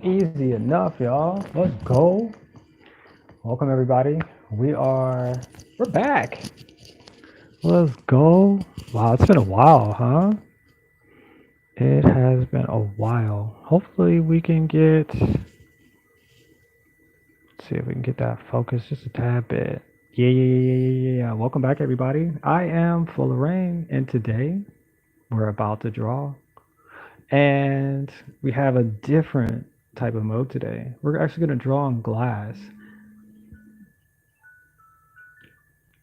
Easy enough, y'all. Let's go. Welcome everybody. We're back. Let's go. Wow, it's been a while, huh? It has been a while. Hopefully we can see if we can get that focus just a tad bit. Yeah. Welcome back everybody. I am Full of Rain and today we're about to draw. And we have a different type of mode today. We're actually going to draw on glass.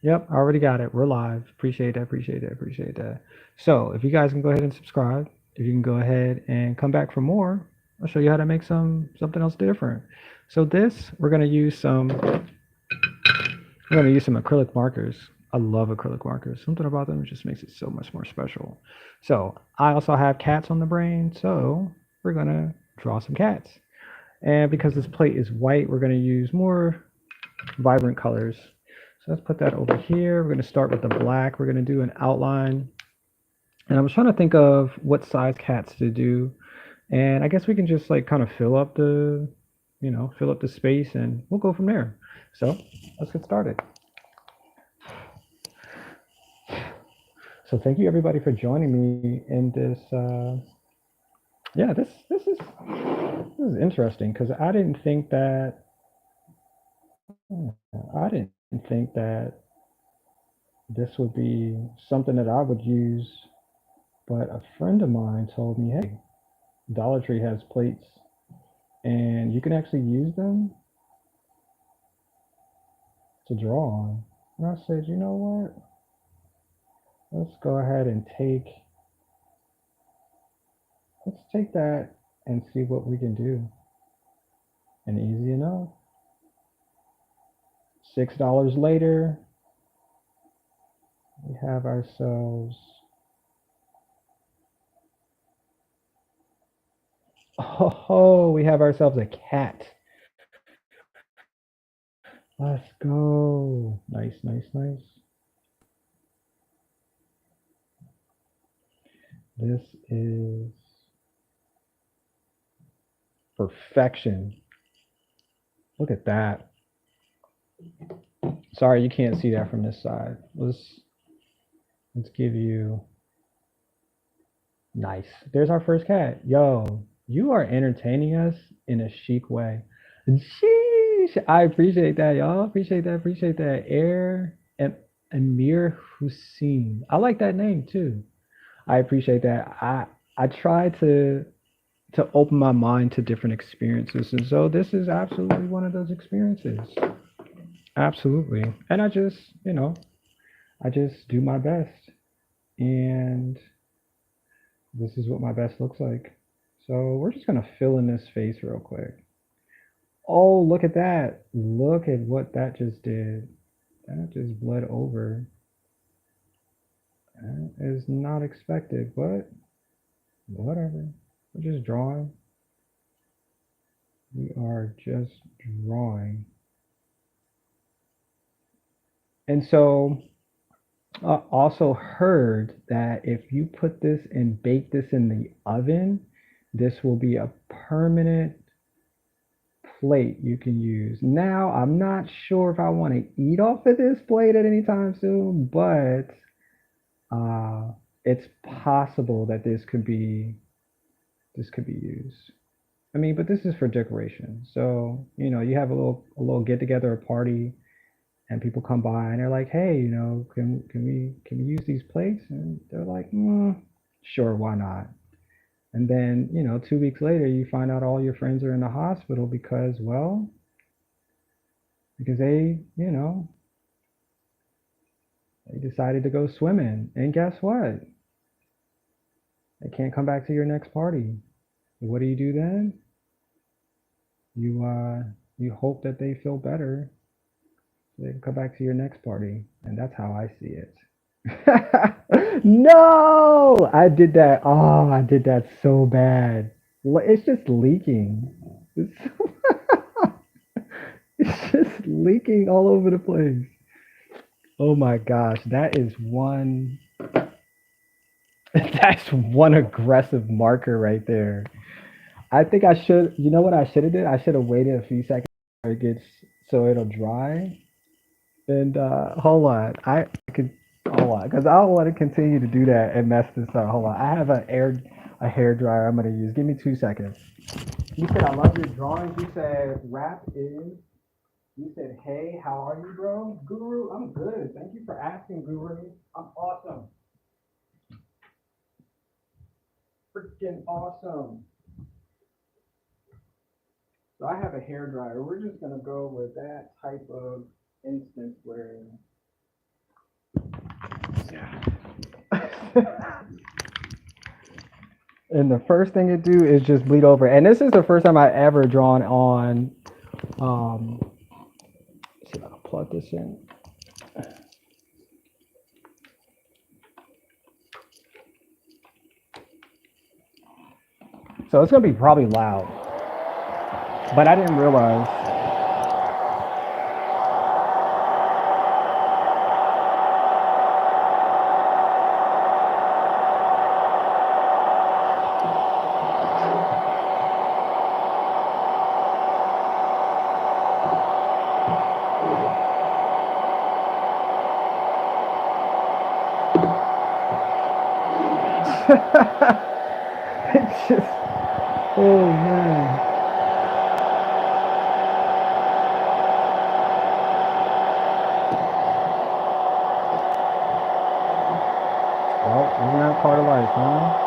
Yep, I already got it. We're live. Appreciate that. So, if you guys can go ahead and subscribe, if you can go ahead and come back for more, I'll show you how to make something else different. So this, we're gonna use some acrylic markers. I love acrylic markers. Something about them just makes it so much more special. So I also have cats on the brain, so we're gonna draw some cats. And because this plate is white, we're gonna use more vibrant colors. So let's put that over here. We're going to start with the black. We're going to do an outline. And I was trying to think of what size cats to do. And I guess we can just like kind of fill up the space and we'll go from there. So let's get started. So thank you everybody for joining me in this. Yeah, this is interesting because I didn't think that this would be something that I would use. But a friend of mine told me, hey, Dollar Tree has plates and you can actually use them to draw on. And I said, you know what? Let's go ahead and let's take that and see what we can do. And easy enough. $6 later, we have ourselves, we have ourselves a cat. Let's go. Nice. This is perfection. Look at that. Sorry, you can't see that from this side. Let's give you nice. There's our first cat. Yo, you are entertaining us in a chic way. Sheesh. I appreciate that, y'all. Appreciate that. Air and Amir Hussein. I like that name too. I appreciate that. I try to open my mind to different experiences. And so this is absolutely one of those experiences. Absolutely. And I just do my best. And this is what my best looks like. So we're just gonna fill in this face real quick. Oh, look at that. Look at what that just did. That just bled over. That is not expected, but whatever. We're just drawing. We are just drawing. And so I also heard that if you put this and bake this in the oven, this will be a permanent plate you can use. Now, I'm not sure if I want to eat off of this plate at any time soon, but it's possible that this could be used. I mean, but this is for decoration. So, you have a little get together, a party, and people come by and they're like, "Hey, can we use these plates?" And they're like, "Sure, why not?" And then, 2 weeks later, you find out all your friends are in the hospital because they decided to go swimming. And guess what? They can't come back to your next party. What do you do then? You hope that they feel better so they can come back to your next party. And that's how I see it. No, I did that. Oh, I did that so bad. It's just leaking. It's, it's just leaking all over the place. Oh my gosh, that is one. That's one aggressive marker right there. I think I should. You know what I should have did? I should have waited a few seconds so it gets so it'll dry. And hold on, I could hold on because I don't want to continue to do that and mess this up. Hold on, I have a hair dryer I'm gonna use. Give me 2 seconds. You said I love your drawings. You said rap is. You said hey, how are you, bro? Guru, I'm good. Thank you for asking, Guru. I'm awesome. Freaking awesome. So I have a hair dryer. We're just gonna go with that type of instance where and the first thing it do is just bleed over. And this is the first time I ever drawn on let's see if I can plug this in. So it's gonna be probably loud. But I didn't realize. It's just oh man. Well, isn't that part of life, huh?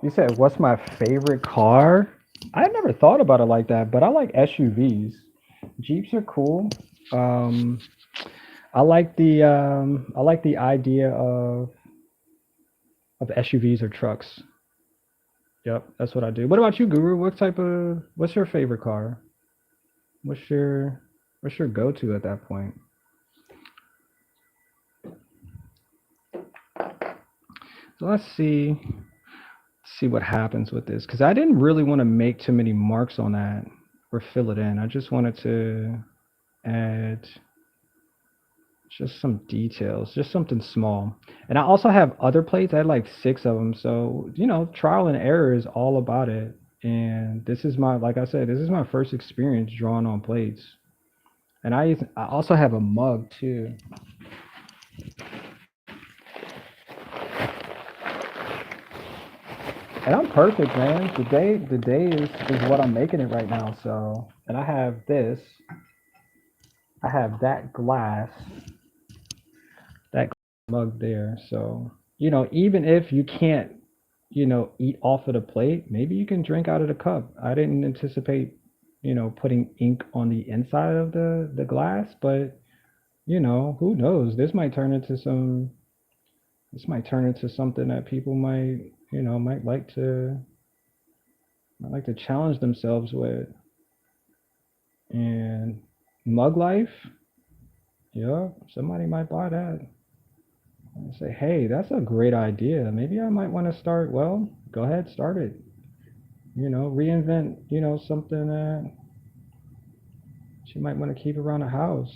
You said, what's my favorite car? I never thought about it like that, but I like SUVs. Jeeps are cool. Um, I like the idea of SUVs or trucks. Yep, that's what I do. What about you, Guru? What's your favorite car? What's your what's your go-to at that point? So let's see what happens with this because I didn't really want to make too many marks on that or fill it in. I just wanted to add just some details, just something small. And I also have other plates. I had like 6 of them. So, trial and error is all about it. And this is like I said, this is my first experience drawing on plates. And I also have a mug too. And I'm perfect, man. The day is what I'm making it right now. So, and I have this. I have that mug there. So, even if you can't, eat off of the plate, maybe you can drink out of the cup. I didn't anticipate, putting ink on the inside of the glass, but who knows? This might turn into something that people might like to challenge themselves with. And mug life, yeah, somebody might buy that and say, hey, that's a great idea. Maybe I might want to start. Well, go ahead, start it. Reinvent, something that you might want to keep around the house.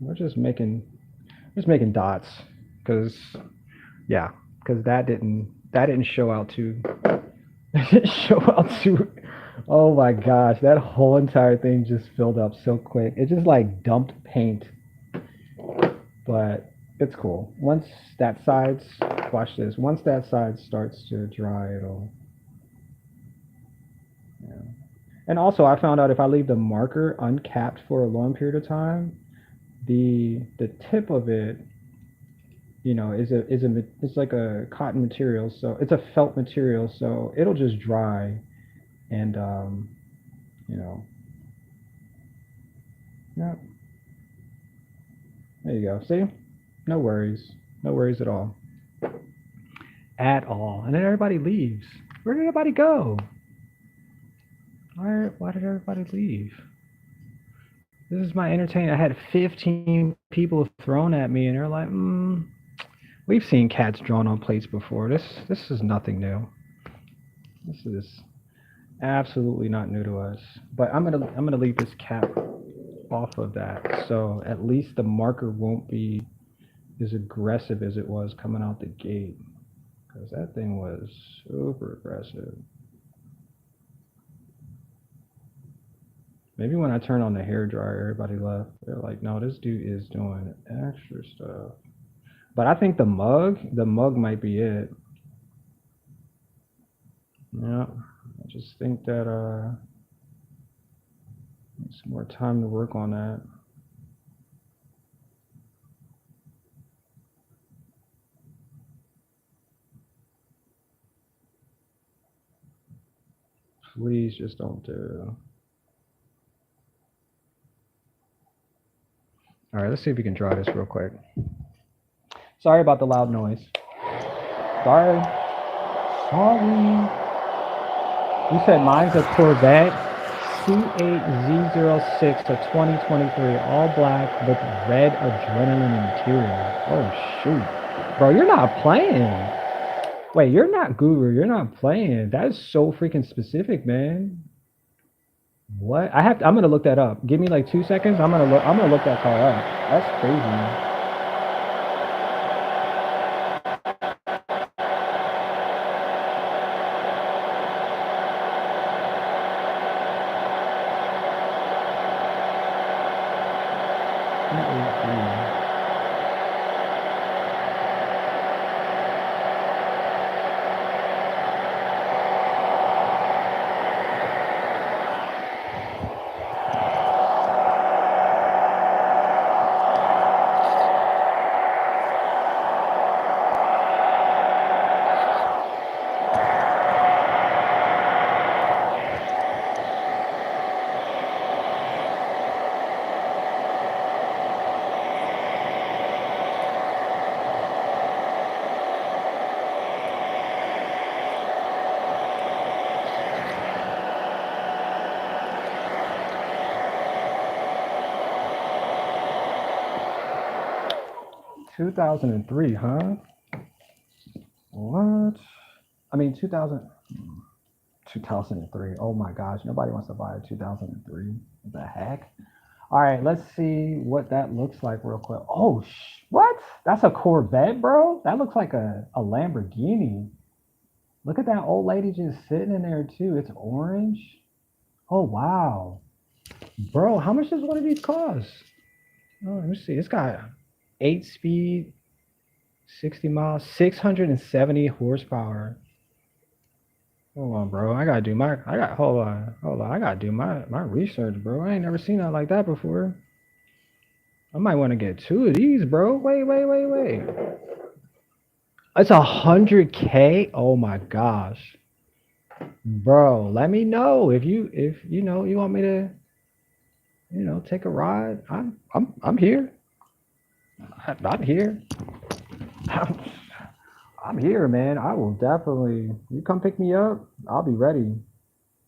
We're just making dots, because yeah, because that didn't show out too show out too. Oh my gosh, that whole entire thing just filled up so quick. It just like dumped paint, but it's cool. That side's watch this. Once that side starts to dry, it'll yeah. And also, I found out if I leave the marker uncapped for a long period of time, the tip of it, it's like a cotton material, so it's a felt material, so it'll just dry and you know, yeah, there you go. See, no worries, no worries at all, at all. And then everybody leaves. Where did everybody go? Why did everybody leave? This is my entertainment. I had 15 people thrown at me, and they're like, we've seen cats drawn on plates before. This is nothing new. This is absolutely not new to us. But I'm gonna leave this cap off of that, so at least the marker won't be as aggressive as it was coming out the gate, because that thing was super aggressive. Maybe when I turned on the hair dryer, everybody left. They're like, "No, this dude is doing extra stuff." But I think the mug might be it. Yeah, I just think that need some more time to work on that. Please just don't do. All right, let's see if we can draw this real quick. Sorry about the loud noise. Sorry. Sorry. You said mine's a Corvette C8Z06 to 2023, all black with red adrenaline interior. Oh shoot, bro, you're not playing. Wait, you're not Guru. You're not playing. That is so freaking specific, man. What? I'm gonna look that up. Give me like 2 seconds. I'm gonna look that car up. That's crazy. 2003, huh? What? I mean, 2003. Oh my gosh, nobody wants to buy a 2003. What the heck? All right, let's see what that looks like real quick. Oh, what? That's a Corvette, bro? That looks like a Lamborghini. Look at that old lady just sitting in there too. It's orange. Oh, wow. Bro, how much does one of these cost? Oh, let me see. It's got 8 speed, 60 miles, 670 horsepower. Hold on, bro. Hold on. I gotta do my research, bro. I ain't never seen that like that before. I might want to get two of these, bro. Wait. It's 100K. Oh my gosh, bro. Let me know if you know you want me to take a ride. I'm here. I'm here. I'm here, man. I will definitely. You come pick me up. I'll be ready.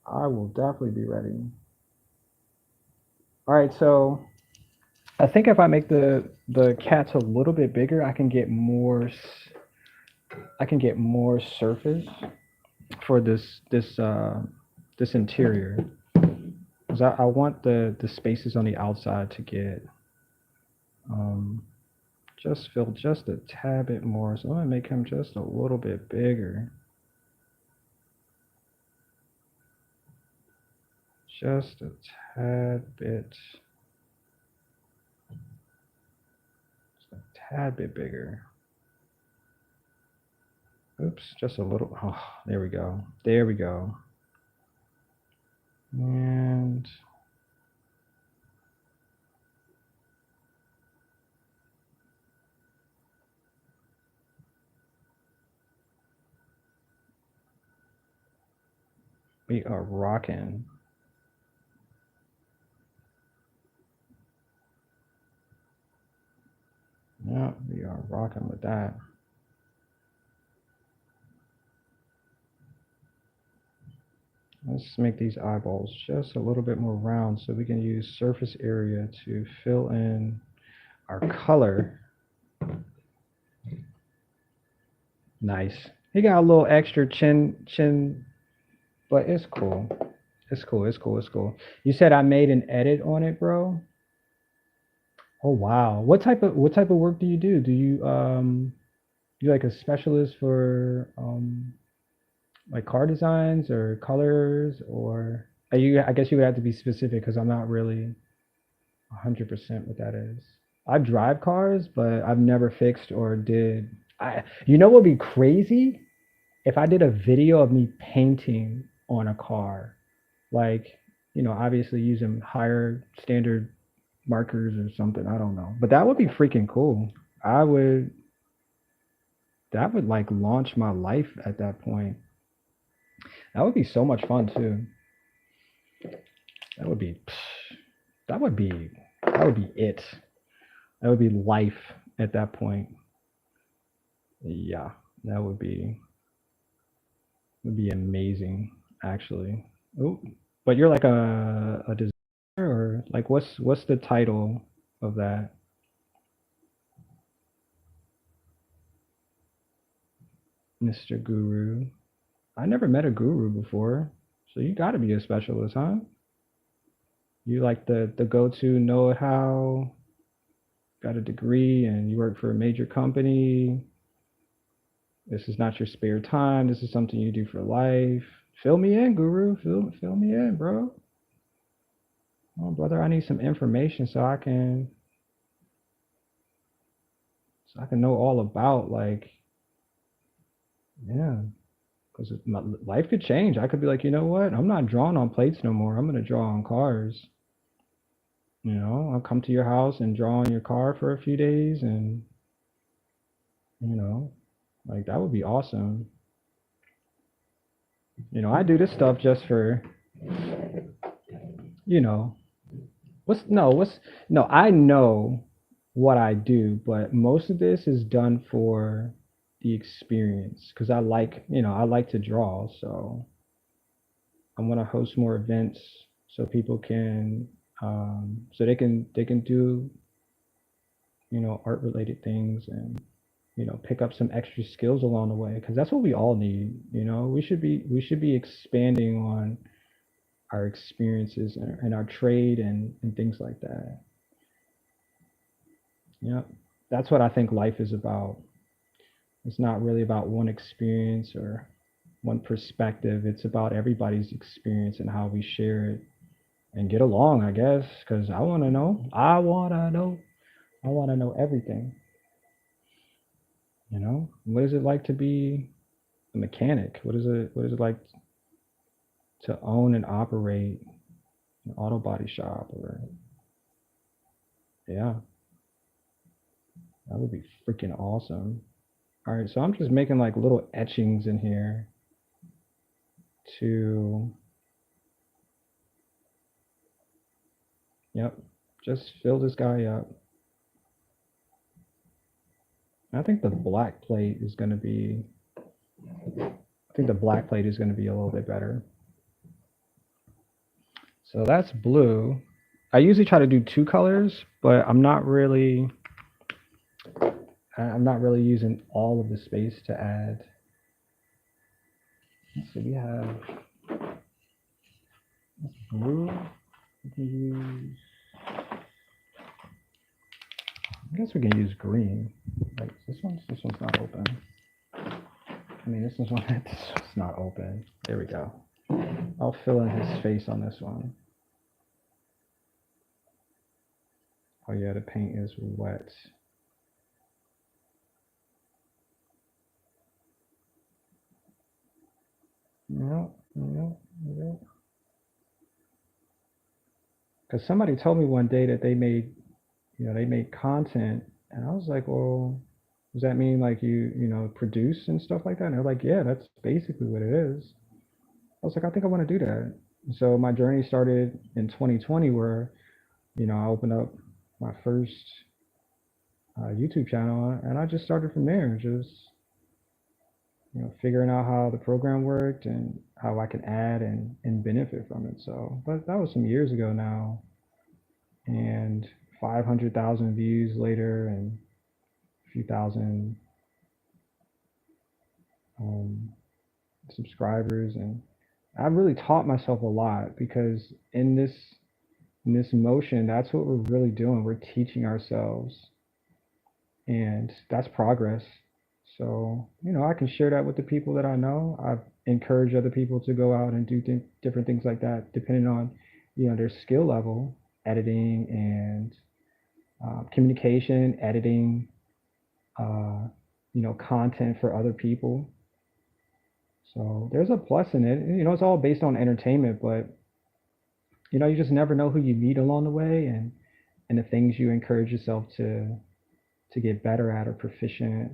I will definitely be ready. All right, so I think if I make the cats a little bit bigger, I can get more surface for this interior. Because I want the spaces on the outside to get um, just filled just a tad bit more. So I'm gonna make him just a little bit bigger. Just a tad bit. Just a tad bit bigger. Oops, just a little. Oh, there we go. There we go. And we are rocking. Yeah, we are rocking with that. Let's make these eyeballs just a little bit more round so we can use surface area to fill in our color. Nice. He got a little extra chin But it's cool. It's cool. It's cool. It's cool. You said I made an edit on it, bro. Oh wow. What type of work do you do? Do you like a specialist for like car designs or colors or are you I guess you would have to be specific because I'm not really 100% what that is. I drive cars, but I've never fixed or did. You know what would be crazy? If I did a video of me painting on a car, like, obviously using higher standard markers or something. I don't know. But that would be freaking cool. I would, that would like launch my life at that point. That would be so much fun too. That would be, that would be, that would be it. That would be life at that point. Yeah, that would be amazing, actually. Oh, but you're like a designer, or like what's the title of that, Mr. Guru? I never met a guru before, so you got to be a specialist, huh? You like the go-to know-how, got a degree, and you work for a major company. This is not your spare time. This is something you do for life. Fill me in, guru. Fill me in, bro. Oh, brother, I need some information so I can know all about like, yeah, because my life could change. I could be like, you know what? I'm not drawing on plates no more. I'm gonna draw on cars. I'll come to your house and draw on your car for a few days, and you know, like that would be awesome. I do this stuff just for, you know, what's no, I know what I do, but most of this is done for the experience because I like to draw, so I want to host more events so people can so they can do art related things and pick up some extra skills along the way because that's what we all need. We should be expanding on our experiences and our trade and things like that. Yeah, that's what I think life is about. It's not really about one experience or one perspective. It's about everybody's experience and how we share it and get along, I guess, because I want to know. I want to know. I want to know everything. What is it like to be a mechanic? What is it like to own and operate an auto body shop? Or yeah, that would be freaking awesome. All right, so I'm just making like little etchings in here to, yep, just fill this guy up. I think the black plate is going to be, I think the black plate is going to be a little bit better. So that's blue. I usually try to do two colors, but I'm not really using all of the space to add. So we have blue. We can use, I guess we can use green. Like this one's not open. I mean, this one's not open. There we go. I'll fill in his face on this one. Oh yeah, the paint is wet. No, no, no. Because somebody told me one day that they made content, and I was like, well, does that mean like produce and stuff like that? And they're like, yeah, that's basically what it is. I was like, I think I want to do that. So my journey started in 2020, where I opened up my first YouTube channel, and I just started from there, just figuring out how the program worked and how I can add and benefit from it. So, but that was some years ago now, and 500,000 views later, and a few thousand um, subscribers, and I really taught myself a lot because in this motion, that's what we're really doing. We're teaching ourselves, and that's progress. So, I can share that with the people that I know. I've encouraged other people to go out and do different things like that, depending on, their skill level, editing and communication, editing, uh, content for other people. So there's a plus in it. It's all based on entertainment, but you just never know who you meet along the way, and the things you encourage yourself to get better at or proficient.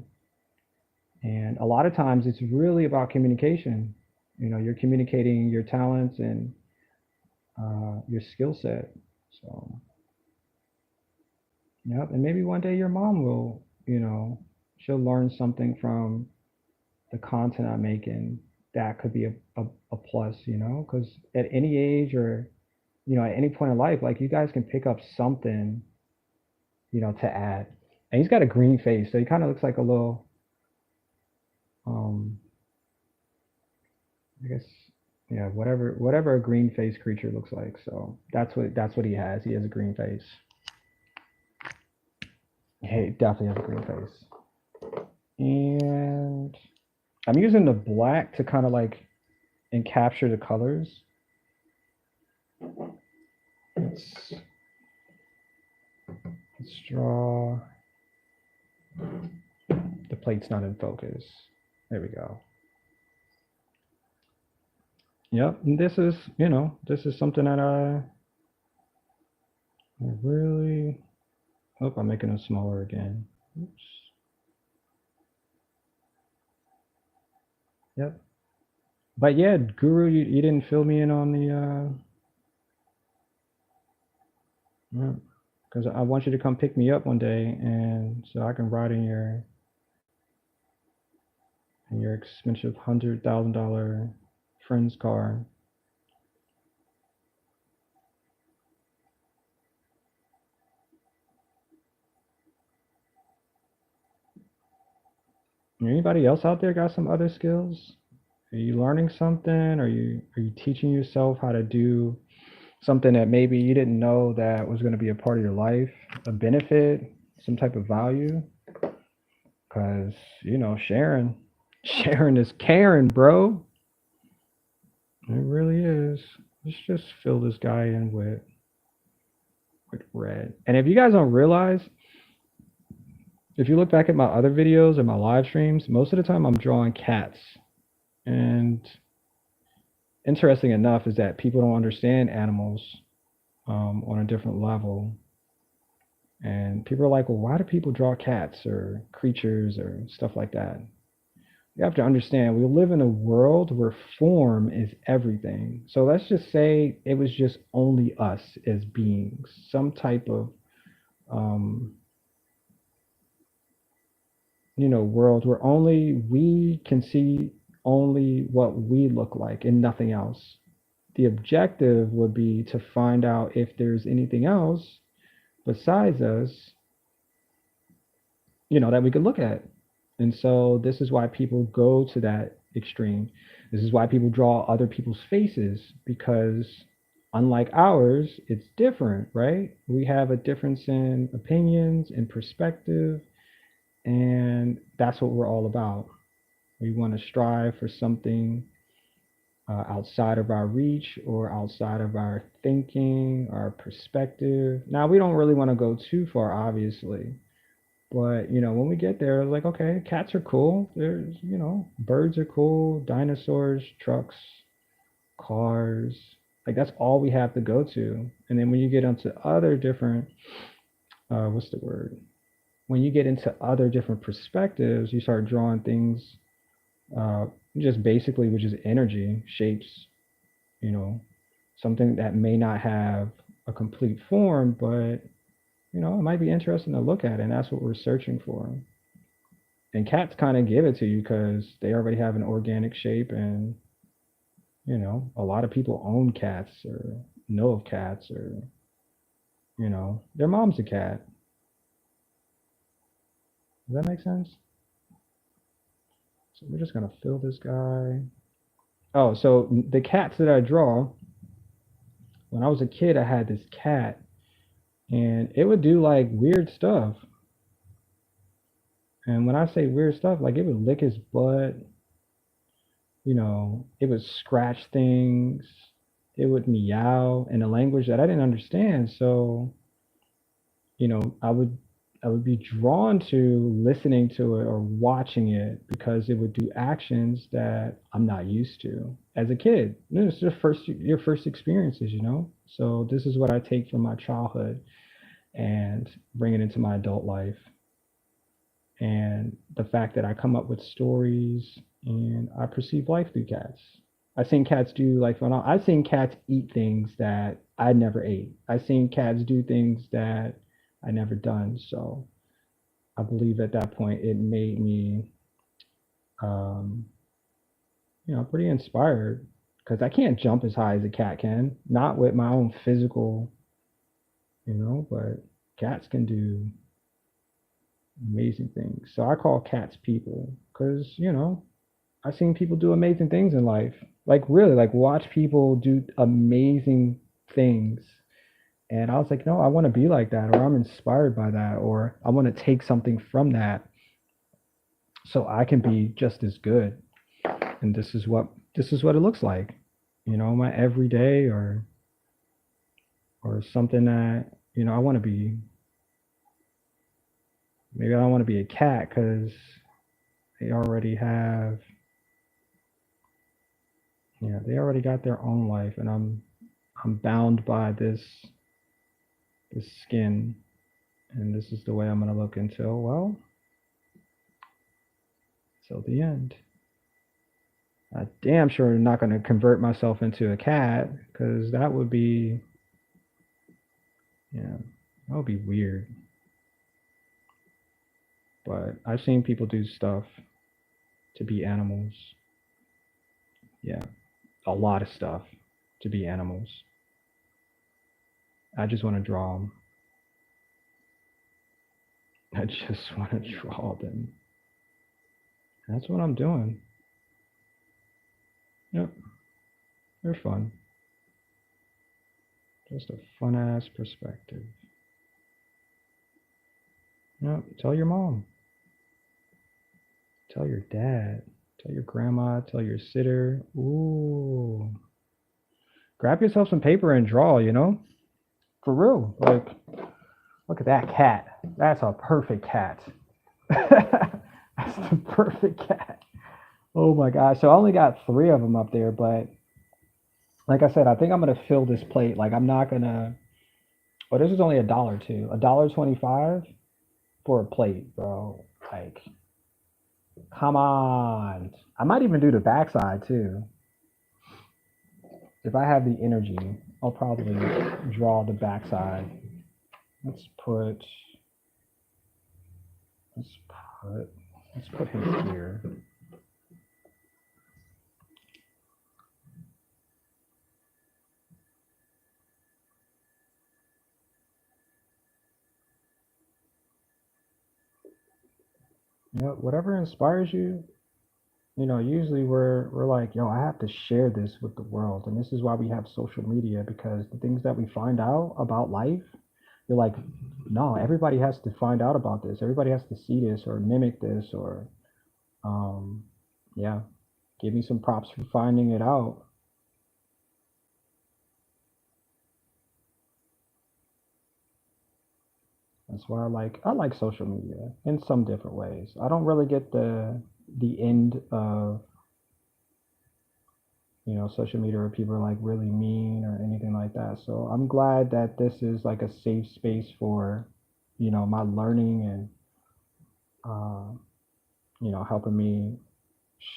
And a lot of times it's really about communication. You're communicating your talents and your skill set. So, yep. And maybe one day your mom will, she'll learn something from the content I make, and that could be a plus, because at any age or, at any point in life, like you guys can pick up something, to add. And he's got a green face, so he kind of looks like a little, um, I guess, yeah, whatever a green face creature looks like. So that's what he has. He has a green face. He definitely has a green face. And I'm using the black to kind of like and capture the colors. Let's let's draw. The plate's not in focus. There we go. Yep. And this is something that I really. Oh, I'm making it smaller again. Oops. Yep. But yeah, Guru, you didn't fill me in on the yeah, because I want you to come pick me up one day, and so I can ride in your expensive $100,000 friend's car. Anybody else out there got some other skills? Are you learning something? Are you teaching yourself how to do something that maybe you didn't know that was going to be a part of your life, a benefit, some type of value? Because sharing, sharing is caring, bro. It really is. Let's just fill this guy in with red. And if you guys don't realize, if you look back at my other videos and my live streams, most of the time I'm drawing cats. And interesting enough is that people don't understand animals on a different level. And people are like, well, why do people draw cats or creatures or stuff like that? You have to understand, we live in a world where form is everything. So let's just say it was just only us as beings, some type of um, world where only we can see only what we look like and nothing else. The objective would be to find out if there's anything else besides us, that we could look at. And so this is why people go to that extreme. This is why people draw other people's faces, because unlike ours, it's different, right? We have a difference in opinions and perspective, and that's what we're all about. We want to strive for something outside of our reach or outside of our thinking, our perspective. Now, we don't really want to go too far, obviously, but when we get there, it's like, okay, cats are cool. There's, birds are cool, dinosaurs, trucks, cars. Like that's all we have to go to. And then when you get onto other different, what's the word? When you get into other different perspectives, you start drawing things, uh, just basically, which is energy, shapes, you know, something that may not have a complete form, but it might be interesting to look at, and that's what we're searching for. And cats kind of give it to you because they already have an organic shape, and a lot of people own cats or know of cats, or their mom's a cat. Does that make sense? So we're just gonna fill this guy. Oh, so the cats that I draw, when I was a kid, I had this cat, and it would do like weird stuff. And when I say weird stuff, like it would lick his butt, it would scratch things, it would meow in a language that I didn't understand. So, you know, I would I would be drawn to listening to it or watching it because it would do actions that I'm not used to as a kid. It's your first experiences, you know. So this is what I take from my childhood and bring it into my adult life. And the fact that I come up with stories and I perceive life through cats. I've seen cats do like fun. I've seen cats eat things that I never ate. I've seen cats do things that I never done. So I believe at that point it made me, um, pretty inspired because I can't jump as high as a cat can, not with my own physical, but cats can do amazing things. So I call cats people because, I've seen people do amazing things in life. Like really, like watch people do amazing things. And I was like, no, I want to be like that, or I'm inspired by that, or I want to take something from that so I can be just as good. And this is what it looks like. My everyday or something that, I want to be. Maybe I don't want to be a cat because they already have, they already got their own life, and I'm bound by this skin, and this is the way I'm gonna look until, well, till the end. I damn sure not gonna convert myself into a cat because that would be, yeah, that would be weird. But I've seen people do stuff to be animals. Yeah, a lot of stuff to be animals. I just want to draw them. I just want to draw them. That's what I'm doing. Yep, they're fun. Just a fun ass perspective. Yep, tell your mom. Tell your dad. Tell your grandma. Tell your sitter. Ooh. Grab yourself some paper and draw, For real. Like, look at that cat. That's a perfect cat. That's the perfect cat. Oh my gosh. So I only got three of them up there, but like I said, I think I'm gonna fill this plate. Like I'm not gonna. Oh, this is only $1 too. $1.25 for a plate, bro. Like, come on. I might even do the backside too. If I have the energy, I'll probably draw the backside. Let's put let's put let's put him here. Whatever inspires you, usually we're like, yo, I have to share this with the world. And this is why we have social media, because the things that we find out about life, you're like, no, everybody has to find out about this. Everybody has to see this or mimic this or um yeah, give me some props for finding it out. That's why I like social media in some different ways. I don't really get the end of social media where people are like really mean or anything like that. So I'm glad that this is like a safe space for my learning and uh, helping me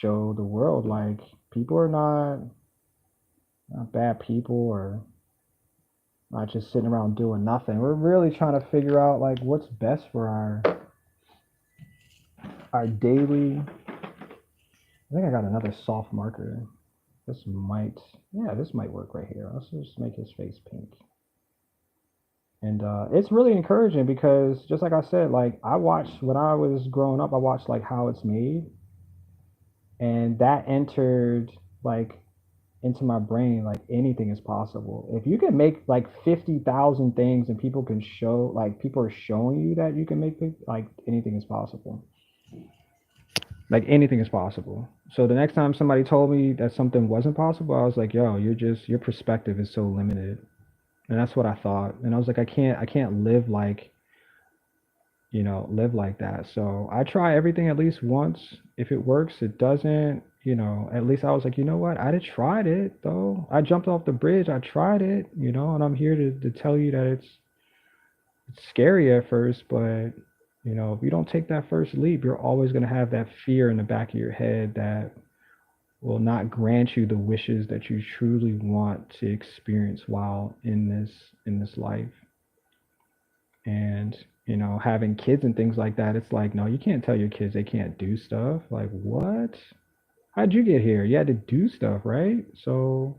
show the world like people are not bad people or not just sitting around doing nothing. We're really trying to figure out like what's best for our daily. I think I got another soft marker. This might, yeah, this might work right here. Let's just make his face pink. And it's really encouraging because just like I said, like I watched when I was growing up, I watched like how it's made, and that entered like into my brain like anything is possible. If you can make like 50,000 things and people can show like people are showing you that you can make like anything is possible. Like anything is possible. So the next time somebody told me that something wasn't possible, I was like, "Yo, you're just your perspective is so limited." And that's what I thought. And I was like, I can't live like, live like that. So I try everything at least once. If it works, it doesn't, at least I was like, you know what? I did tried it though. I jumped off the bridge. I tried it, and I'm here to tell you that it's scary at first, but if you don't take that first leap, you're always going to have that fear in the back of your head that will not grant you the wishes that you truly want to experience while in this life. And having kids and things like that, it's like, no, you can't tell your kids they can't do stuff. Like, what? How'd you get here? You had to do stuff, right? So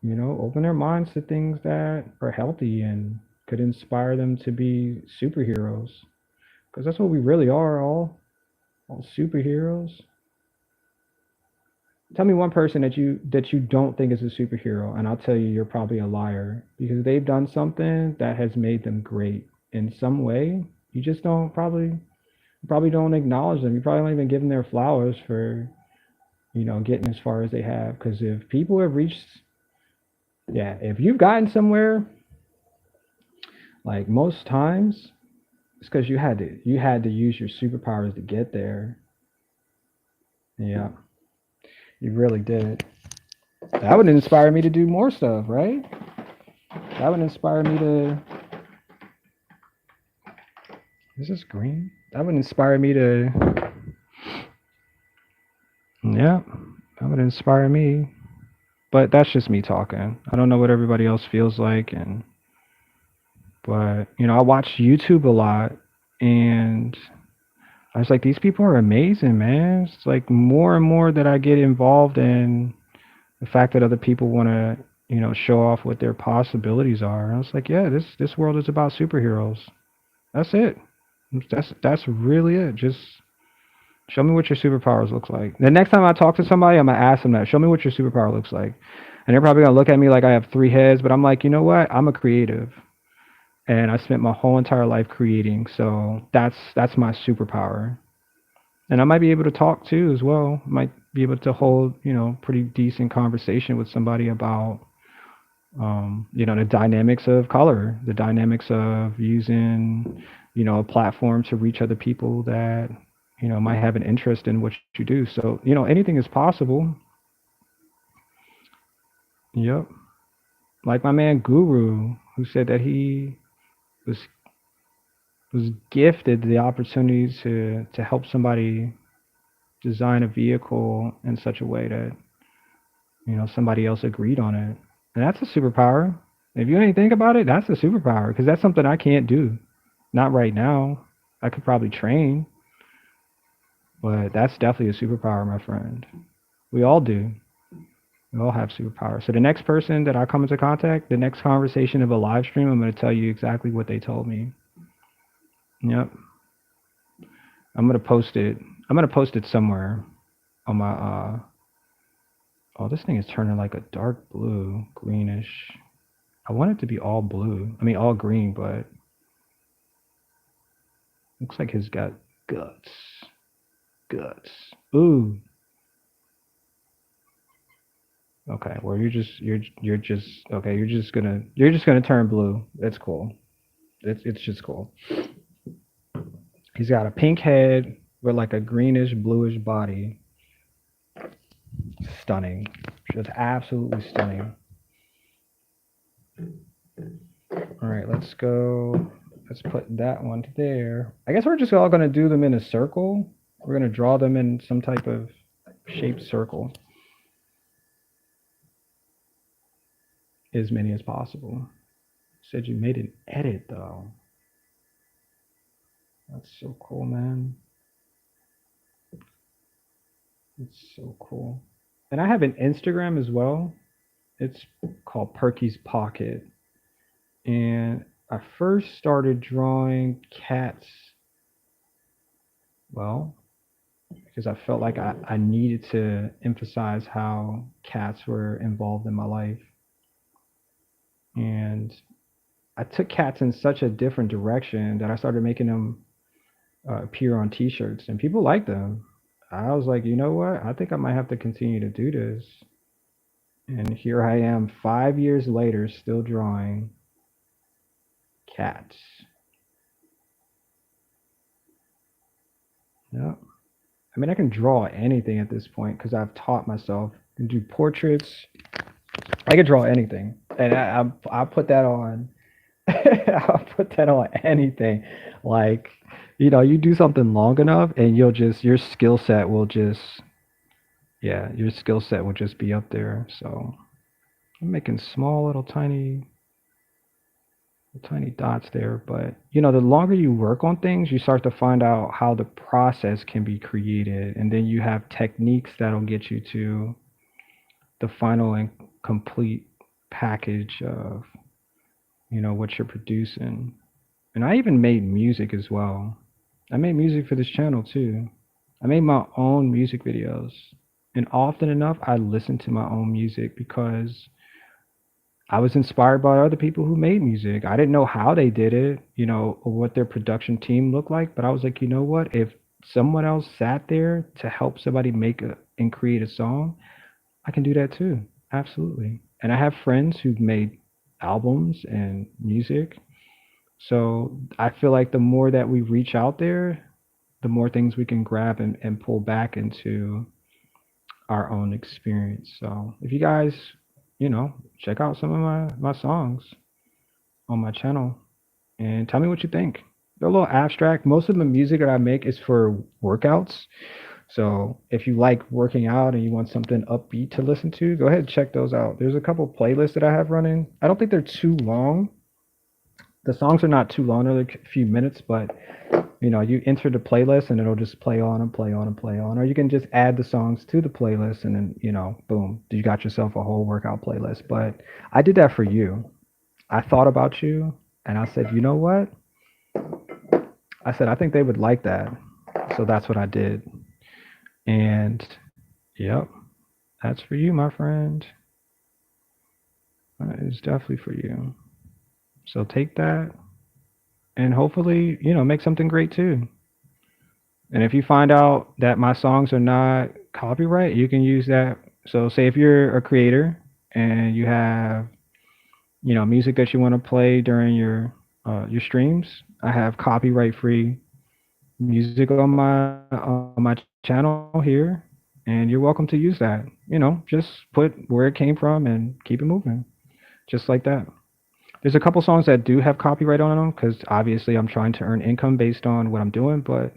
open their minds to things that are healthy and could inspire them to be superheroes, because that's what we really are, all superheroes. Tell me one person that you don't think is a superhero, and I'll tell you you're probably a liar, because they've done something that has made them great in some way. You just don't probably don't acknowledge them. You probably don't even give them their flowers for getting as far as they have. Because if people have reached, yeah, if you've gotten somewhere, like most times, it's because you had to use your superpowers to get there. Yeah, you really did. That would inspire me to do more stuff, right? That would inspire me to. Is this green? That would inspire me to. Yeah, that would inspire me. But that's just me talking. I don't know what everybody else feels like, and but I watch YouTube a lot, and I was like, these people are amazing, man. It's like more and more that I get involved in the fact that other people want to, show off what their possibilities are. And I was like, yeah, this world is about superheroes. That's it. That's really it. Just show me what your superpowers looks like. The next time I talk to somebody, I'm gonna ask them that. Show me what your superpower looks like. And they're probably gonna look at me like I have three heads, but I'm like, you know what? I'm a creative, and I spent my whole entire life creating. So that's my superpower. And I might be able to talk too as well. Might be able to hold pretty decent conversation with somebody about the dynamics of color, the dynamics of using a platform to reach other people that might have an interest in what you do. So anything is possible. Yep. Like my man Guru, who said that he was was gifted the opportunity to help somebody design a vehicle in such a way that somebody else agreed on it. And that's a superpower. If you ain't think about it, that's a superpower, because that's something I can't do. Not right now. I could probably train, but that's definitely a superpower, my friend. We all do. We all have superpowers. So the next person that I come into contact, the next conversation of a live stream, I'm going to tell you exactly what they told me. Yep. I'm going to post it. I'm going to post it somewhere on my oh, this thing is turning like a dark blue, greenish. I want it to be all blue. I mean, all green, but looks like he's got guts. Guts. Ooh. Okay. Well, you're just okay. You're just gonna turn blue. It's cool. It's just cool. He's got a pink head with like a greenish bluish body. Stunning. Just absolutely stunning. All right, let's go. Let's put that one there. I guess we're just all gonna do them in a circle. We're gonna draw them in some type of shaped circle, as many as possible. Said you made an edit though. That's so cool, man. It's so cool. And I have an Instagram as well. It's called Perky's Pocket. And I first started drawing cats. Well, because I felt like I needed to emphasize how cats were involved in my life. And I took cats in such a different direction that I started making them appear on T-shirts, and people liked them. I was like, you know what? I think I might have to continue to do this. And here I am, 5 years later, still drawing cats. Yeah. I mean, I can draw anything at this point because I've taught myself. I can do portraits. I can draw anything, and I put that on. I'll put that on anything. Like, you do something long enough, and your skill set will just, yeah, your skill set will just be up there. So I'm making small little tiny dots there, but the longer you work on things, you start to find out how the process can be created, and then you have techniques that'll get you to the final and complete package of what you're producing. And I even made music as well. I made music for this channel too. I made my own music videos, and often enough I listen to my own music because I was inspired by other people who made music. I didn't know how they did it, or what their production team looked like, but I was like, you know what? If someone else sat there to help somebody make and create a song, I can do that too. Absolutely. And I have friends who've made albums and music. So I feel like the more that we reach out there, the more things we can grab and pull back into our own experience. So if you guys, check out some of my songs on my channel and tell me what you think. They're a little abstract. Most of the music that I make is for workouts. So if you like working out and you want something upbeat to listen to, go ahead and check those out. There's a couple playlists that I have running. I don't think they're too long. The songs are not too long, they're like a few minutes, but you enter the playlist and it'll just play on and play on and play on. Or you can just add the songs to the playlist and then, boom, you got yourself a whole workout playlist. But I did that for you. I thought about you and I said, you know what? I said, I think they would like that. So that's what I did. And yep, that's for you, my friend. That is definitely for you. So take that and hopefully, make something great too. And if you find out that my songs are not copyright, you can use that. So say if you're a creator and you have, music that you want to play during your streams, I have copyright free music on my channel here, and you're welcome to use that. Just put where it came from and keep it moving, just like that. There's a couple songs that do have copyright on them because obviously I'm trying to earn income based on what I'm doing. But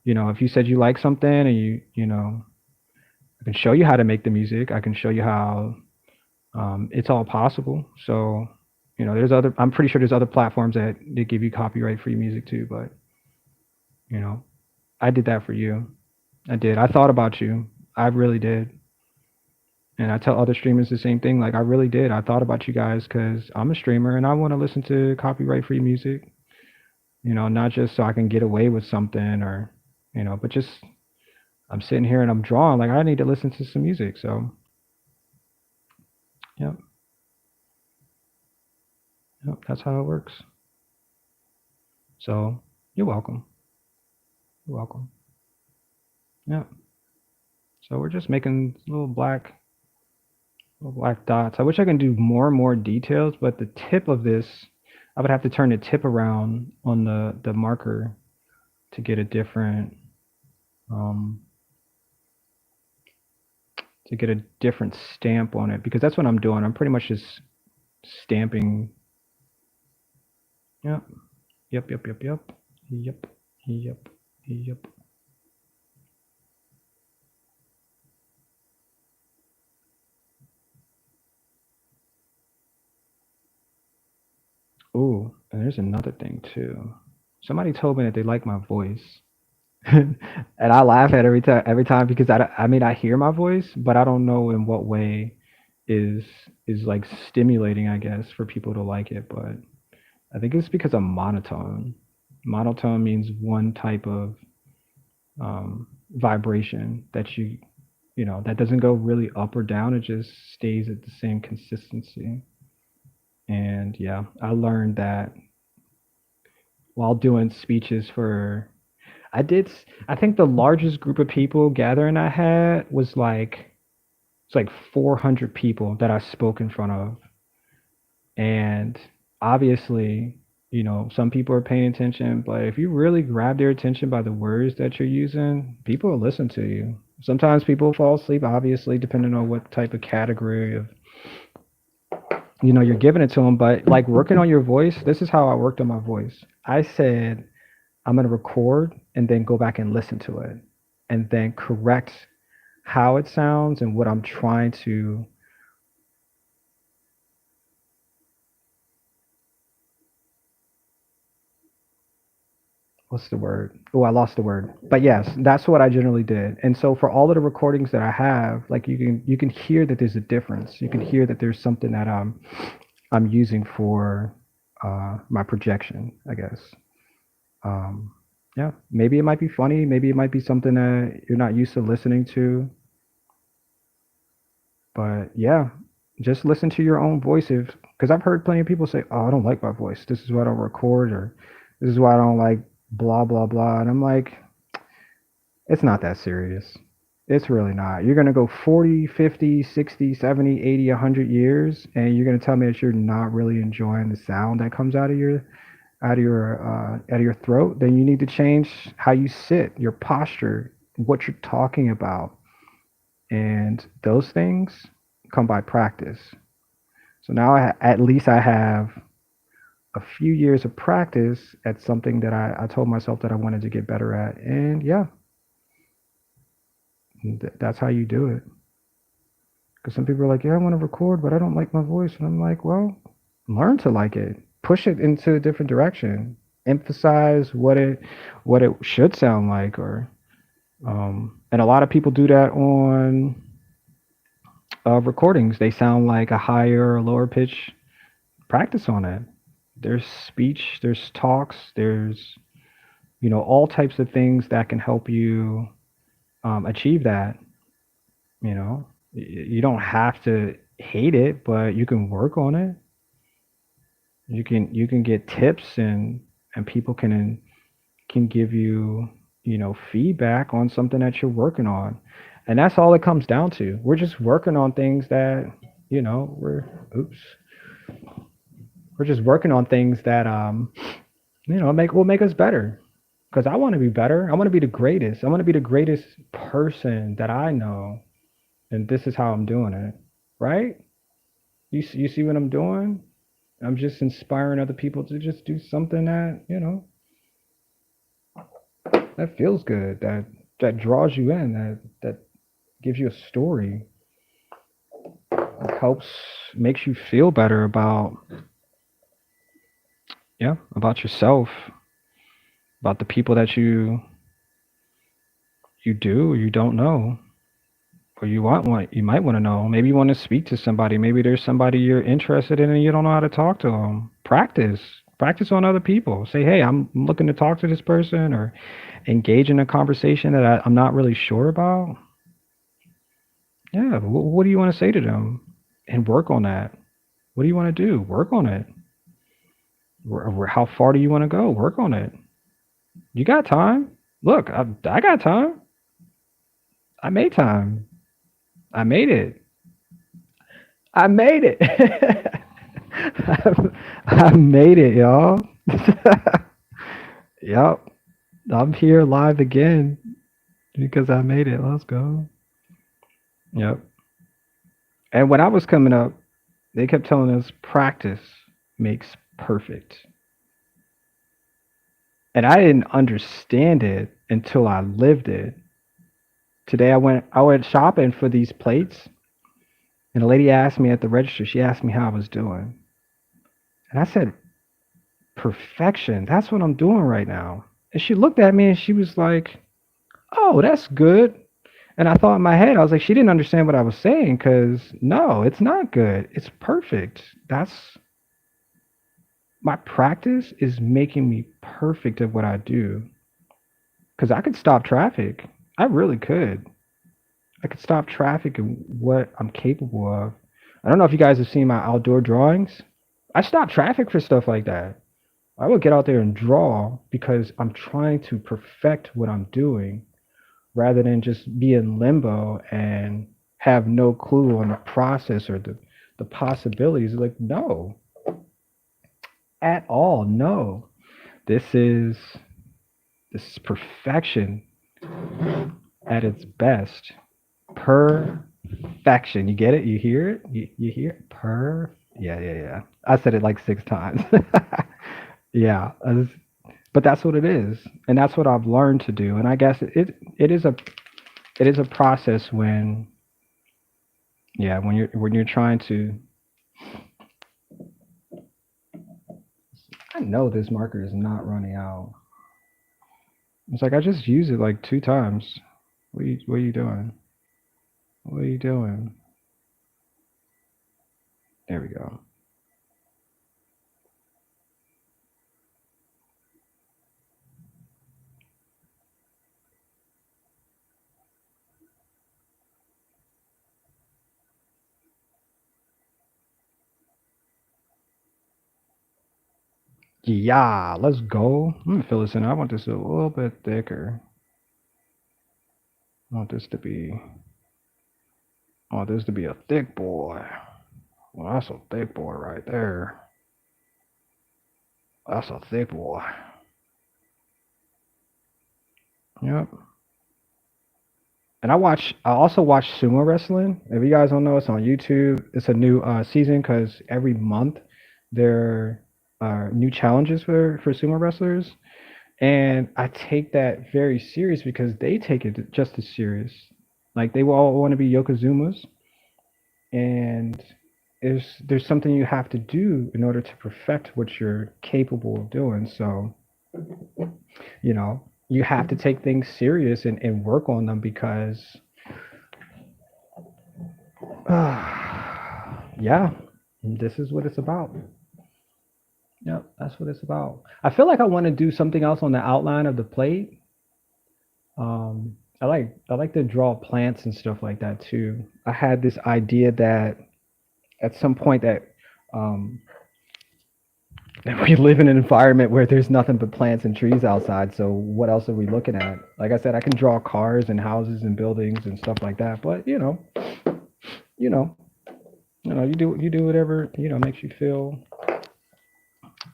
if you said you like something and I can show you how to make the music. I can show you how it's all possible. So there's other. I'm pretty sure there's other platforms that they give you copyright free music too. But you know, I did that for you. I did. I thought about you. I really did. And I tell other streamers the same thing. Like I really did. I thought about you guys because I'm a streamer and I want to listen to copyright free music. Not just so I can get away with something or but just I'm sitting here and I'm drawing. Like I need to listen to some music. So yep, yep, that's how it works. So you're welcome. You're welcome. Yep. So we're just making little black dots. I wish I can do more and more details, but the tip of this, I would have to turn the tip around on the marker to get a different um, stamp on it because that's what I'm doing. I'm pretty much just stamping. Yep, yep, yep, yep, yep, yep, yep, yep. Ooh, and there's another thing too. Somebody told me that they like my voice. And I laugh at every time because I mean I hear my voice, but I don't know in what way is is like stimulating, I guess, for people to like it. But I think it's because I'm monotone. Monotone means one type of vibration that that doesn't go really up or down. It just stays at the same consistency. And yeah, I learned that while doing speeches for, I think the largest group of people gathering I had was it's like 400 people that I spoke in front of. And obviously, some people are paying attention, but if you really grab their attention by the words that you're using, people will listen to you. Sometimes people fall asleep, obviously, depending on what type of category of, you're giving it to them. But like working on your voice, this is how I worked on my voice. I said, I'm going to record and then go back and listen to it and then correct how it sounds and what I'm trying to, what's the word? Oh, I lost the word. But yes, that's what I generally did. And so for all of the recordings that I have, like you can hear that there's a difference. You can hear that there's something that I'm using for my projection, I guess. Um, yeah, maybe it might be funny. Maybe it might be something that you're not used to listening to. But yeah, just listen to your own voice. If Because I've heard plenty of people say, "Oh, I don't like my voice. This is why I don't record," or "This is why I don't like blah blah blah." And I'm like, it's not that serious. It's really not. You're going to go 40, 50, 60, 70, 80, 100 years and you're going to tell me that you're not really enjoying the sound that comes out of your throat. Then you need to change how you sit, your posture, what you're talking about. And those things come by practice. So now at least I have a few years of practice at something that I told myself that I wanted to get better at. And yeah, that's how you do it. Because some people are like, yeah, I want to record, but I don't like my voice. And I'm like, well, learn to like it. Push it into a different direction. Emphasize what it should sound like, or and a lot of people do that on recordings. They sound like a higher or lower pitch. Practice on it. There's speech, there's talks, there's all types of things that can help you achieve that. You don't have to hate it, but you can work on it. You can get tips, and people can give you feedback on something that you're working on, and that's all it comes down to. We're just working on things that we're oops we're just working on things that make will make us better. Because I want to be better. I want to be the greatest. I want to be the greatest person that I know, and this is how I'm doing it. Right? You see what I'm doing? I'm just inspiring other people to just do something that that feels good, that draws you in, that gives you a story, helps, makes you feel better about, yeah, about yourself, about the people that you do or you don't know, or you might want to know. Maybe you want to speak to somebody. Maybe there's somebody you're interested in and you don't know how to talk to them. Practice on other people. Say, hey, I'm looking to talk to this person, or engage in a conversation that I'm not really sure about. Yeah, what do you want to say to them? And work on that. What do you want to do? Work on it. How far do you want to go? Work on it. You got time. Look, I got time. I made time. I made it. I made it. I made it, y'all. Yep. I'm here live again because I made it. Let's go. Yep. And when I was coming up, they kept telling us practice makes perfect. And I didn't understand it until I lived it. Today I went shopping for these plates, and a lady asked me at the register, she asked me how I was doing. And I said, perfection. That's what I'm doing right now. And she looked at me and she was like, oh, that's good. And I thought in my head, I was like, she didn't understand what I was saying, because no, it's not good. It's perfect. That's my practice is making me perfect at what I do. because I could stop traffic. I really could. I could stop traffic and what I'm capable of. I don't know if you guys have seen my outdoor drawings. I stop traffic for stuff like that. I would get out there and draw because I'm trying to perfect what I'm doing rather than just be in limbo and have no clue on the process or the possibilities. Like, no, at all. No. This is this is perfection at its best. Perfection. You get it? You hear it? You hear it? Yeah, yeah, yeah. I said it like 6 times. Yeah, but that's what it is, and that's what I've learned to do. And I guess it is a process when, yeah, when you're trying to. I know this marker is not running out. It's like I just used it like 2 times. What are you doing? What are you doing? There we go. Yeah, let's go. I'm gonna fill this in. I want this a little bit thicker. I want this to be. I want this to be a thick boy. Well, that's a thick boy right there. That's a thick boy. Yep. And I also watch sumo wrestling. If you guys don't know, it's on YouTube. It's a new season because every month there are new challenges for sumo wrestlers. And I take that very serious because they take it just as serious. Like they all want to be yokozumas, and there's something you have to do in order to perfect what you're capable of doing. So, you have to take things serious and work on them because yeah, this is what it's about. Yep, that's what it's about. I feel like I want to do something else on the outline of the plate. I like to draw plants and stuff like that too. I had this idea that at some point um, that we live in an environment where there's nothing but plants and trees outside. So what else are we looking at? Like I said, I can draw cars and houses and buildings and stuff like that. But you know, you do whatever makes you feel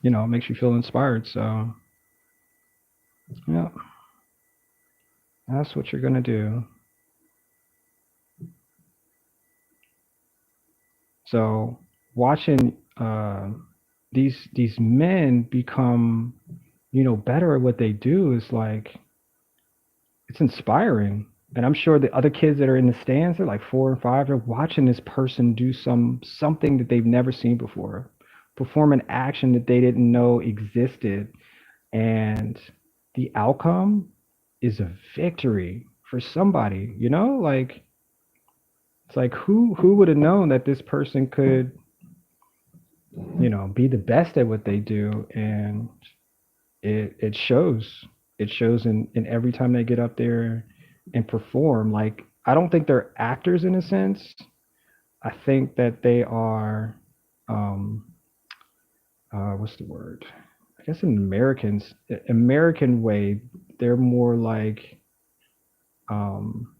makes you feel inspired. So yeah, that's what you're gonna do. So watching these men become better at what they do is like it's inspiring. And I'm sure the other kids that are in the stands, they're like 4 and 5, they're watching this person do something that they've never seen before, perform an action that they didn't know existed, and the outcome is a victory for somebody. Like it's like who would have known that this person could be the best at what they do, and it shows. It shows in every time they get up there and perform. Like I don't think they're actors in a sense. I think that they are um what's the word? I guess in American way, they're more like um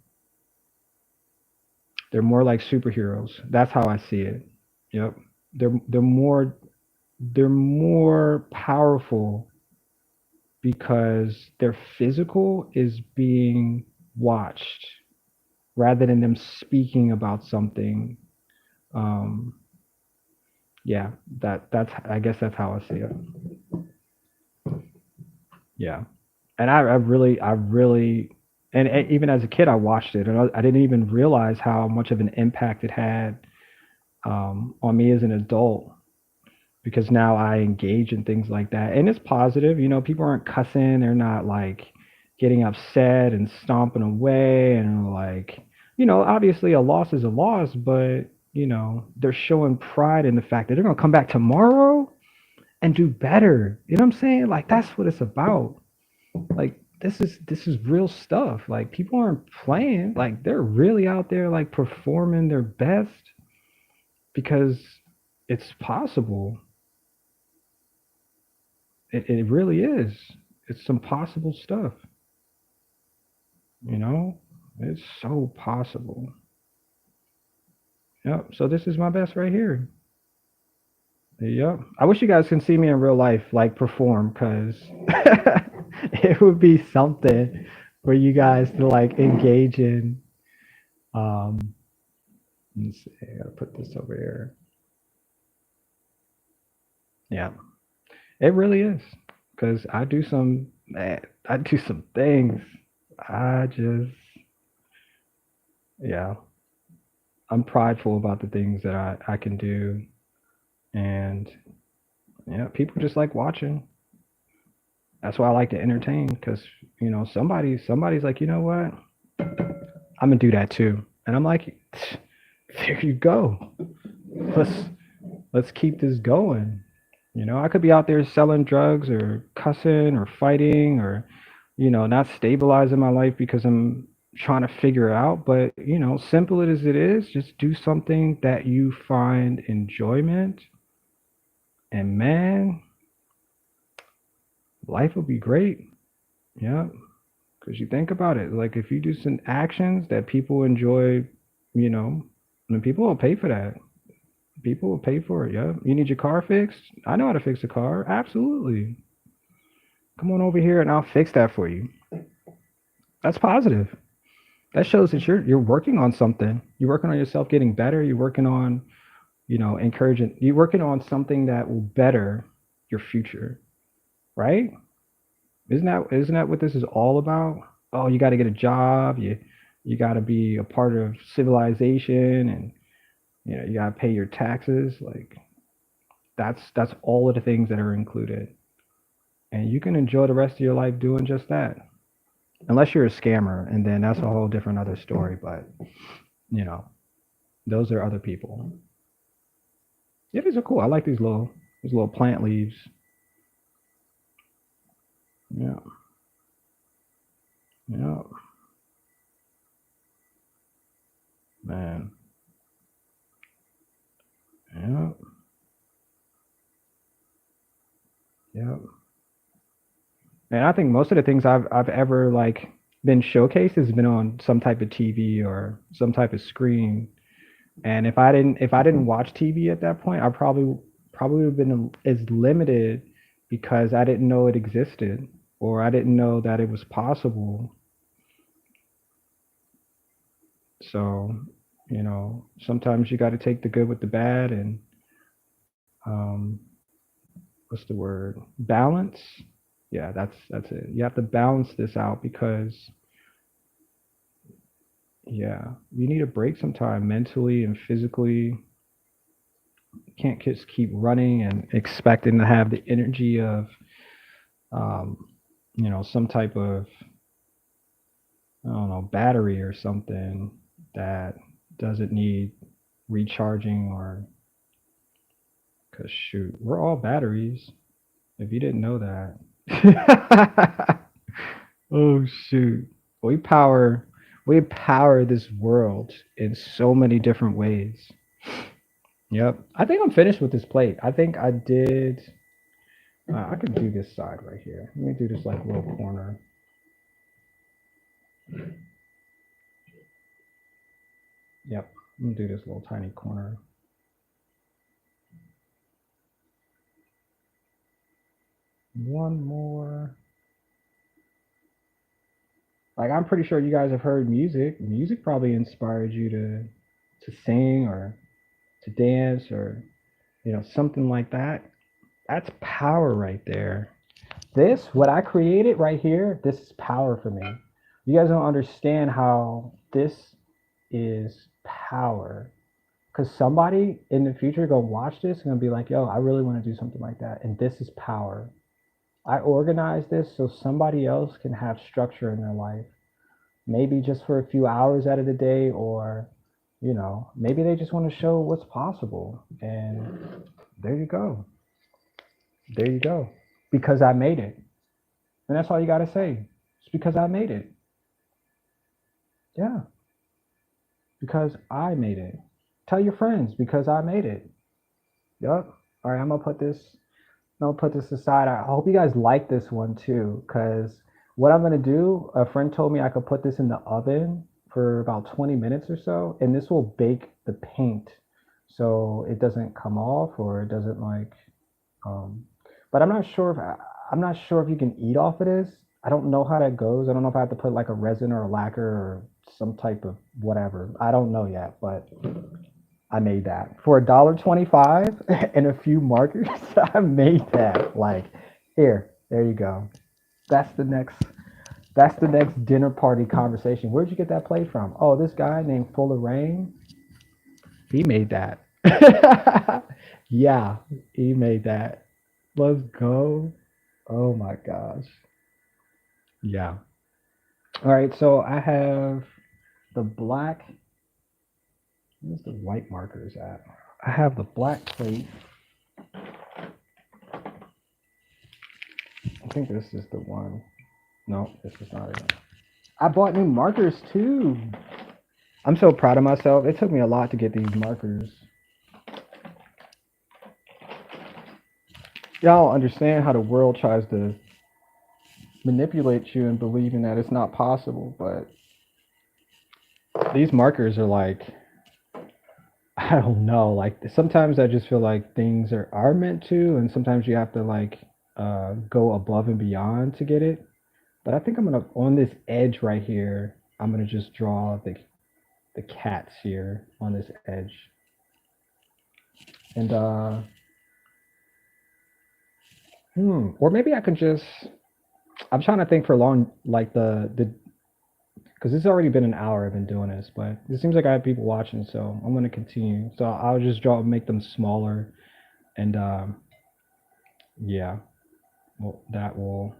they're more like superheroes. That's how I see it. Yep. They're more powerful because their physical is being watched rather than them speaking about something. Um, yeah, that's I guess that's how I see it. Yeah, and I really, and even as a kid, I watched it, and I didn't even realize how much of an impact it had on me as an adult because now I engage in things like that, and it's positive. People aren't cussing; they're not like getting upset and stomping away, and like obviously a loss is a loss, but they're showing pride in the fact that they're gonna come back tomorrow and do better. You know what I'm saying? Like that's what it's about. Like this is real stuff. Like people aren't playing. Like they're really out there like performing their best because it's possible. It really is. It's some possible stuff. You know, it's so possible. Yep. So this is my best right here. Yep. I wish you guys can see me in real life, like perform, because it would be something for you guys to like engage in. Um, let's see, I gotta put this over here. Yeah, it really is, because I do some, man, I do some things. I just, yeah, I'm prideful about the things that I can do, and yeah, people just like watching. That's why I like to entertain, because somebody's like, you know what? I'm gonna do that too. And I'm like, there you go. Let's let's keep this going. I could be out there selling drugs or cussing or fighting or, not stabilizing my life because I'm trying to figure it out. But, simple as it is, just do something that you find enjoyment. And man, life will be great. Yeah. Because you think about it, like if you do some actions that people enjoy, you know, then people will pay for that. People will pay for it. Yeah. You need your car fixed? I know how to fix a car. Absolutely. Come on over here and I'll fix that for you. That's positive. That shows that you're working on something. You're working on yourself getting better. You're working on, encouraging. You're working on something that will better your future, right? Isn't that what this is all about? Oh, you got to get a job. You got to be a part of civilization, and you got to pay your taxes. Like that's all of the things that are included, and you can enjoy the rest of your life doing just that. Unless you're a scammer, and then that's a whole different other story. But you know, those are other people. Yeah, these are cool. I like these little plant leaves. Yeah, yeah, man. Yeah, yeah. And I think most of the things I've ever like been showcased has been on some type of TV or some type of screen. And if I didn't watch TV at that point, I probably would have been as limited because I didn't know it existed or I didn't know that it was possible. So, sometimes you got to take the good with the bad and um, what's the word? Balance. Yeah, that's it. You have to balance this out because yeah, you need a break sometime mentally and physically. You can't just keep running and expecting to have the energy of um, some type of I don't know battery or something that doesn't need recharging or because shoot, we're all batteries. If you didn't know that. Oh shoot. We power we power this world in so many different ways. Yep. I think I'm finished with this plate. I think I did I could do this side right here. Let me do this like little corner. Yep. I'm gonna do this little tiny corner. One more. Like I'm pretty sure you guys have heard music. Music probably inspired you to sing or to dance or something like that. That's power right there. This, what I created right here, this is power for me. You guys don't understand how this is power. Because somebody in the future gonna watch this and gonna be like, yo, I really want to do something like that. And this is power. I organize this so somebody else can have structure in their life. Maybe just for a few hours out of the day, or, maybe they just want to show what's possible. And there you go. There you go. Because I made it. And that's all you got to say. It's because I made it. Yeah, because I made it. Tell your friends because I made it. Yup. All right, I'm gonna put this. I'll put this aside. I hope you guys like this one too, because what I'm gonna do, a friend told me I could put this in the oven for about 20 minutes or so, and this will bake the paint so it doesn't come off or it doesn't like. Um, but I'm not sure if you can eat off of this. I don't know how that goes. I don't know if I have to put like a resin or a lacquer or some type of whatever. I don't know yet, but I made that for $1.25 and a few markers. I made that. Like, here, there you go. That's the next. That's the next dinner party conversation. Where'd you get that plate from? Oh, this guy named Full of Rain. He made that. Yeah, he made that. Let's go. Oh my gosh. Yeah. All right. So I have the black. Where's the white markers at? I have the black plate. I think this is the one. No, this is not it. I bought new markers too. I'm so proud of myself. It took me a lot to get these markers. Y'all don't understand how the world tries to manipulate you and believing that it's not possible, but these markers are like, I don't know, like sometimes I just feel like things are meant to, and sometimes you have to like go above and beyond to get it. But I think I'm gonna on this edge right here, I'm gonna just draw the cats here on this edge. And or maybe I could just I'm trying to think for long like the because it's already been an hour I've been doing this, but it seems like I have people watching, so I'm gonna continue. So I'll just draw make them smaller and yeah, well that will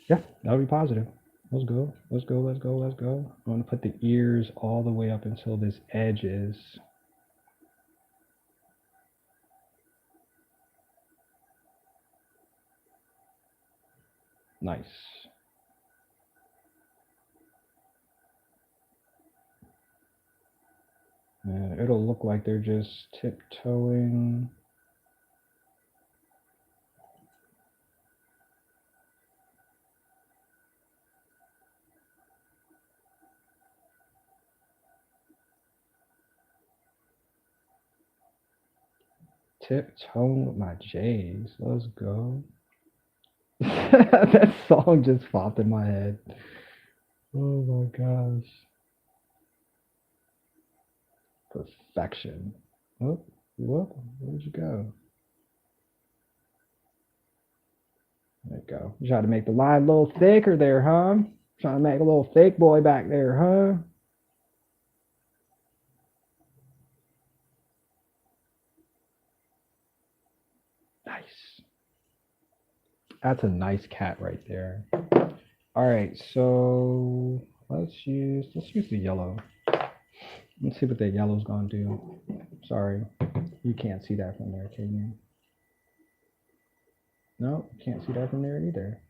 yeah, that'll be positive. Let's go. Let's go. Let's go. Let's go. I'm gonna put the ears all the way up until this edge is nice. And it'll look like they're just tiptoeing. Tiptoeing with my J's. Let's go. That song just popped in my head. Oh my gosh. Perfection. Oh, whoop. Where'd you go? There you go. You trying to make the line a little thicker there, huh? Trying to make a little thick boy back there, huh? Nice. That's a nice cat right there. All right, so let's use the yellow. Let's see what that yellow's gonna do. Sorry, you can't see that from there, can you? No, you can't see that from there either.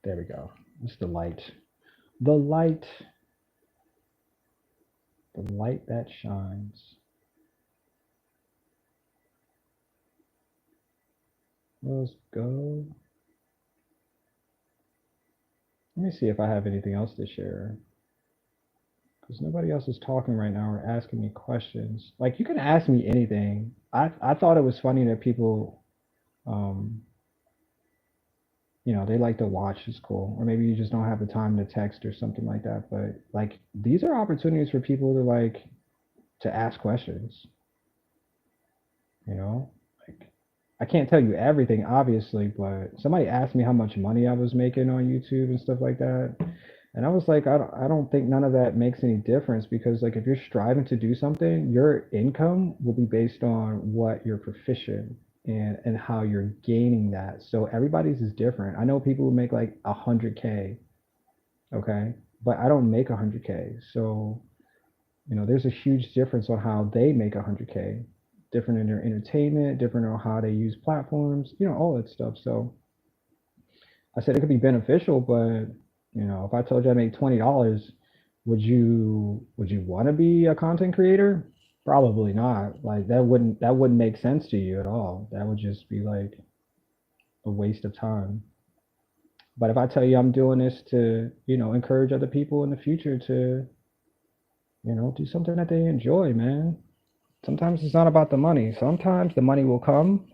There we go. It's the light. The light. The light that shines. Let's go. Let me see if I have anything else to share. Because nobody else is talking right now or asking me questions. Like you can ask me anything. I thought it was funny that people um they like to watch is cool. Or maybe you just don't have the time to text or something like that. But like these are opportunities for people to like to ask questions, you know? Like I can't tell you everything obviously, but somebody asked me how much money I was making on YouTube and stuff like that. And I was like, I don't think none of that makes any difference because like if you're striving to do something, your income will be based on what you're proficient and how you're gaining that. So everybody's is different. I know people who make like 100K, okay, but I don't make 100K. So there's a huge difference on how they make 100K different in their entertainment, different on how they use platforms, all that stuff. So I said it could be beneficial, but if I told you I make $20, would you want to be a content creator? Probably not. Like that wouldn't make sense to you at all. That would just be like a waste of time. But if I tell you I'm doing this to, encourage other people in the future to, do something that they enjoy, man. Sometimes it's not about the money. Sometimes the money will come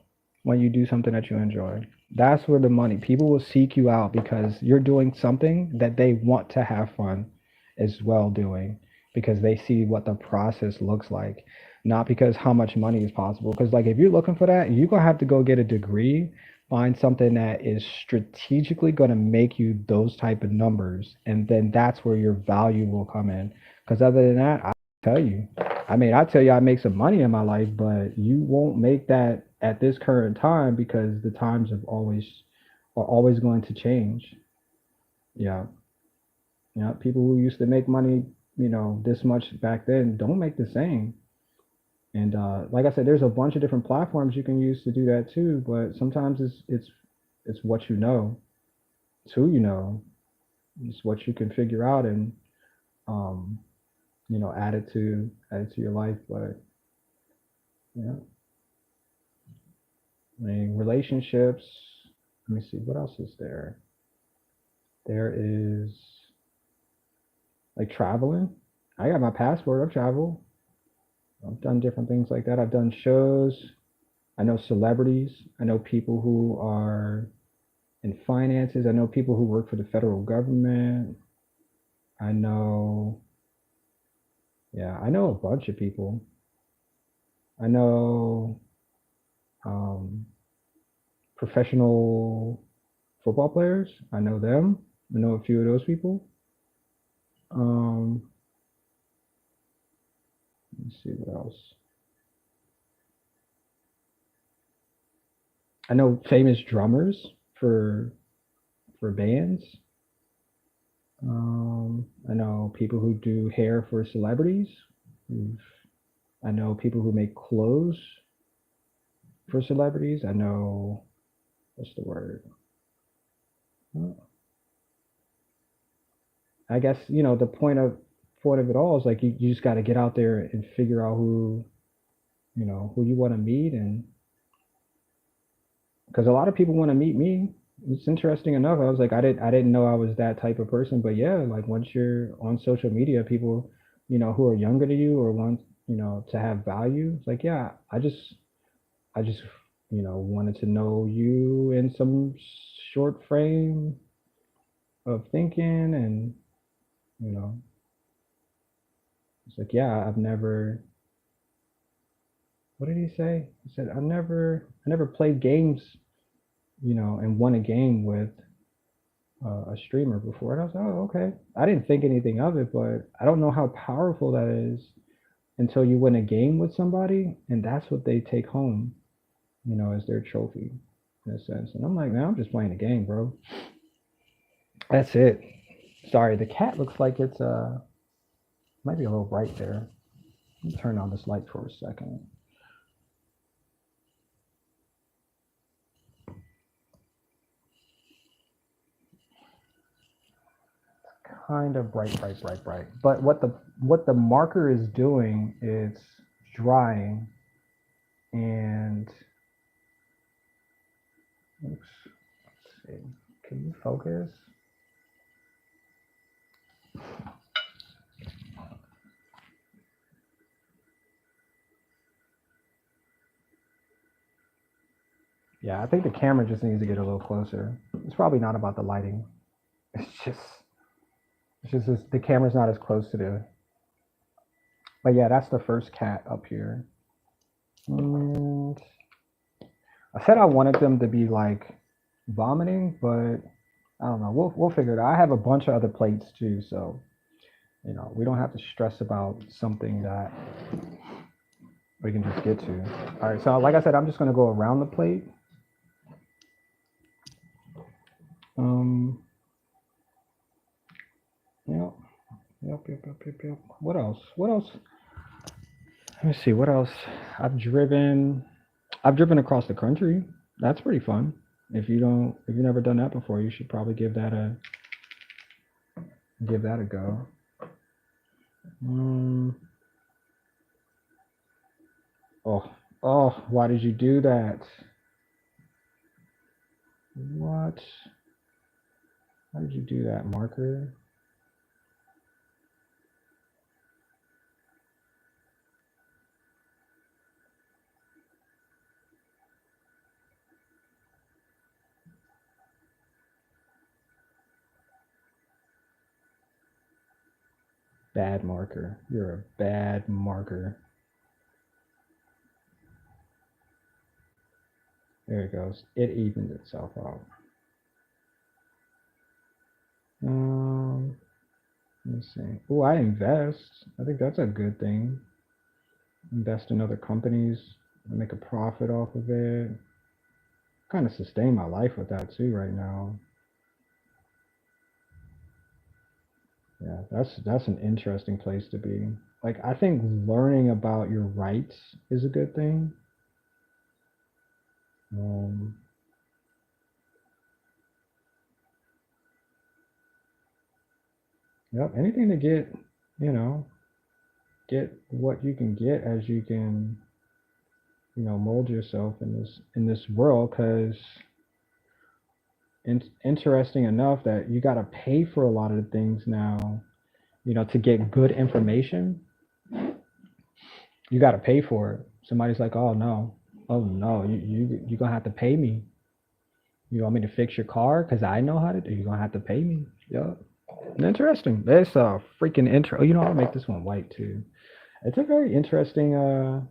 when you do something that you enjoy. That's where the money, people will seek you out because you're doing something that they want to have fun as well doing because they see what the process looks like, not because how much money is possible. Because, like, if you're looking for that, you're going to have to go get a degree, find something that is strategically going to make you those type of numbers. And then that's where your value will come in. Because other than that, I tell you, I tell you I make some money in my life, but you won't make that at this current time because the times are always going to change. Yeah. Yeah. People who used to make money, this much back then don't make the same. And like I said, there's a bunch of different platforms you can use to do that too. But sometimes it's what you know. It's who you know. It's what you can figure out and um, add it to your life. But yeah, I mean, relationships. Let me see, what else is there? There is like traveling. I got my passport. I've traveled. I've done different things like that. I've done shows. I know celebrities. I know people who are in finances. I know people who work for the federal government. I know, yeah, I know a bunch of people. I know um, professional football players. I know them. I know a few of those people. Um, let's see what else. I know famous drummers for for bands. I know people who do hair for celebrities. I know people who make clothes for celebrities. I know what's the word? I guess the point of it all is like you just got to get out there and figure out who you want to meet, and because a lot of people want to meet me. It's interesting enough. I was like, I didn't know I was that type of person, but yeah, like once you're on social media, people, who are younger to you or want, to have value. It's like, yeah, I just, wanted to know you in some short frame of thinking, and you know, it's like, yeah, I've never. What did he say? He said, I never played games, and won a game with a streamer before. And I was like, oh, okay. I didn't think anything of it, but I don't know how powerful that is until you win a game with somebody, and that's what they take home, as their trophy, in a sense. And I'm like, man, I'm just playing a game, bro. That's it. Sorry, the cat looks like it's might be a little bright there. Let me turn on this light for a second. Kind of bright, bright, bright, bright. But what the marker is doing is drying, and oops, let's see. Can you focus? Yeah, I think the camera just needs to get a little closer. It's probably not about the lighting. It's just the camera's not as close to the. But yeah, that's the first cat up here. And I said I wanted them to be like vomiting, but I don't know. We'll figure it out. I have a bunch of other plates too, so we don't have to stress about something that we can just get to. All right, so like I said, I'm just gonna go around the plate. Um, yep, yep. What else? What else? Let me see. What else? I've driven I've driven across the country. That's pretty fun. If you've never done that before, you should probably give that a go. Um, oh, oh, why did you do that? What? Why did you do that, marker? Bad marker. You're a bad marker. There it goes. It evens itself out. Um, let me see. Oh, I invest. I think that's a good thing. Invest in other companies. I make a profit off of it. Kind of sustain my life with that too right now. Yeah, that's an interesting place to be. Like I think learning about your rights is a good thing. Um, yep, anything to get, you know, get what you can get as you can, mold yourself in this world. Because interesting enough that you got to pay for a lot of the things now. To get good information, you got to pay for it. Somebody's like, oh no, you gonna have to pay me. You want me to fix your car because I know how to do? You're gonna have to pay me. Yeah, interesting. That's a freaking intro. I'll make this one white too. It's a very interesting.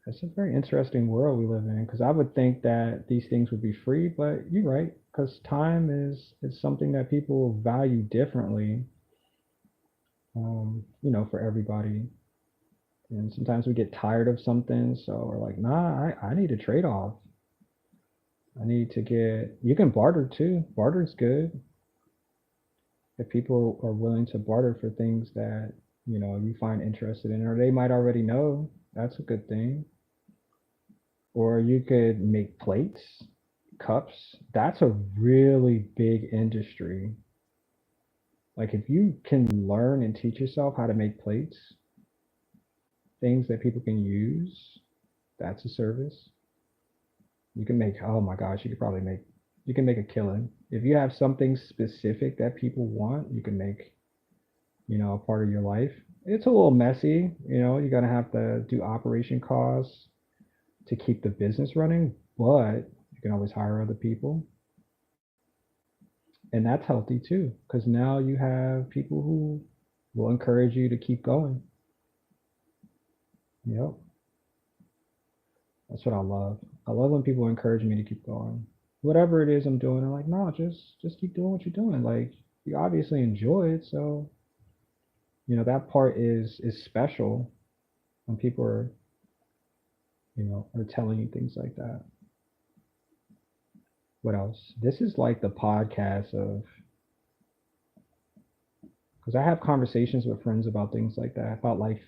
It's a very interesting world we live in because I would think that these things would be free, but you're right because time is something that people value differently. For everybody. And sometimes we get tired of something, so we're like, nah, I need a trade off. I need to get. You can barter too. Barter's good if people are willing to barter for things that you find interested in, or they might already know. That's a good thing. Or you could make plates, cups. That's a really big industry. Like if you can learn and teach yourself how to make plates, things that people can use, that's a service. You can make, oh my gosh, you can make a killing. If you have something specific that people want, you can make, a part of your life. It's a little messy, you're gonna have to do operation costs to keep the business running, but you can always hire other people. And that's healthy too, because now you have people who will encourage you to keep going. Yep. That's what I love. I love when people encourage me to keep going. Whatever it is I'm doing, I'm like, no, just keep doing what you're doing. Like you obviously enjoy it, so that part is special when people are telling you things like that. What else? This is like the podcast of because I have conversations with friends about things like that, about life,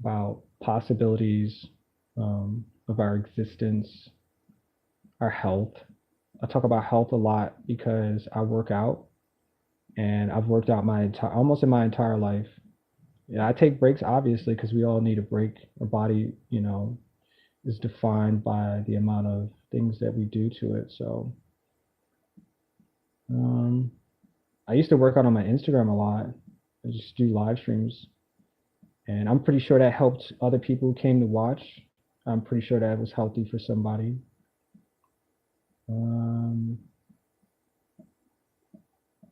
about possibilities of our existence, our health. I talk about health a lot because I work out and I've worked out my entire almost in my entire life. Yeah, I take breaks obviously because we all need a break. Our body, is defined by the amount of things that we do to it. So, um, I used to work out on my Instagram a lot. I just do live streams, and I'm pretty sure that helped other people who came to watch. I'm pretty sure that was healthy for somebody. Um,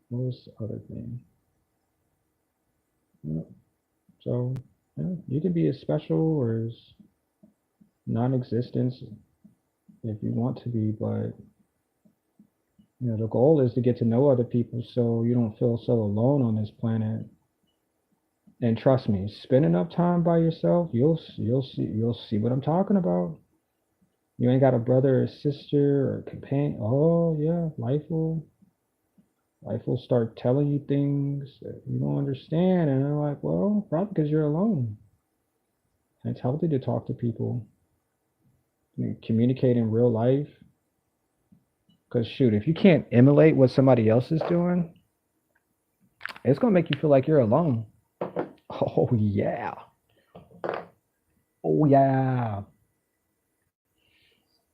what was the other thing? Yeah, so yeah, you can be as special or as non-existent if you want to be, but the goal is to get to know other people so you don't feel so alone on this planet. And trust me, spend enough time by yourself, you'll see what I'm talking about. You ain't got a brother or sister or a companion. Oh yeah, life will start telling you things that you don't understand, and they're like, well, probably because you're alone. And it's healthy to talk to people and communicate in real life. Because shoot, if you can't emulate what somebody else is doing, it's gonna make you feel like you're alone. Oh yeah. Oh yeah.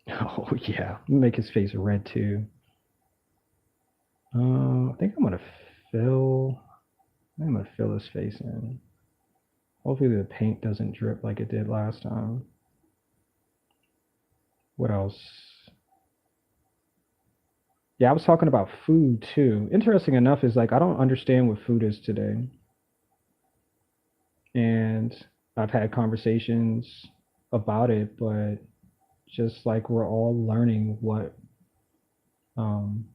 Oh yeah. Make his face red too. I think I'm gonna fill. I'm gonna fill his face in. Hopefully the paint doesn't drip like it did last time. What else? Yeah, I was talking about food too. Interesting enough is like I don't understand what food is today. And I've had conversations about it, but just like we're all learning what um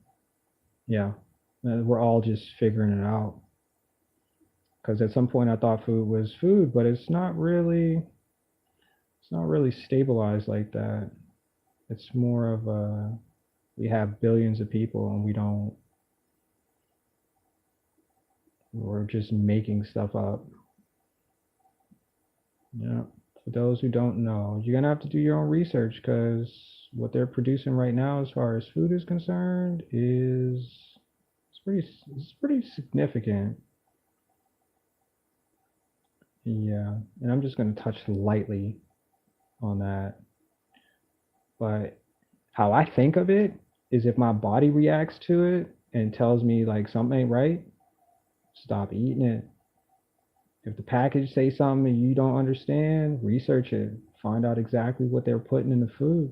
yeah, we're all just figuring it out. Because at some point I thought food was food, but it's not really stabilized like that. It's more of a we have billions of people and we're just making stuff up. Yeah. For those who don't know, you're gonna have to do your own research because what they're producing right now, as far as food is concerned, is it's pretty significant. Yeah, and I'm just gonna touch lightly on that. But how I think of it is if my body reacts to it and tells me like something ain't right, stop eating it. If the package say something and you don't understand, research it. Find out exactly what they're putting in the food.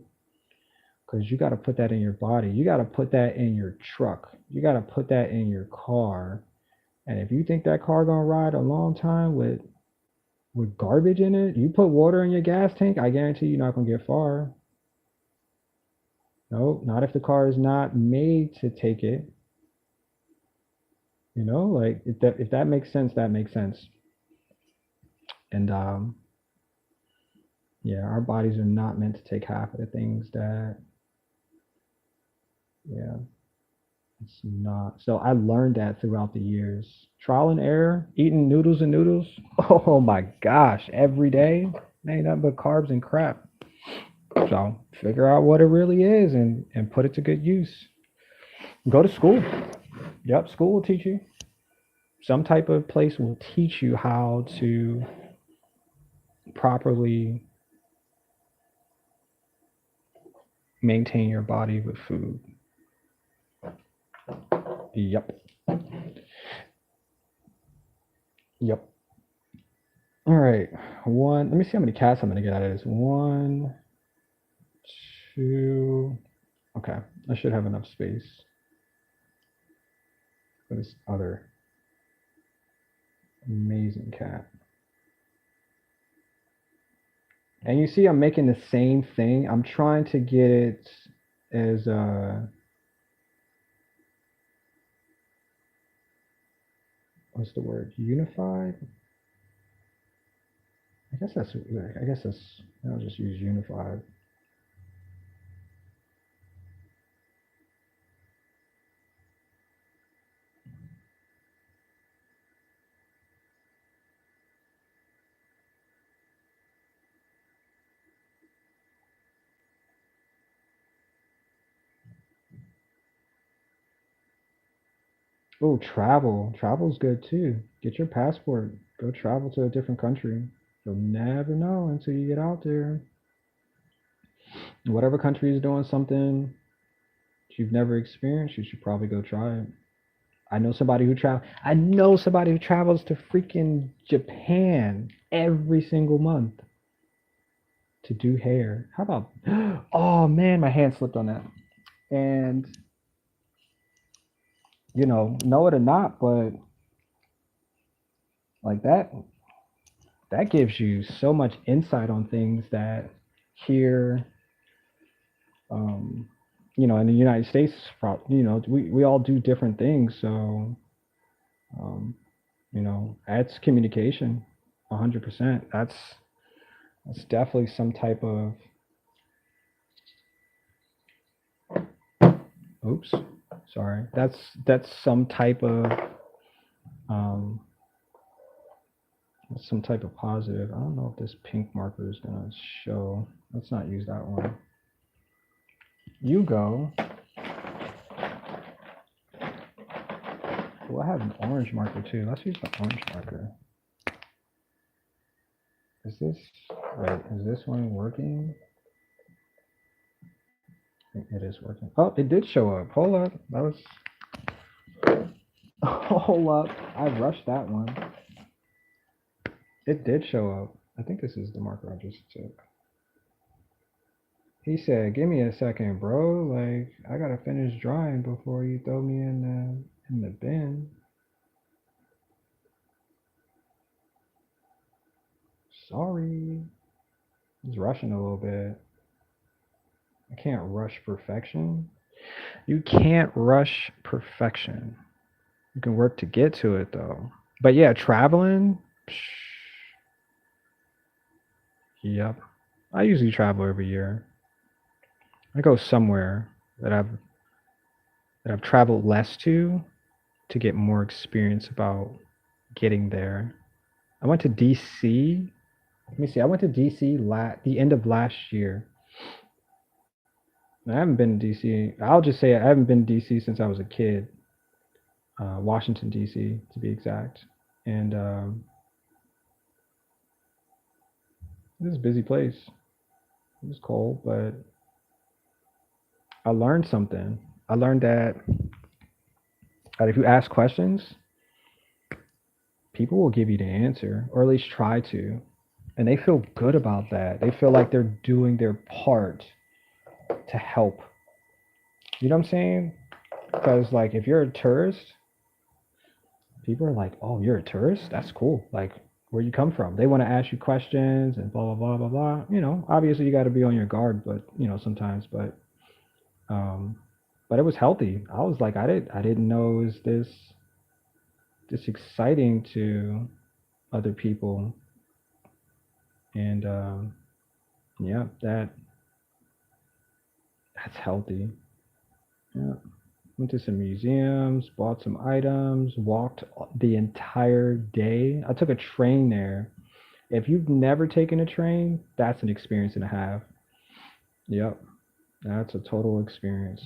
Because you got to put that in your body. You got to put that in your truck. You got to put that in your car. And if you think that car gonna ride a long time with garbage in it, you put water in your gas tank. I guarantee you're not gonna get far. No, not if the car is not made to take it. Like if that makes sense, that makes sense. And yeah, our bodies are not meant to take half of the things that yeah, it's not. So I learned that throughout the years. Trial and error, eating noodles and noodles. Oh my gosh, every day. Ain't nothing but carbs and crap. So figure out what it really is and put it to good use. Go to school. Yep, school will teach you. Some type of place will teach you how to properly maintain your body with food. Yep. Yep. All right. Let me see how many cats I'm going to get out of this. One, two. Okay. I should have enough space for this other amazing cat. And you see, I'm making the same thing. I'm trying to get it as what's the word? Unified? I guess that's I'll just use unified. Oh, travel. Travel's good too. Get your passport. Go travel to a different country. You'll never know until you get out there. Whatever country is doing something that you've never experienced, you should probably go try it. I know somebody who travels to freaking Japan every single month to do hair. How about oh man, my hand slipped on that. And know it or not, but like that gives you so much insight on things that here um in the United States, we all do different things. So um that's communication 100%. That's definitely some type of oops, sorry. That's some type of um some type of positive. I don't know if this pink marker is gonna show. Let's not use that one. You go. Well, I have an orange marker too. Let's use the orange marker. Is this, wait, is this one working? I think it is working. Oh, it did show up. Hold up. That was, hold up. I rushed that one. It did show up. I think this is the marker I just took. He said, "Give me a second, bro. Like, I gotta finish drawing before you throw me in the bin." Sorry. He's rushing a little bit. I can't rush perfection. You can't rush perfection. You can work to get to it though. But yeah, traveling. Yep. I usually travel every year. I go somewhere that I've traveled less to get more experience about getting there. I went to DC. Let me see. I went to DC the end of last year. I haven't been to DC. I'll just say I haven't been to DC since I was a kid. Washington DC to be exact. And this is a busy place. It was cold, but I learned something. I learned that if you ask questions, people will give you the answer, or at least try to. And they feel good about that. They feel like they're doing their part to help. You know what I'm saying? Because, like, if you're a tourist, people are like, "Oh, you're a tourist? That's cool. Like, where you come from?" They want to ask you questions and blah, blah, blah, blah, blah. You know, obviously you got to be on your guard, but, you know, sometimes, um, but it was healthy. I was like, I didn't know it was this exciting to other people. And yeah, that's healthy. Yeah. Went to some museums, bought some items, walked the entire day. I took a train there. If you've never taken a train, that's an experience and a half. Yep, that's a total experience.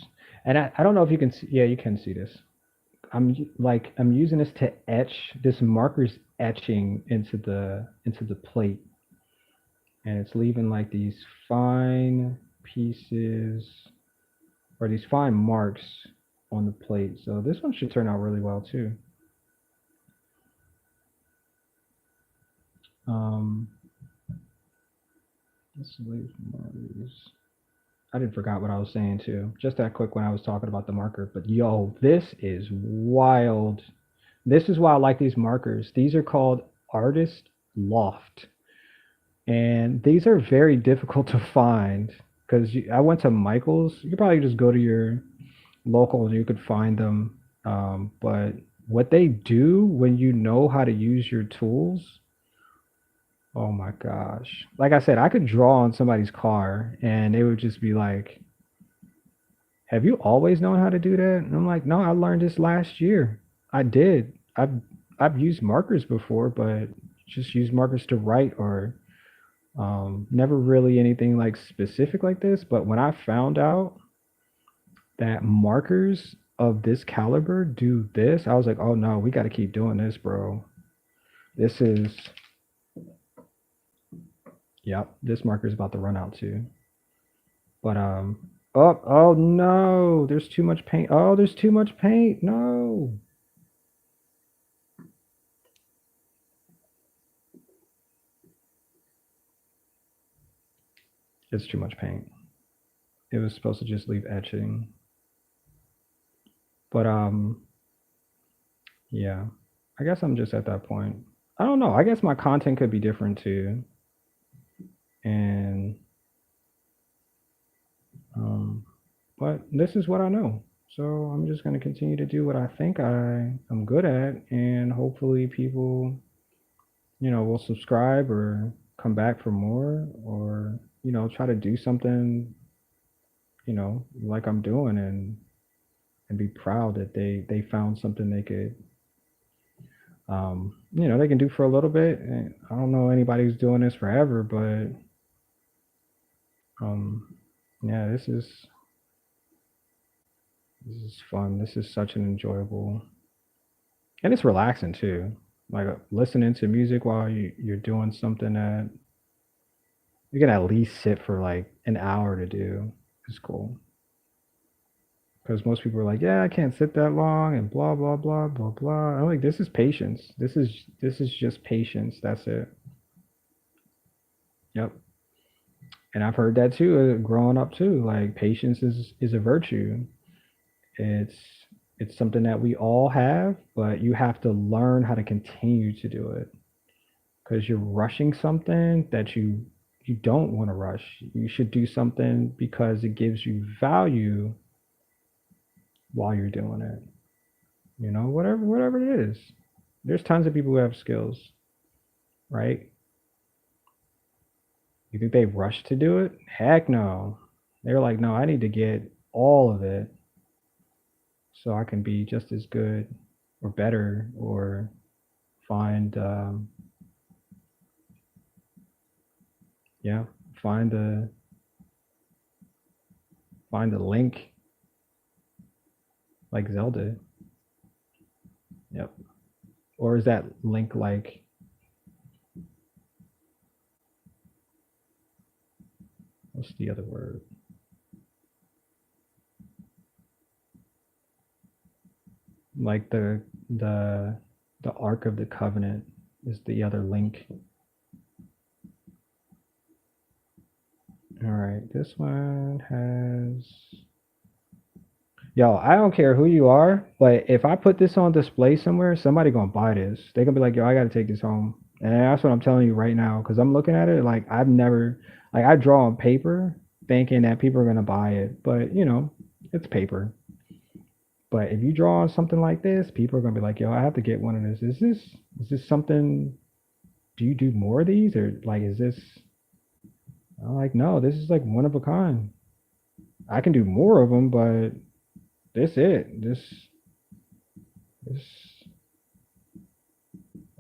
And I don't know if you can see, yeah, you can see this. I'm using this to etch. This marker's etching into the plate, and it's leaving like these fine pieces or these fine marks on the plate. So this one should turn out really well too. Um, let's leave markers. I didn't forgot what I was saying too. Just that quick when I was talking about the marker. But yo, this is wild. This is why I like these markers. These are called Artist Loft. And these are very difficult to find because I went to Michael's. You could probably just go to your local and you could find them. But what they do when you know how to use your tools, oh my gosh. Like I said, I could draw on somebody's car and it would just be like, "Have you always known how to do that?" And I'm like, "No, I learned this last year. I did. I've used markers before, but just use markers to write or never really anything like specific like this. But when I found out that markers of this caliber do this, I was like, oh no, we got to keep doing this, bro. This is, yep, this marker is about to run out too. But oh no, there's too much paint. Oh, there's too much paint. No. It's too much paint. It was supposed to just leave etching. But yeah. I guess I'm just at that point. I don't know. I guess my content could be different too. And um but this is what I know. So I'm just going to continue to do what I think I'm good at and hopefully people, will subscribe or come back for more or, try to do something, like I'm doing and be proud that they found something they could They can do for a little bit. And I don't know anybody who's doing this forever, but um, yeah, this is fun. This is such an enjoyable, and it's relaxing too. Like listening to music while you're doing something that you can at least sit for like an hour to do is cool. Because most people are like, yeah, I can't sit that long and blah blah blah blah blah. I'm like, this is patience. This is just patience. That's it. Yep. And I've heard that too, growing up too. Like patience is a virtue. It's it's something that we all have, but you have to learn how to continue to do it. Because you're rushing something that you don't want to rush. You should do something because it gives you value while you're doing it. Whatever it is. There's tons of people who have skills, right? You think they rush to do it? Heck no. They're like, no, I need to get all of it so I can be just as good or better or find yeah, find the find the link like Zelda. Yep. Or is that link like what's the other word? Like the the Ark of the Covenant is the other link. All right, this one has. Yo, I don't care who you are, but if I put this on display somewhere, somebody gonna buy this. They gonna be like, yo, I gotta take this home, and that's what I'm telling you right now. Because I'm looking at it like I've never, like I draw on paper, thinking that people are gonna buy it, but it's paper. But if you draw on something like this, people are gonna be like, yo, I have to get one of this. Is this something? Do you do more of these, or like is this? I'm like, no, this is like one of a kind. I can do more of them, but this it. This.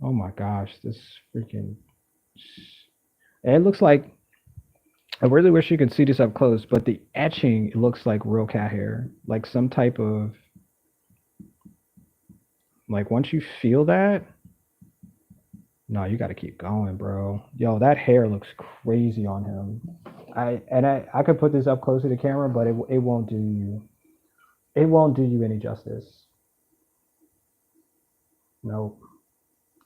Oh my gosh, this freaking. It looks like. I really wish you could see this up close, but the etching it looks like real cat hair, like some type of. Like once you feel that, no, you got to keep going, bro. Yo, that hair looks crazy on him. I could put this up close to the camera, but it won't do you. It won't do you any justice. No,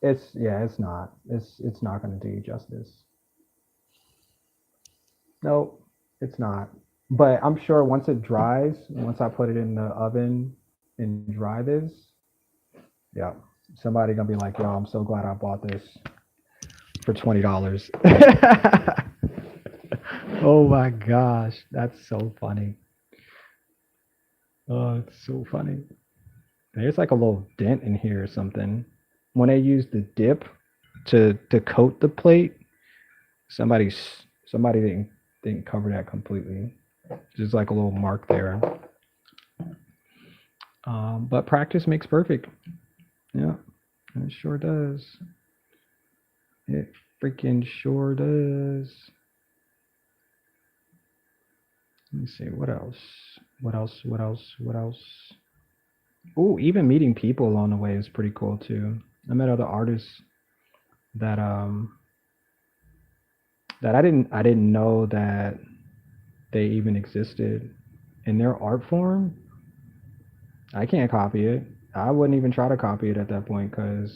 it's not. It's not going to do you justice. No, it's not. But I'm sure once it dries, once I put it in the oven and dry this, yeah, somebody gonna be like, "Yo, I'm so glad I bought this for $20." Oh my gosh, that's so funny. Oh, it's so funny. There's like a little dent in here or something. When I use the dip to coat the plate, somebody didn't cover that completely. There's like a little mark there. But practice makes perfect. Yeah, it sure does. It freaking sure does. Let me see what else. What else? What else? What else? Oh, even meeting people along the way is pretty cool too. I met other artists that that I didn't know that they even existed in their art form. I can't copy it. I wouldn't even try to copy it at that point because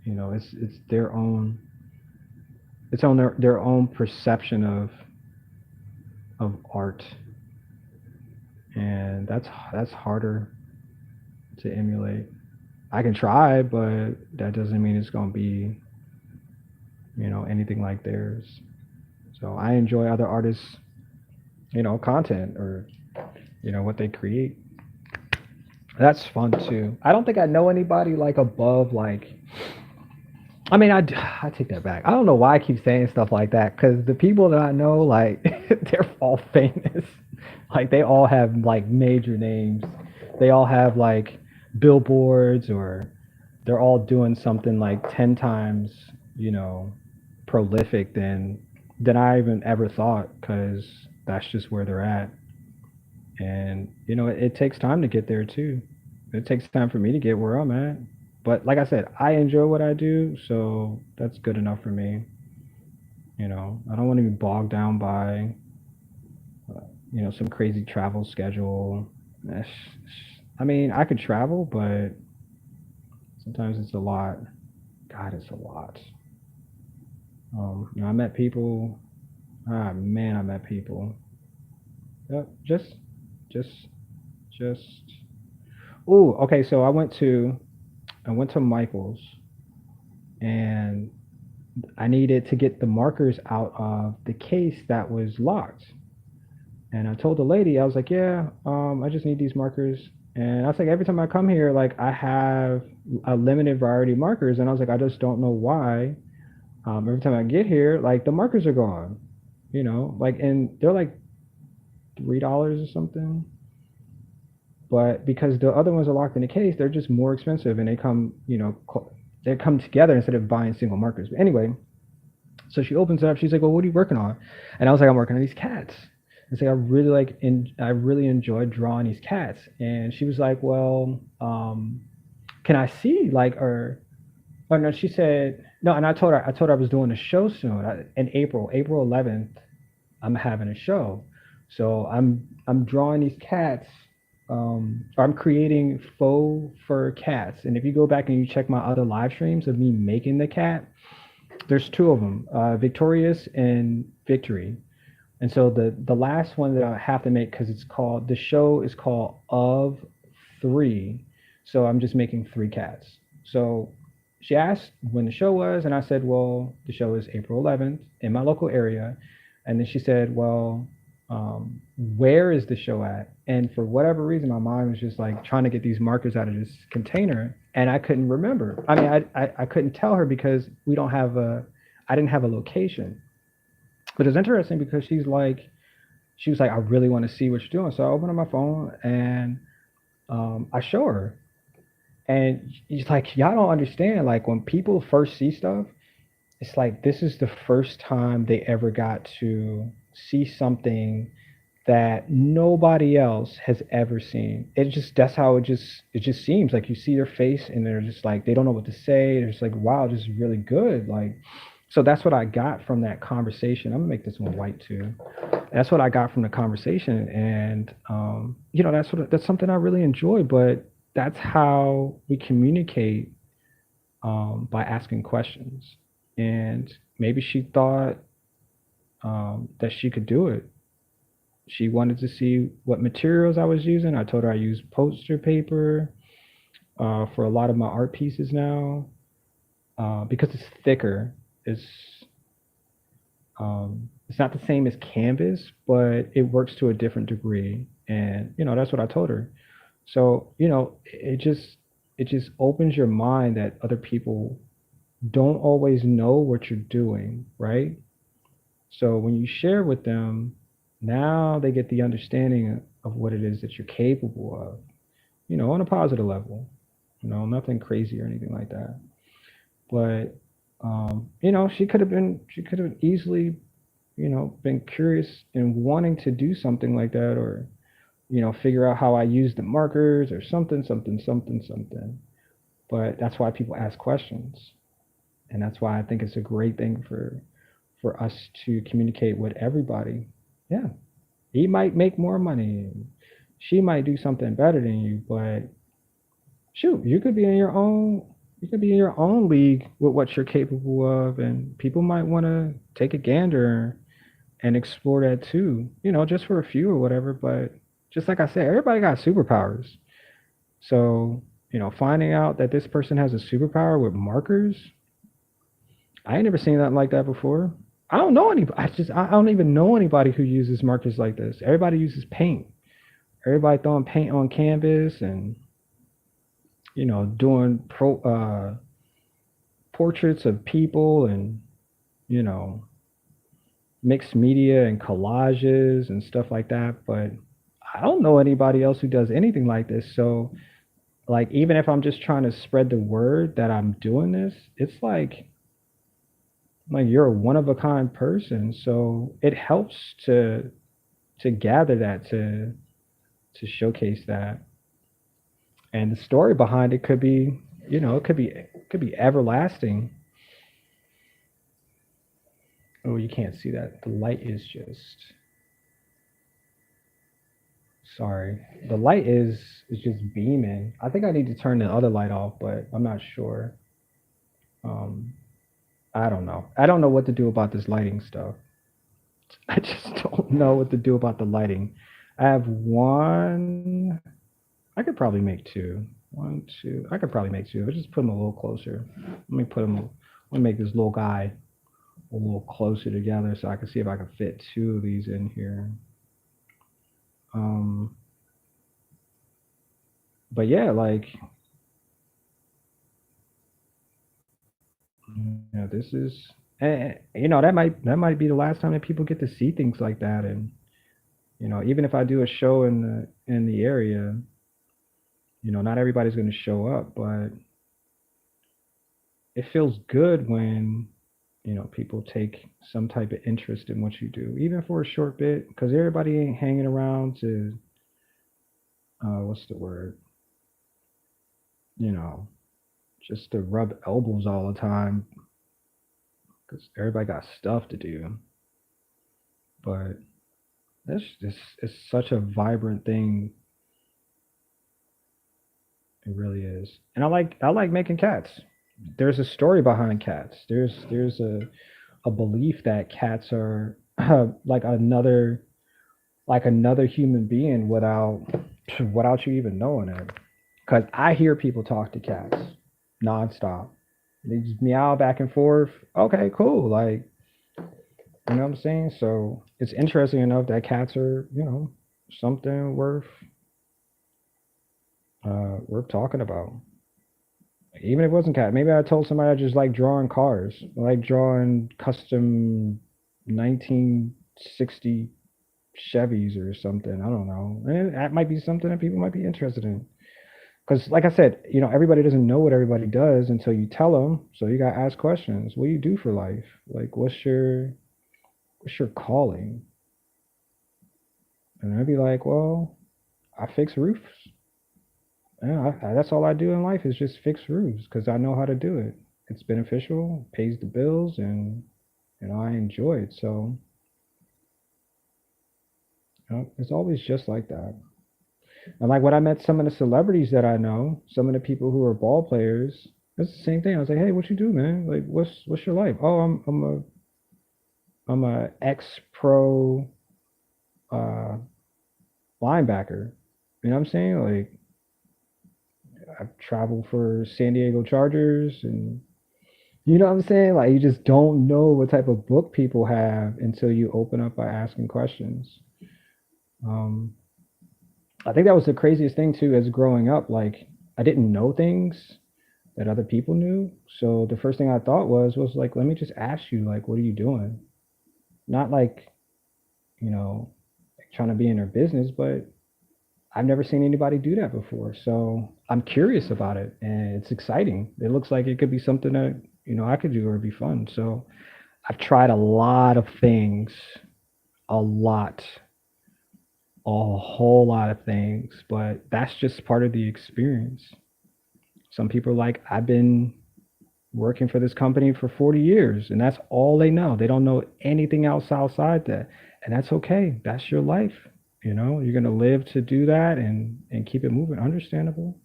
it's their own it's on their own perception of art, and that's harder to emulate. I can try, but that doesn't mean it's gonna be anything like theirs. So I enjoy other artists, content or what they create. That's fun too. I don't think I know anybody like above like. I mean, I take that back. I don't know why I keep saying stuff like that because the people that I know, like, they're all famous. Like, they all have like major names. They all have like billboards or they're all doing something like 10 times, you know, prolific than I even ever thought, because that's just where they're at. And it takes time to get there too. It takes time for me to get where I'm at. But like I said, I enjoy what I do, so that's good enough for me. I don't want to be bogged down by some crazy travel schedule. I mean, I could travel, but sometimes it's a lot. God, it's a lot. I met people. Ah, man, I met people. Yep, just, just. Oh, okay. So I went to Michael's, and I needed to get the markers out of the case that was locked. And I told the lady, I was like, yeah, I just need these markers. And I was like, every time I come here, like I have a limited variety of markers, and I was like, I just don't know why. Every time I get here, like the markers are gone. Like, and they're like $3 or something. But because the other ones are locked in a case, they're just more expensive, and they come together instead of buying single markers. But anyway, so she opens it up. She's like, "Well, what are you working on?" And I was like, "I'm working on these cats." And so I really enjoyed drawing these cats. And she was like, "Well, can I see like or no?" She said no, and I told her I was doing a show soon in April 11th. I'm having a show, so I'm drawing these cats. I'm creating faux fur cats, and if you go back and you check my other live streams of me making the cat, there's two of them, Victorious and Victory. And so the last one that I have to make, because the show is called Of Three, so I'm just making three cats. So she asked when the show was, and I said, well, the show is April 11th in my local area. And then she said, well, where is the show at? And for whatever reason, my mind was just like trying to get these markers out of this container, and I couldn't remember. I mean, I couldn't tell her because I didn't have a location. But it's interesting because she was like, I really want to see what you're doing. So I open up my phone, and I show her. And she's like, y'all don't understand. Like when people first see stuff, it's like this is the first time they ever got to see something that nobody else has ever seen. That's how it just seems like you see their face, and they're just like they don't know what to say. They're just like, wow, this is really good. Like, so that's what I got from that conversation. I'm gonna make this one white too. That's what I got from the conversation, and that's something I really enjoy. But that's how we communicate, by asking questions. And maybe she thought that she could do it. She wanted to see what materials I was using. I told her I use poster paper for a lot of my art pieces now, because it's thicker. It's it's not the same as canvas, but it works to a different degree. And that's what I told her. So it just opens your mind that other people don't always know what you're doing, right? So when you share with them, now they get the understanding of what it is that you're capable of, on a positive level. Nothing crazy or anything like that. But she could have easily, been curious and wanting to do something like that, or figure out how I use the markers or something, something, something, something. But that's why people ask questions, and that's why I think it's a great thing for us to communicate with everybody. Yeah, he might make more money. She might do something better than you, but shoot, you could be in your own league with what you're capable of, and people might want to take a gander and explore that too. Just for a few or whatever. But just like I said, everybody got superpowers. So finding out that this person has a superpower with markers, I ain't never seen nothing like that before. I don't know anybody. I don't even know anybody who uses markers like this. Everybody uses paint. Everybody throwing paint on canvas, and doing portraits of people, and you know mixed media and collages and stuff like that. But I don't know anybody else who does anything like this. So like even if I'm just trying to spread the word that I'm doing this, it's like you're a one of a kind person. So it helps to gather that to showcase that. And the story behind it could be, it could be everlasting. Oh, you can't see that. The light is just sorry. The light is just beaming. I think I need to turn the other light off, but I'm not sure. Um, I don't know. I don't know what to do about this lighting stuff. I just don't know what to do about the lighting. I have one. I could probably make two. One, two. I could probably make two. But just put them a little closer. Let me put them. Let me make this little guy a little closer together so I can see if I can fit two of these in here. Um, but yeah, like this is, that might be the last time that people get to see things like that. And even if I do a show in the area, not everybody's going to show up, but it feels good when people take some type of interest in what you do, even for a short bit, because everybody ain't hanging around to what's the word, you know, just to rub elbows all the time, because everybody got stuff to do. But it's such a vibrant thing. It really is, and I like making cats. There's a story behind cats. There's a belief that cats are like another human being without you even knowing it. Because I hear people talk to cats nonstop. They just meow back and forth. Okay, cool. Like, you know what I'm saying? So it's interesting enough that cats are, something worth talking about. Even if it wasn't cat, maybe I told somebody I just like drawing cars, I like drawing custom 1960 Chevys or something. I don't know. And that might be something that people might be interested in. Because, like I said, everybody doesn't know what everybody does until you tell them. So you got to ask questions. What do you do for life? Like, what's your calling? And I'd be like, well, I fix roofs. Yeah, that's all I do in life is just fix roofs because I know how to do it. It's beneficial, pays the bills, and I enjoy it. So it's always just like that. And like when I met some of the celebrities that I know, some of the people who are ball players, it's the same thing. I was like, hey, what you do, man? Like, what's your life? Oh, I'm a ex pro uh, linebacker. You know what I'm saying? Like, I've traveled for San Diego Chargers, and you know what I'm saying? Like, you just don't know what type of book people have until you open up by asking questions. Um, I think that was the craziest thing too, as growing up. Like, I didn't know things that other people knew. So the first thing I thought was like, let me just ask you, like, what are you doing? Not like, you know, trying to be in their business, but I've never seen anybody do that before. So I'm curious about it and it's exciting. It looks like it could be something that, I could do or it'd be fun. So I've tried a lot of things, a lot, a whole lot of things, but that's just part of the experience. Some people are like, I've been working for this company for 40 years and that's all they know. They don't know anything else outside that. And that's okay. That's your life. You're going to live to do that and keep it moving. Understandable.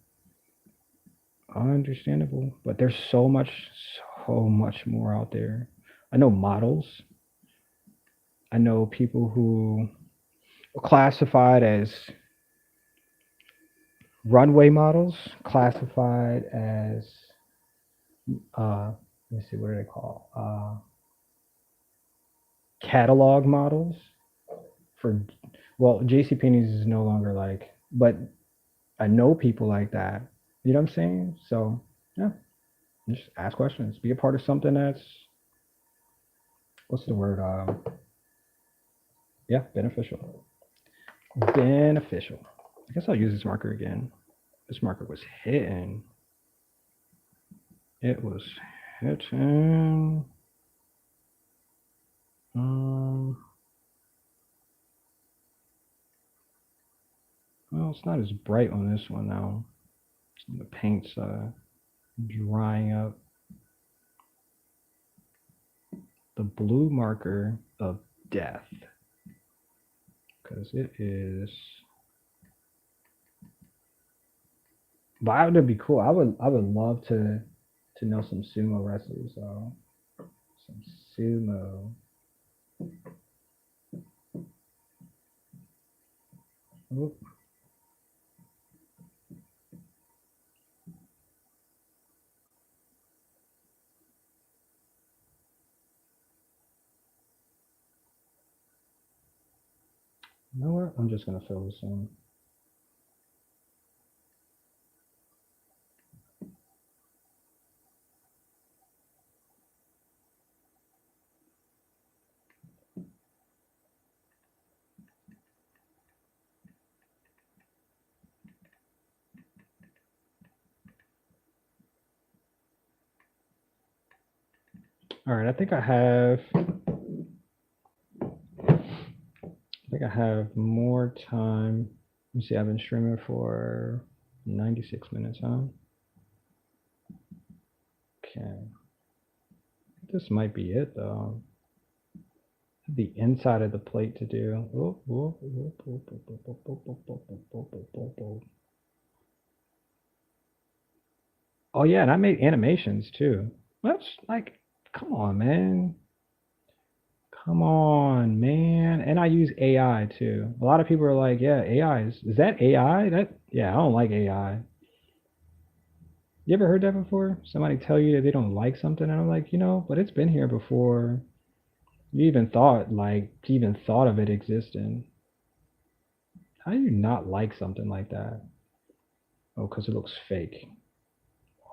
But there's so much more out there. I know models. I know people who are classified as runway models, classified as let me see, what are they called? Catalog models for, well, JCPenney's is no longer like, but I know people like that. You know what I'm saying? So yeah, just ask questions. Be a part of something that's, what's the word? Yeah, beneficial. Beneficial. I guess I'll use this marker again. This marker was hitting. It was hitting. Well, it's not as bright on this one now. The paint's drying up. The blue marker of death, because it is. But it would be cool. I would love to know some sumo wrestlers. So some sumo. Oop. You know what? I'm just gonna fill this in. All right, I think I have. I have more time. Let me see. I've been streaming for 96 minutes, huh? Okay. This might be it though. The inside of the plate to do. Oh yeah, and I made animations too. That's like, come on, man. Come on, man. And I use AI too. A lot of people are like, yeah, AI is that AI? That yeah, I don't like AI. You ever heard that before? Somebody tell you that they don't like something, and I'm like, but it's been here before you even thought of it existing. How do you not like something like that? Oh, because it looks fake.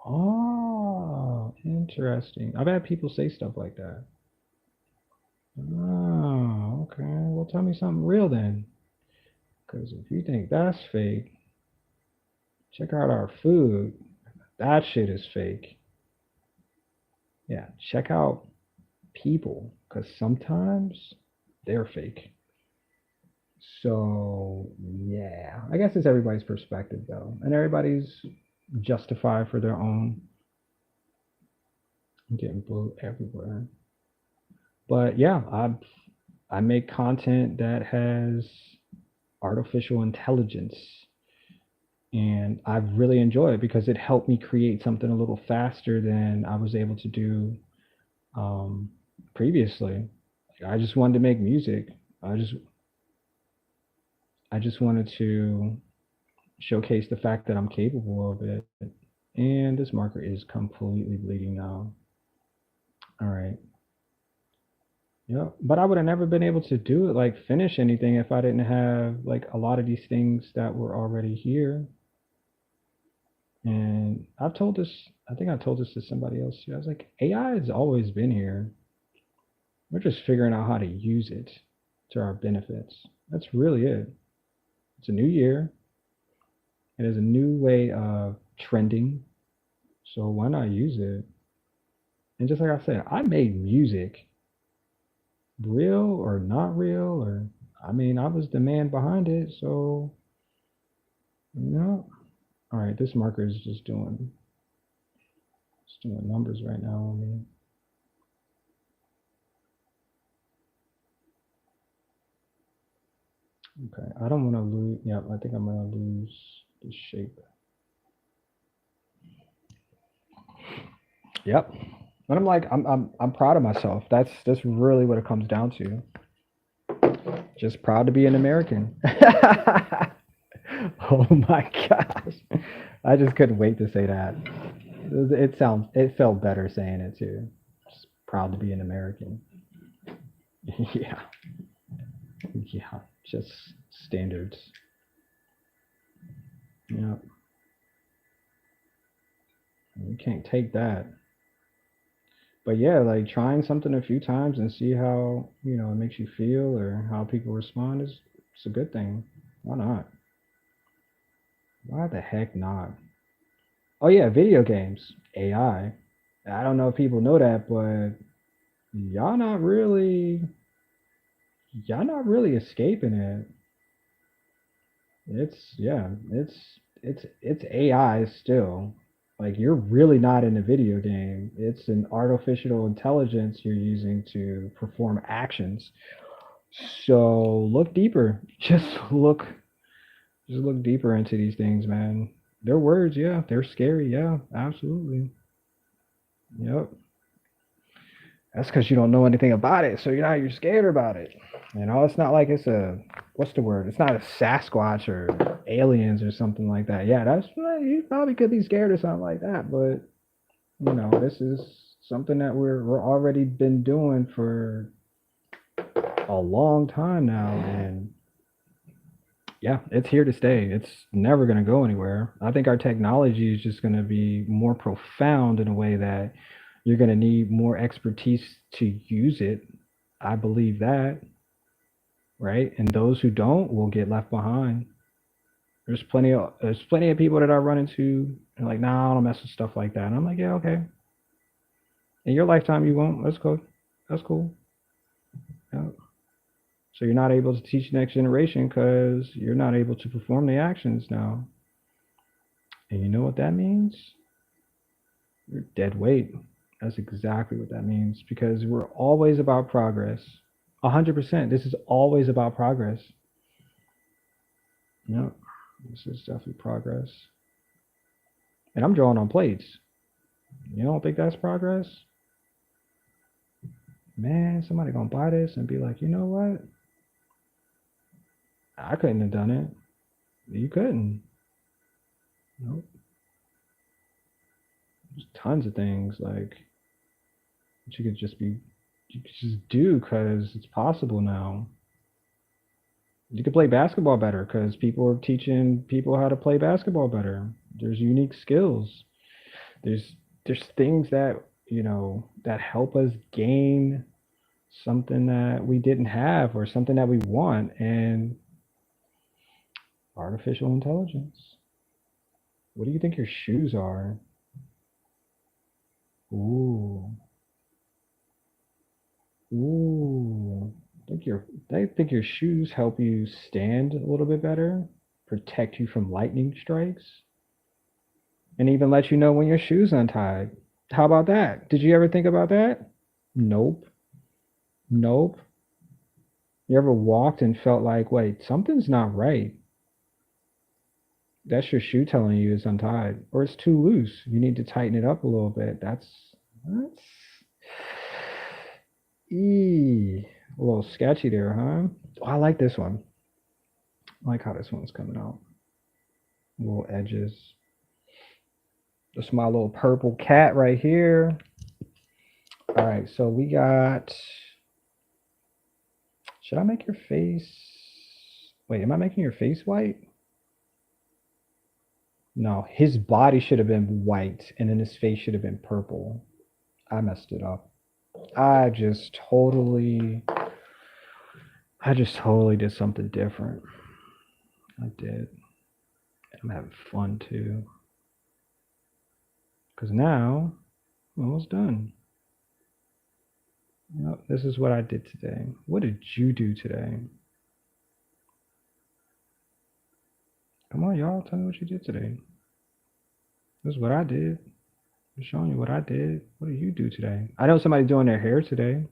Oh, interesting. I've had people say stuff like that. Oh, okay. Well, tell me something real then. Because if you think that's fake, check out our food. That shit is fake. Yeah, check out people. Because sometimes they're fake. So, yeah. I guess it's everybody's perspective, though. And everybody's justified for their own. I'm getting blue everywhere. But yeah, I make content that has artificial intelligence, and I really enjoy it because it helped me create something a little faster than I was able to do um, previously. I just wanted to make music. I just I just wanted to showcase the fact that I'm capable of it. And this marker is completely bleeding now. All right. Yeah, but I would have never been able to do it, like finish anything, if I didn't have like a lot of these things that were already here. And I've told this, I think I told this to somebody else too. I was like, AI has always been here. We're just figuring out how to use it to our benefits. That's really it. It's a new year. It is a new way of trending. So why not use it? And just like I said, I made music, real or not real, or I mean, I was the man behind it. So, you know, all right, this marker is just doing numbers right now. I mean, okay, I don't want to lose. Yeah, I think I'm gonna lose the shape. Yep. And I'm like, I'm proud of myself. That's really what it comes down to. Just proud to be an American. Oh my gosh, I just couldn't wait to say that. It felt better saying it too. Just proud to be an American. Yeah, yeah, just standards. Yeah, you can't take that. But yeah, like trying something a few times and see how it makes you feel or how people respond is it's a good thing. Why not? Why the heck not? Oh yeah, video games, AI. I don't know if people know that, but y'all not really y'all not really escaping it. It's yeah, it's AI still. Like you're really not in a video game. It's an artificial intelligence you're using to perform actions. So look deeper. Just look deeper into these things, man. They're words, yeah. They're scary, yeah. Absolutely. Yep. That's because you don't know anything about it, so you're scared about it. You know, it's not like it's a what's the word? It's not a Sasquatch or aliens or something like that. Yeah, that's you probably could be scared of something like that, but you know, this is something that we're already been doing for a long time now, and yeah, it's here to stay. It's never going to go anywhere. I think our technology is just going to be more profound in a way that you're going to need more expertise to use it. I believe that, right? And those who don't will get left behind. There's plenty of people that I run into and like, nah, I don't mess with stuff like that. And I'm like, yeah, okay. In your lifetime, you won't. Let's go. That's cool. Yeah. So you're not able to teach next generation because you're not able to perform the actions now. And you know what that means? You're dead weight. That's exactly what that means because we're always about progress. 100%. This is always about progress. Yep. This is definitely progress. And I'm drawing on plates. You don't think that's progress? Man, somebody gonna buy this and be like, you know what? I couldn't have done it. You couldn't. Nope. There's tons of things like that you could just do because it's possible now. You could play basketball better because people are teaching people how to play basketball better. There's unique skills. There's there's things that that help us gain something that we didn't have or something that we want, and artificial intelligence. What do you think your shoes are? Ooh, ooh. I think your shoes help you stand a little bit better, protect you from lightning strikes, and even let you know when your shoe's untied. How about that? Did you ever think about that? Nope. Nope. You ever walked and felt like, wait, something's not right? That's your shoe telling you it's untied or it's too loose. You need to tighten it up a little bit. That's a little sketchy there, huh? Oh, I like this one. I like how this one's coming out. Little edges. That's my little purple cat right here. All right, so we got. Should I make your face? Wait, am I making your face white? No, his body should have been white, and then his face should have been purple. I messed it up. I just totally, I just totally did something different. I did. I'm having fun too. Because now I'm almost done. This is what I did today. What did you do today? Come on, y'all. Tell me what you did today. This is what I did. I'm showing you what I did. What did you do today? I know somebody's doing their hair today.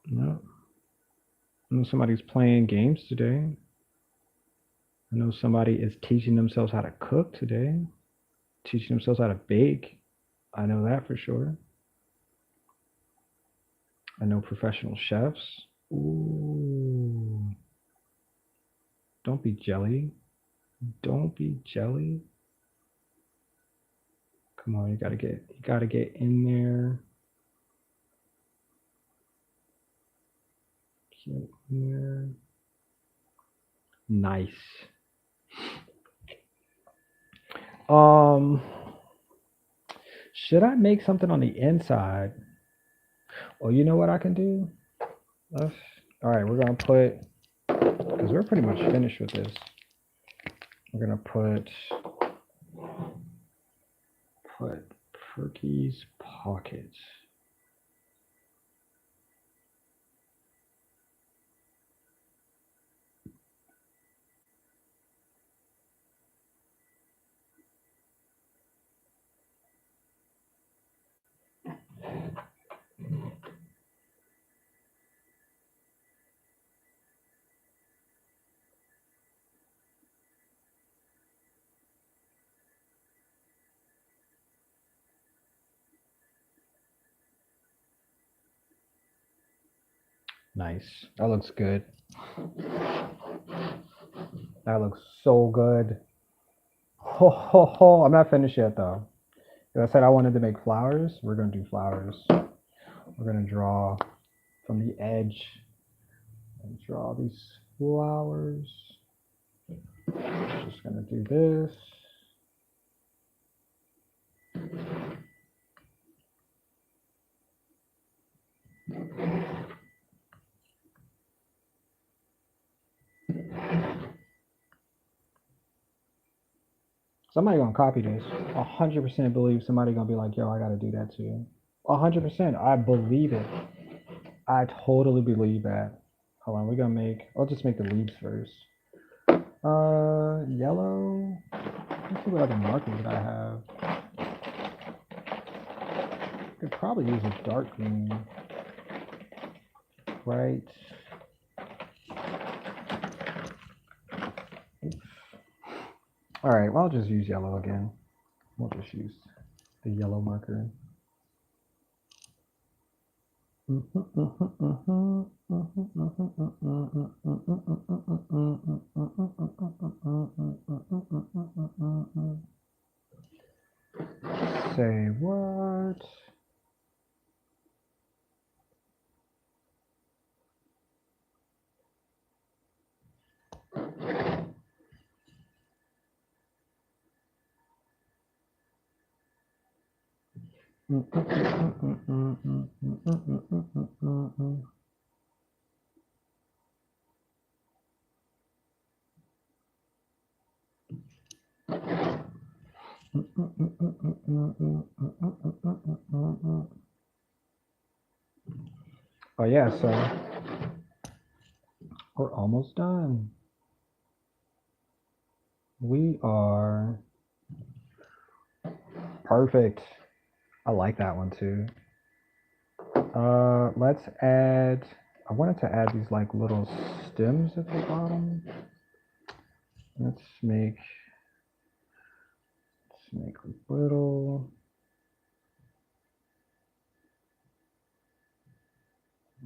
No. I know somebody's playing games today. I know somebody is teaching themselves how to cook today, teaching themselves how to bake. I know that for sure. I know professional chefs. Ooh. Don't be jelly. Don't be jelly. Come on, you gotta get in there. Get in there. Nice. Um, should I make something on the inside? Oh, you know what I can do? Let's, all right, we're gonna put because because we're pretty much finished with this. We're gonna put Perky's Pocket. Nice. That looks good. That looks so good. Ho, ho, ho. I'm not finished yet, though. As I said, I wanted to make flowers. We're going to do flowers. We're going to draw from the edge and draw these flowers. Just going to do this. Somebody gonna copy this. 100% believe somebody gonna be like, yo, I gotta do that too. 100%. I believe it. I totally believe that. Hold on, we're gonna make, I'll just make the leaves first. Yellow. Let's see what other markers I have. Could probably use a dark green. Right. Oops. All right, well, I'll just use yellow again. We'll just use the yellow marker. Say what? Oh yeah, so we're almost done. We are perfect. I like that one too. Let's add, I wanted to add these like little stems at the bottom. Let's make little.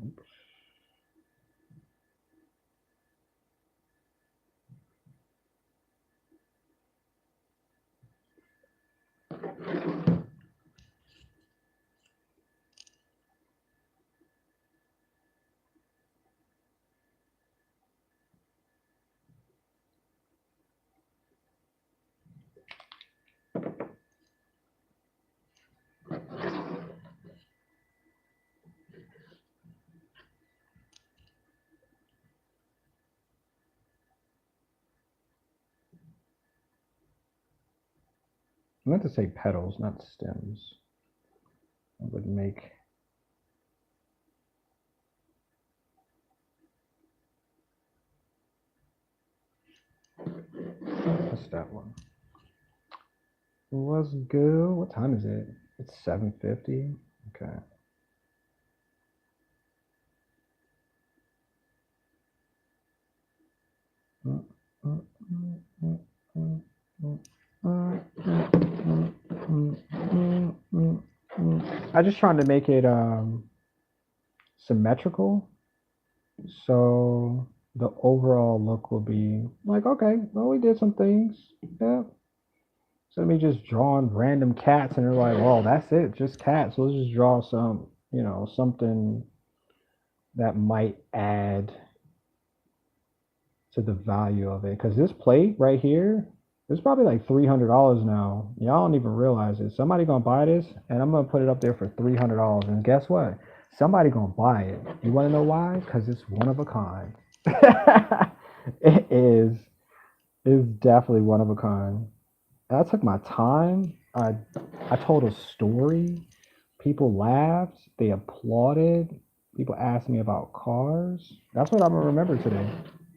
Oops. I meant to say petals, not stems. I would make that's that one. Let's go. What time is it? It's 7:50. Okay. I just trying to make it symmetrical, so the overall look will be like, okay, well, we did some things, yeah. So me just drawing random cats, and they're like, well, that's it, just cats. Let's just draw some, something that might add to the value of it. Because this plate right here, it's probably like $300 now. Y'all don't even realize it. Somebody gonna buy this, and I'm gonna put it up there for $300. And guess what? Somebody gonna buy it. You wanna know why? Because it's one of a kind. It is. It's definitely one of a kind. I took my time. I told a story. People laughed. They applauded. People asked me about cars. That's what I'm gonna remember today.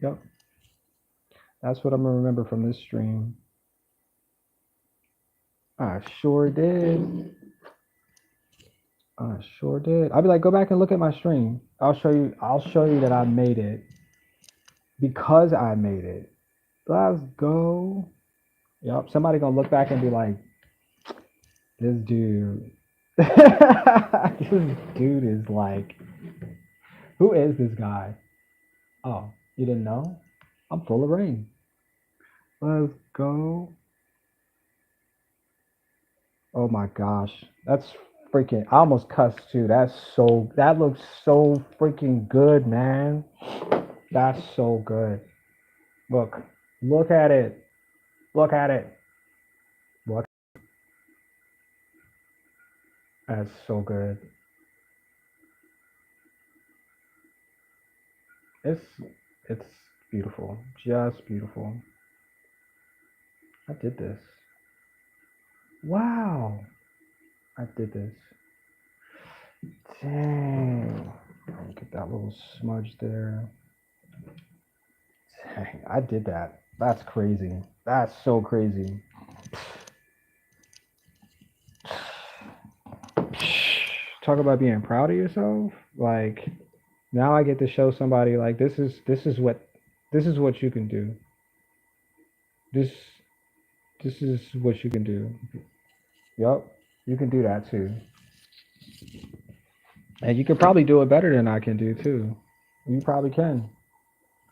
Yep. That's what I'm gonna remember from this stream. I sure did. I sure did. I'll be like, go back and look at my stream. I'll show you. I'll show you that I made it because I made it. Let's go. Yep. Somebody gonna look back and be like, this dude. This dude is like, who is this guy? Oh, you didn't know? I'm full of rain. Let's go. Oh my gosh. That's freaking, I almost cussed too. That looks so freaking good, man. That's so good. Look, look at it. Look at it. Look, that's so good. It's, it's beautiful. Just beautiful. I did this. Wow. I did this. Dang. Get that little smudge there. Dang, I did that. That's crazy. That's so crazy. Talk about being proud of yourself. Like now I get to show somebody like this is what you can do. This this is what you can do. Yup. You can do that too. And you could probably do it better than I can do too. You probably can.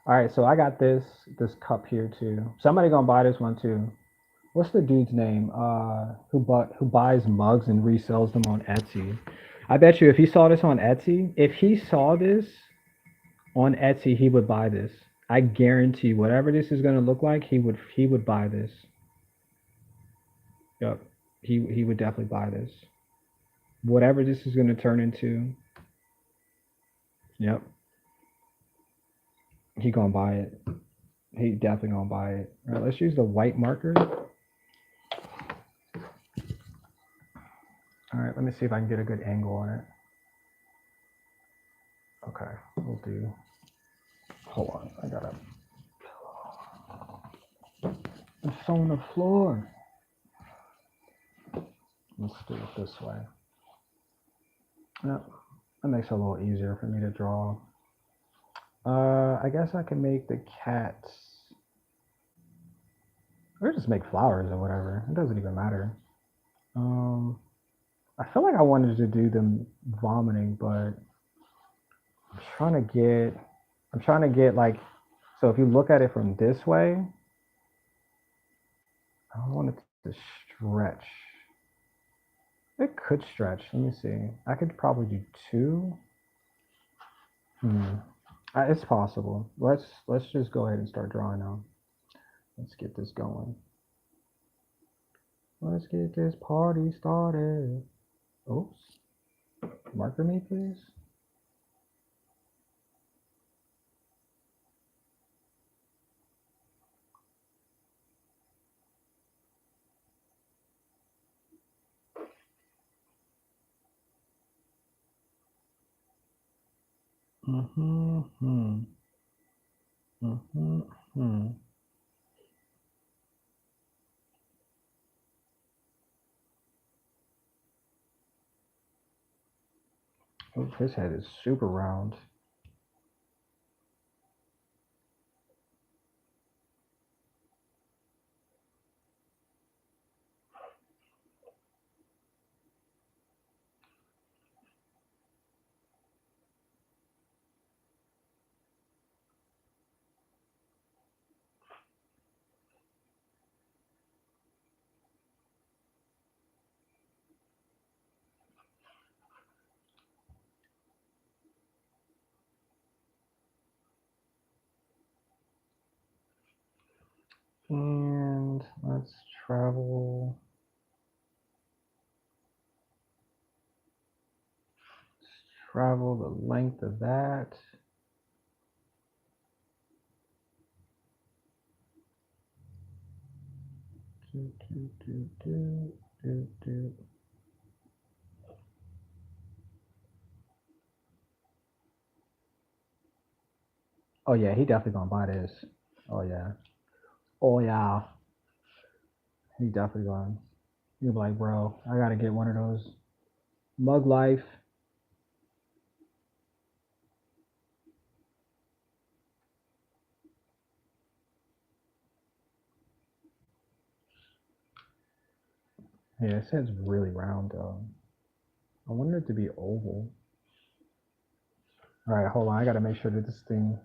All right, so I got this cup here too. Somebody gonna buy this one too. What's the dude's name? Who buys mugs and resells them on Etsy? I bet you if he saw this on Etsy, if he saw this on Etsy, he would buy this. I guarantee whatever this is gonna look like, he would buy this. Yep. He would definitely buy this. Whatever this is gonna turn into, yep. He gonna buy it. He definitely gonna buy it. All right, let's use the white marker. All right, let me see if I can get a good angle on it. Okay, we'll do. Hold on, I gotta. It's on the floor. Let's do it this way. Yep, that makes it a little easier for me to draw. I guess I can make the cats, or just make flowers or whatever. It doesn't even matter. Um, I feel like I wanted to do them vomiting, but I'm trying to get, I'm trying to get like, so if you look at it from this way, I don't want it to stretch. It could stretch. Let me see. I could probably do two. Hmm. It's possible. Let's just go ahead and start drawing now. Let's get this going. Let's get this party started. Oops. Marker me, please. Mm-hmm. Mm-hmm. Oh, his head is super round. And let's travel. Travel the length of that. Oh yeah, he definitely gonna buy this. Oh yeah. Oh yeah. He definitely gonna. You're like, bro, I gotta get one of those. Mug Life. Yeah, it says really round though. I wanted it to be oval. All right, hold on. I gotta make sure that this thing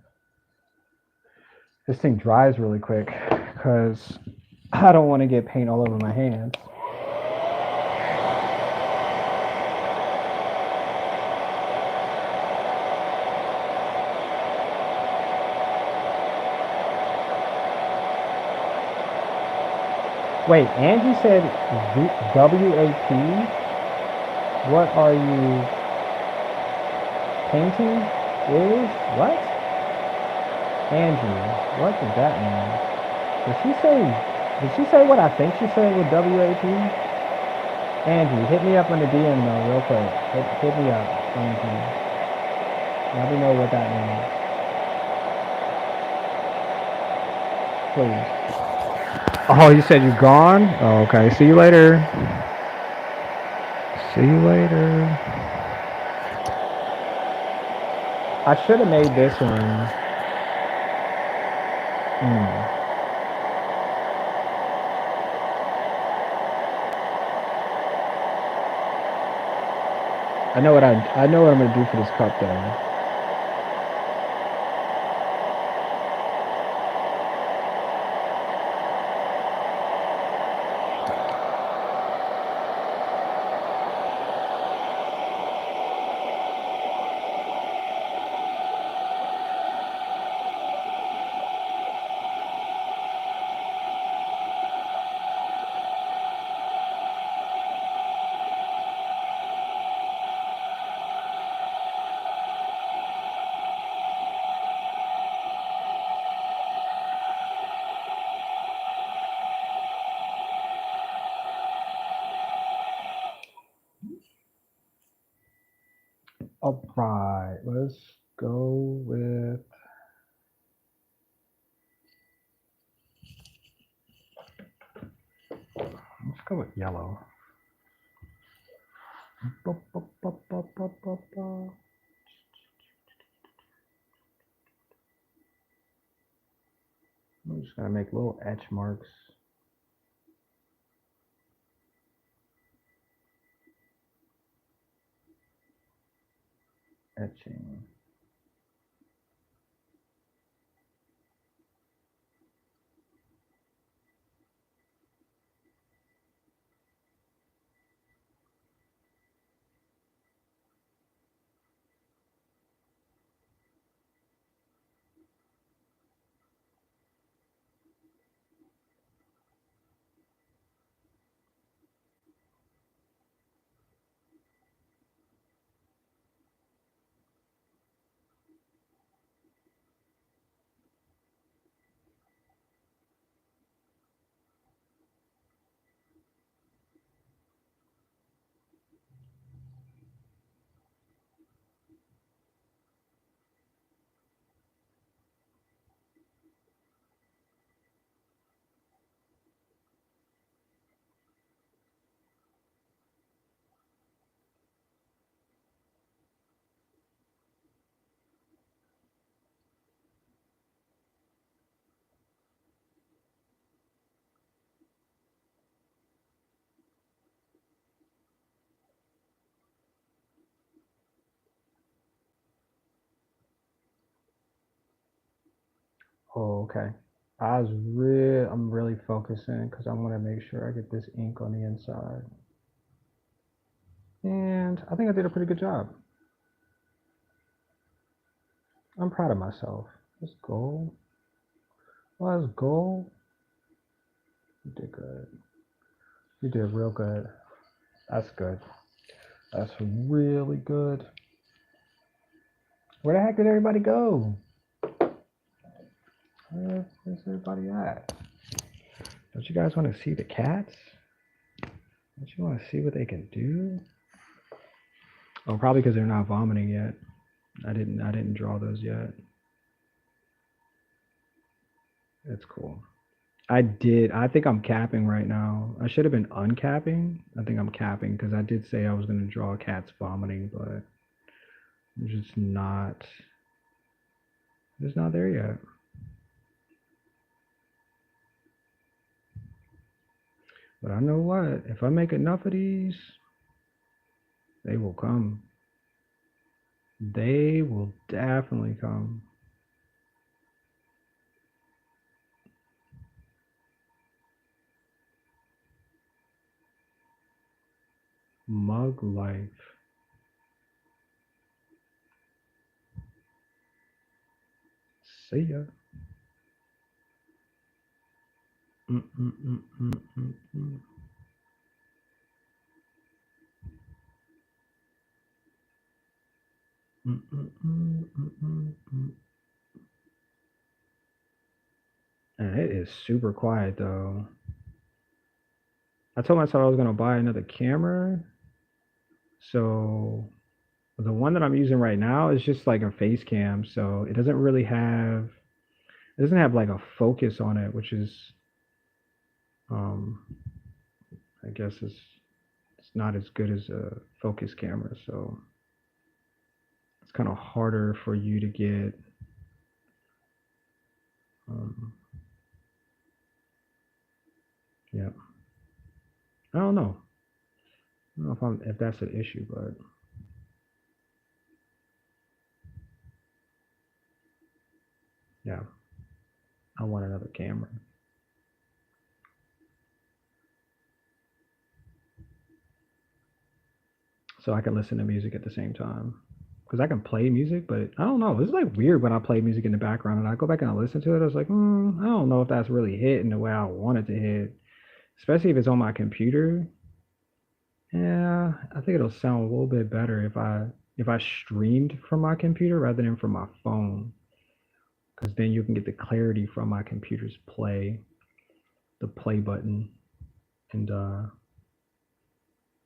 dries really quick because I don't want to get paint all over my hands. Wait, Angie said WAP? What are you painting? Is what? Angie, what does that mean? Did she say what I think she said with WAP? Angie, hit me up on the DM though, real quick. Hit me up, Angie. Let me know what that means. Please. Oh, you said you're gone? Oh, okay. See you later. See you later. I should have made this one. I know what I'm gonna do for this cup though. All right, let's go with. Let's go with yellow. I'm just gonna make little etch marks. Etching. Oh, okay. I'm really focusing because I want to make sure I get this ink on the inside. And I think I did a pretty good job. I'm proud of myself. Let's go. Let's go. You did good. You did real good. That's good. That's really good. Where the heck did everybody go? Where's everybody at? Don't you guys want to see the cats? Don't you want to see what they can do? Oh, probably because they're not vomiting yet. I didn't draw those yet. That's cool. I did. I think I'm capping right now. I should have been uncapping. I think I'm capping because I did say I was going to draw cats vomiting, but I'm just not there yet. But I know what, if I make enough of these, they will come. They will definitely come. Mug life. See ya. Mm, mm, mm, mm, mm, mm. Mm, mm, mm, mm, mm, mm. And it is super quiet though. I told myself I was gonna buy another camera. So the one that I'm using right now is just like a face cam. So it doesn't have like a focus on it, which is um I guess it's not as good as a focus camera. So it's kind of harder for you to get um yeah. I don't know. I don't know if that's an issue, but yeah, I want another camera so I can listen to music at the same time. Because I can play music, but I don't know. It's like weird when I play music in the background and I go back and I listen to it. I was like, I don't know if that's really hitting the way I want it to hit, especially if it's on my computer. Yeah, I think it'll sound a little bit better if I streamed from my computer rather than from my phone, because then you can get the clarity from my computer's the play button, and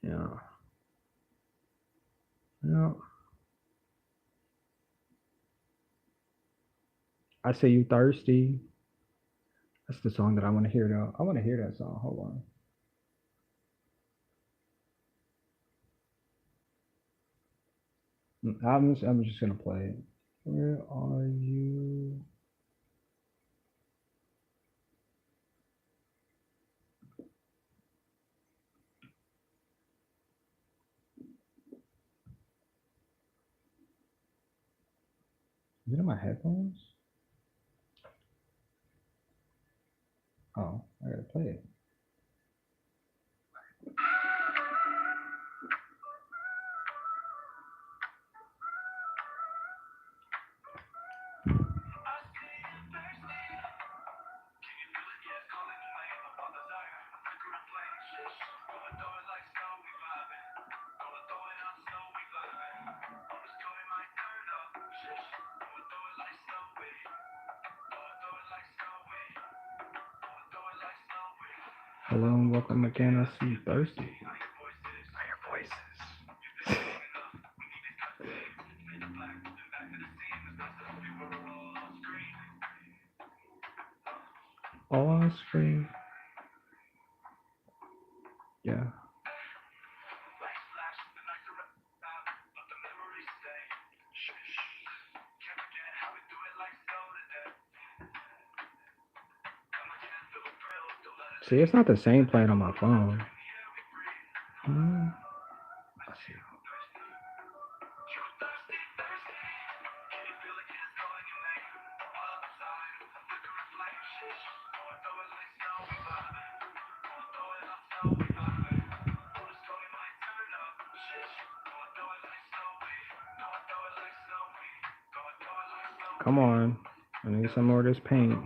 yeah, yeah. I say you thirsty. That's the song that I want to hear though. I want to hear that song. Hold on. I'm just gonna play it. Where are you? Is it in my headphones? Oh, I gotta play it. Hello and welcome again. I see you thirsty. I hear voices. All on screen. Yeah. See, it's not the same playing on my phone. Hmm. I see. Come on. I need some more of this paint.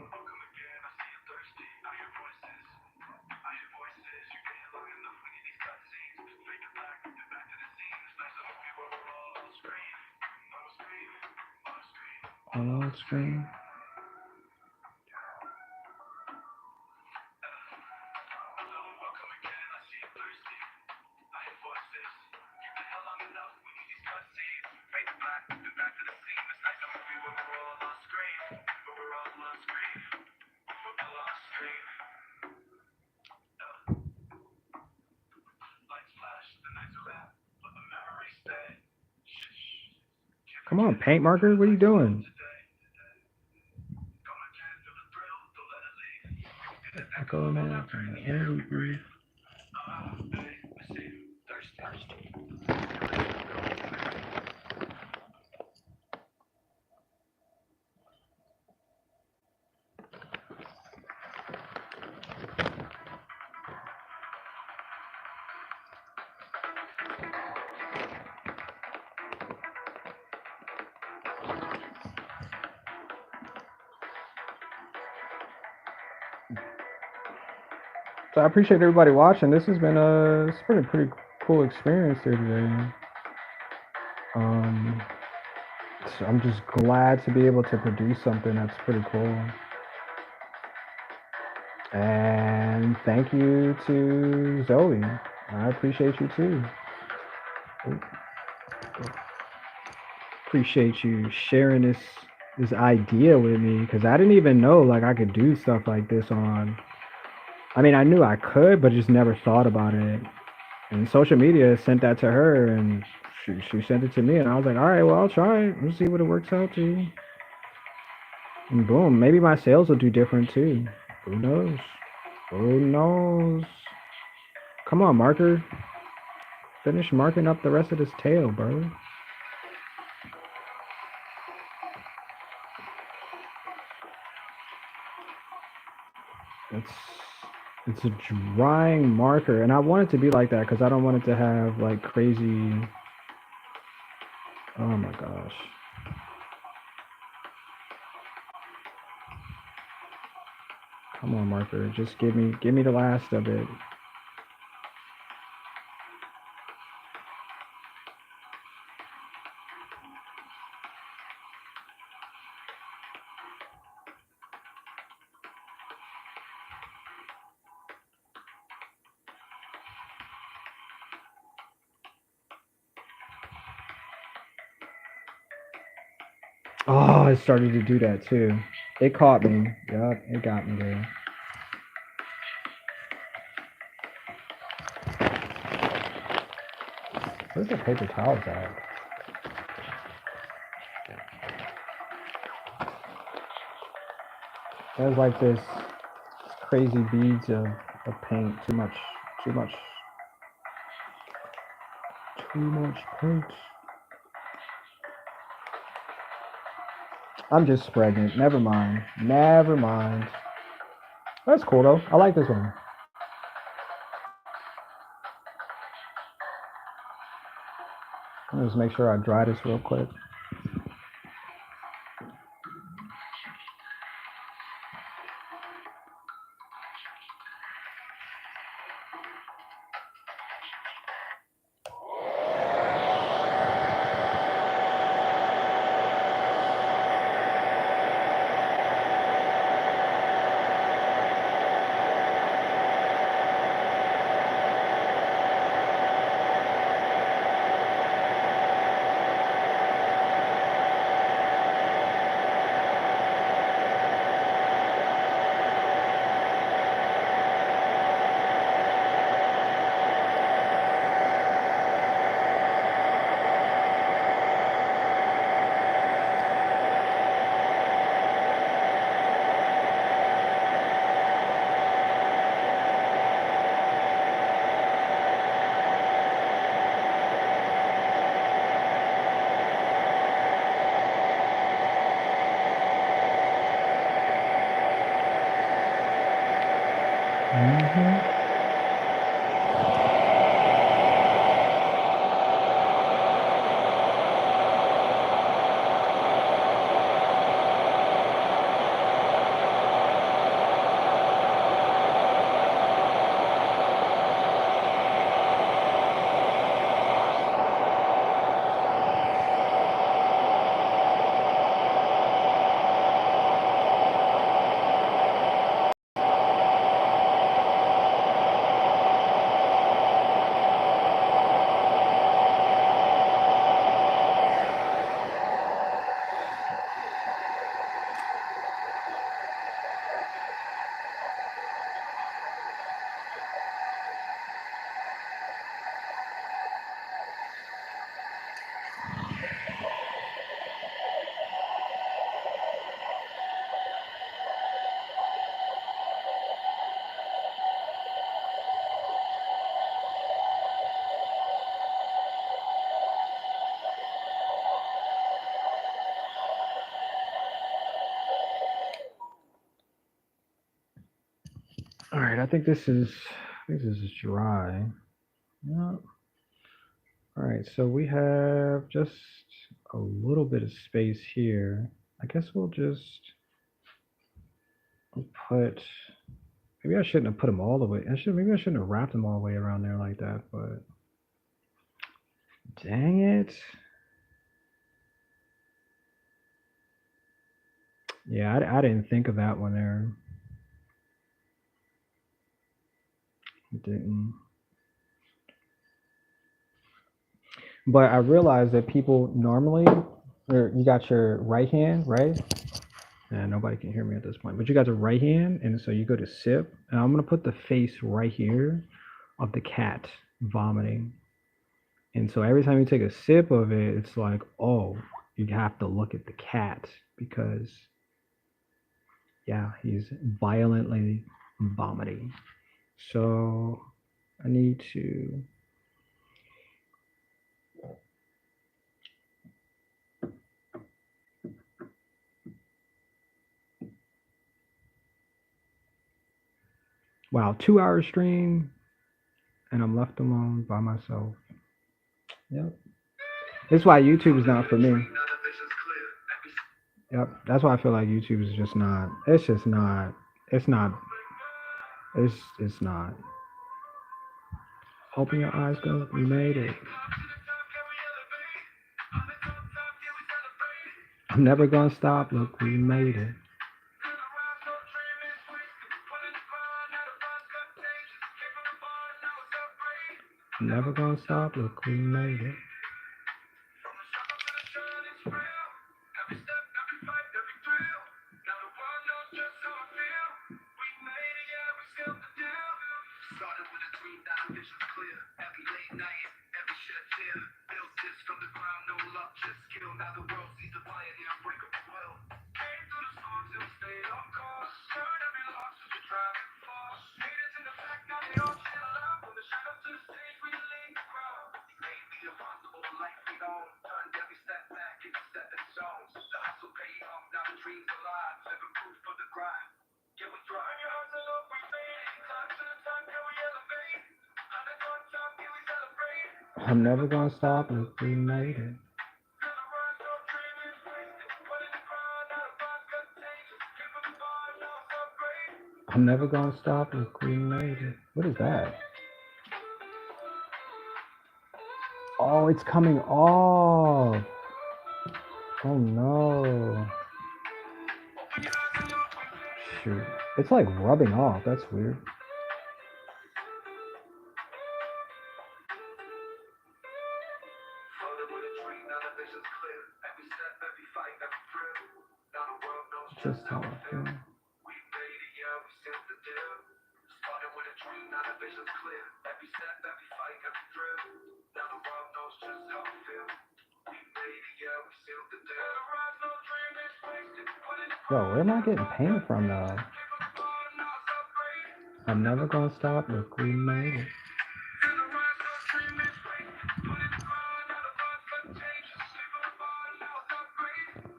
All on screen. Come on, paint marker. What are you doing? Echo man from the early brief. Thirsty. So I appreciate everybody watching. This has been it's been a pretty cool experience here today. So I'm just glad to be able to produce something that's pretty cool. And thank you to Zoe. I appreciate you too. Appreciate you sharing this idea with me because I didn't even know like I could do stuff like this on. I mean, I knew I could, but just never thought about it. And social media sent that to her, and she sent it to me, and I was like, all right, well, I'll try it. We'll see what it works out to. And boom, maybe my sales will do different too. Who knows? Who knows? Come on, marker. Finish marking up the rest of this tail, bro. It's a drying marker, and I want it to be like that because I don't want it to have like crazy. Oh my gosh. Come on, marker. Just give me the last of it. Oh, it started to do that too. It caught me. Yup, it got me there. Where's the paper towels at? There's like this crazy beads of paint. Too much paint. I'm just spreading it. Never mind. That's cool though. I like this one. Let me just make sure I dry this real quick. All right, I think this is dry. Yeah. All right, so we have just a little bit of space here. I guess we'll just put. Maybe I shouldn't have put them all the way. Maybe I shouldn't have wrapped them all the way around there like that. But dang it. Yeah, I didn't think of that one there. Didn't. But I realized that people normally, or you got your right hand, right? And nobody can hear me at this point. But you got the right hand, and so you go to sip, and I'm gonna put the face right here of the cat vomiting. And so every time you take a sip of it, it's like, oh, you have to look at the cat because, yeah, he's violently vomiting. So I need to. Wow, 2 hour stream, and I'm left alone by myself. Yep. That's why YouTube is not for me. Yep. That's why I feel like YouTube is just not. It's just not. It's not. It's not. Open your eyes, go. We made it. I'm never gonna stop. Look, we made it. I'm never gonna stop. Look, we made it. I'm never gonna stop. Look, we made it. I'm never gonna stop. Look, we made it. What is that? Oh, it's coming off. Oh no. Shoot. It's like rubbing off. That's weird. Just how I feel. Yo, where am I getting pain from though? I'm never gonna stop. Look, we made it.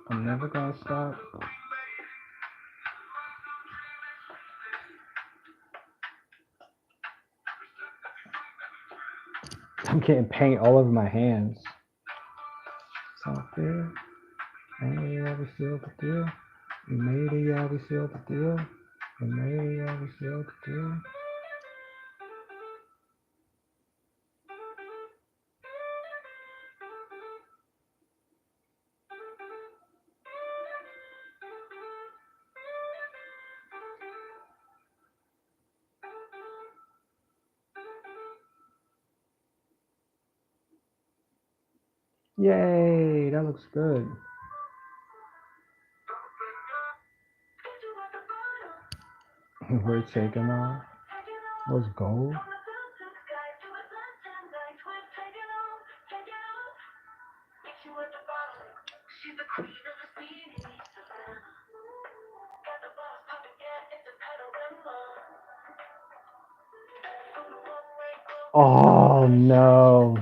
I'm never gonna stop. I'm getting paint all over my hands. So fair. Hey, yeah, we sealed the deal. We made it, yeah, we sealed the deal. We made it, yeah, we sealed the deal. Yay, that looks good. We're taking off. Those gold. Oh no.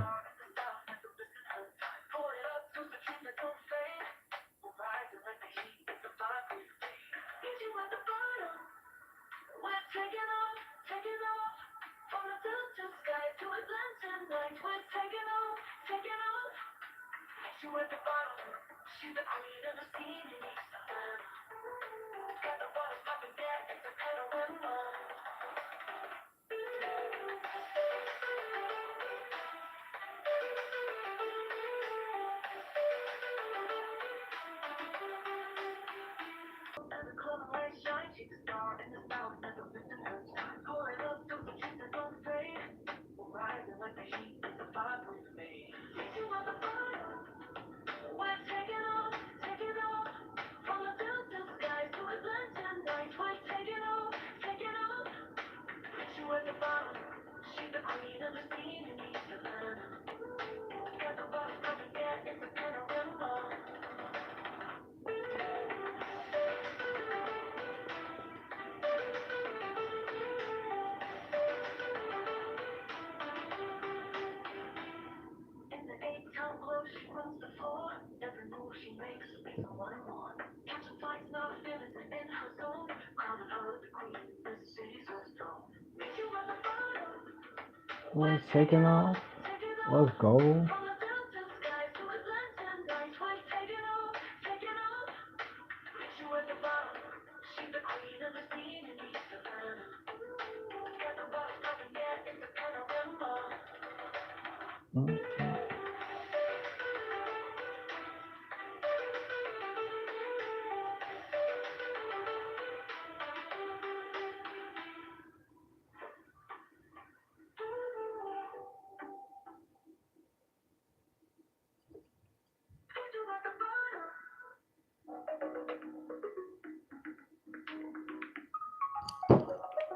Let's taking off. Let's go.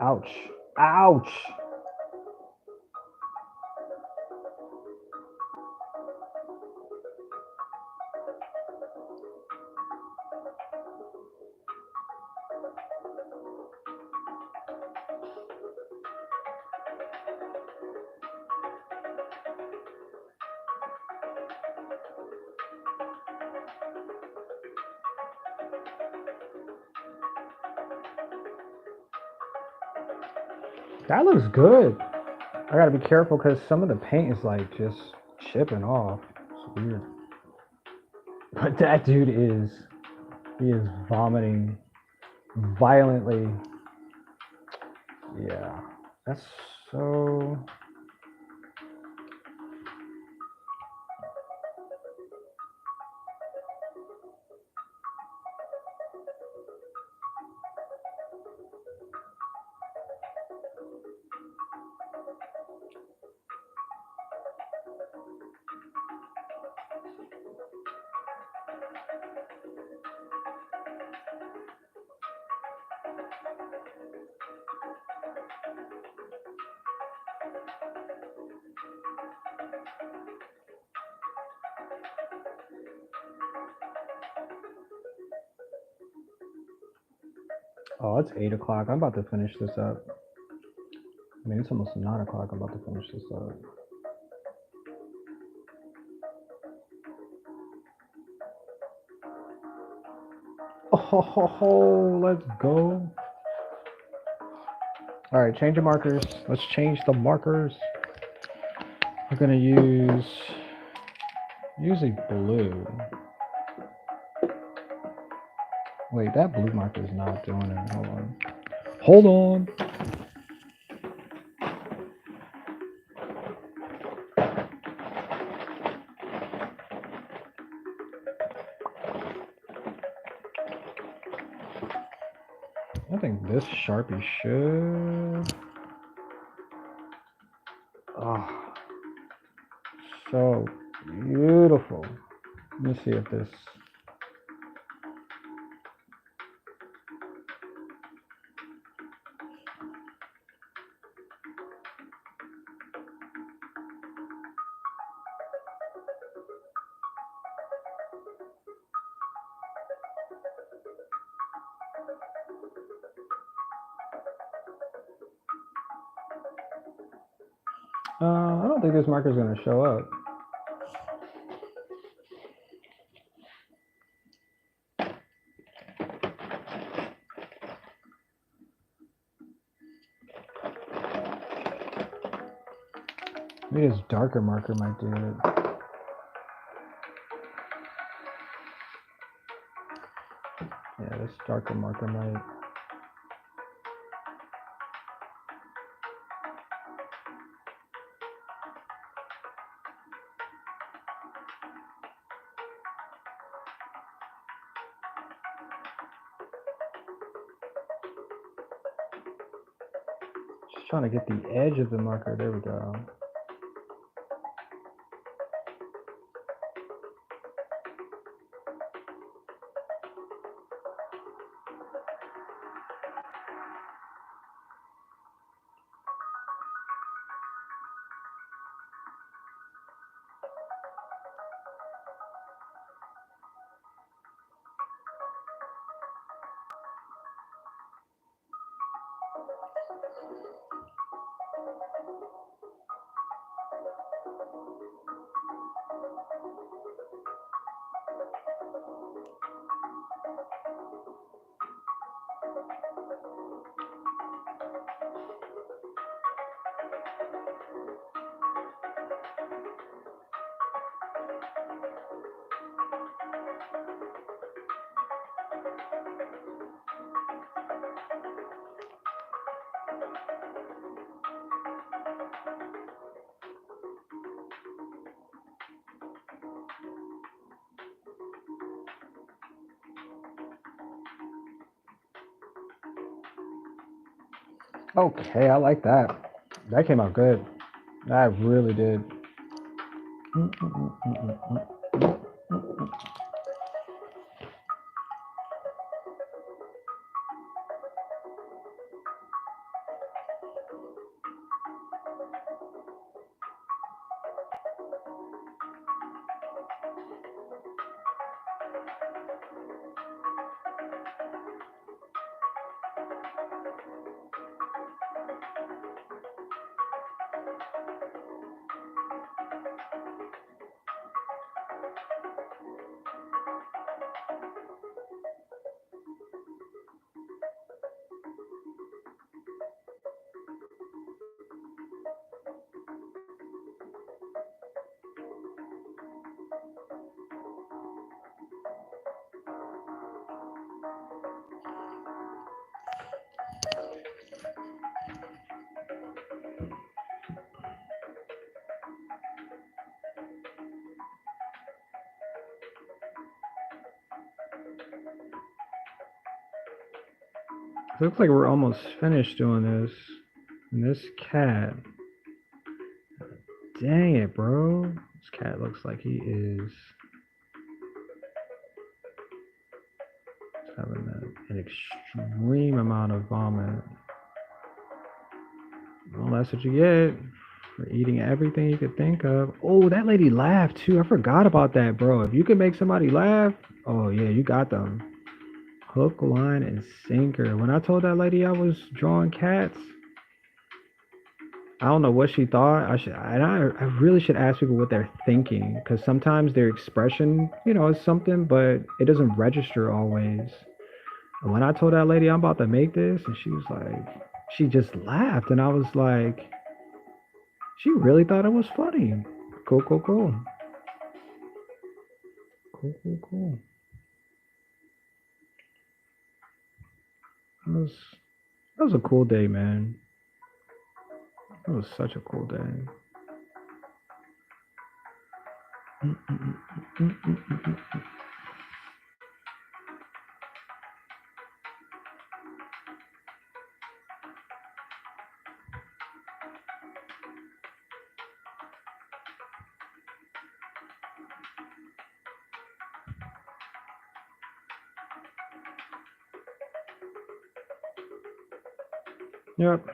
Ouch. Ouch. That looks good. I gotta be careful because some of the paint is like just chipping off. It's weird. But that dude he is vomiting violently. Yeah, that's so. Oh, it's 8 o'clock. I'm about to finish this up. I mean, it's almost 9 o'clock. I'm about to finish this up. Oh, let's go. All right, change the markers. Let's change the markers. We're gonna use usually blue. Wait, that blue marker is not doing it. Hold on. Hold on. I think this Sharpie should. Oh, so beautiful. Let me see if this. I don't think this marker is going to show up. Maybe this darker marker might do it. Yeah, this darker marker might. Just trying to get the edge of the marker. There we go. Okay, I like that. That came out good. That really did. Looks like we're almost finished doing this. And this cat, dang it, bro. This cat looks like he is having an extreme amount of vomit. Well, that's what you get for eating everything you could think of. Oh, that lady laughed too. I forgot about that, bro. If you can make somebody laugh, oh yeah, you got them. Hook, line, and sinker. When I told that lady I was drawing cats, I don't know what she thought. I really should ask people what they're thinking because sometimes their expression, is something, but it doesn't register always. And when I told that lady I'm about to make this, and she was like, she just laughed, and I was like, she really thought it was funny. Cool, cool, cool, cool, cool, cool. That was that was a cool day, man. That was such a cool day. Mm, mm, mm, mm, mm, mm, mm. Yep.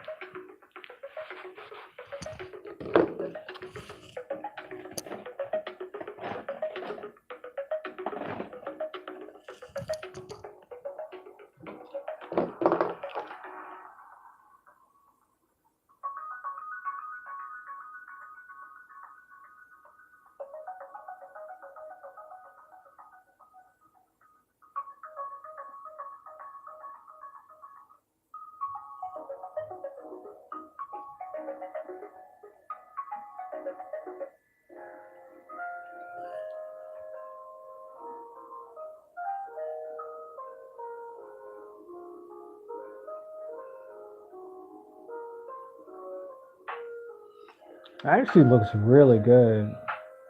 Actually looks really good.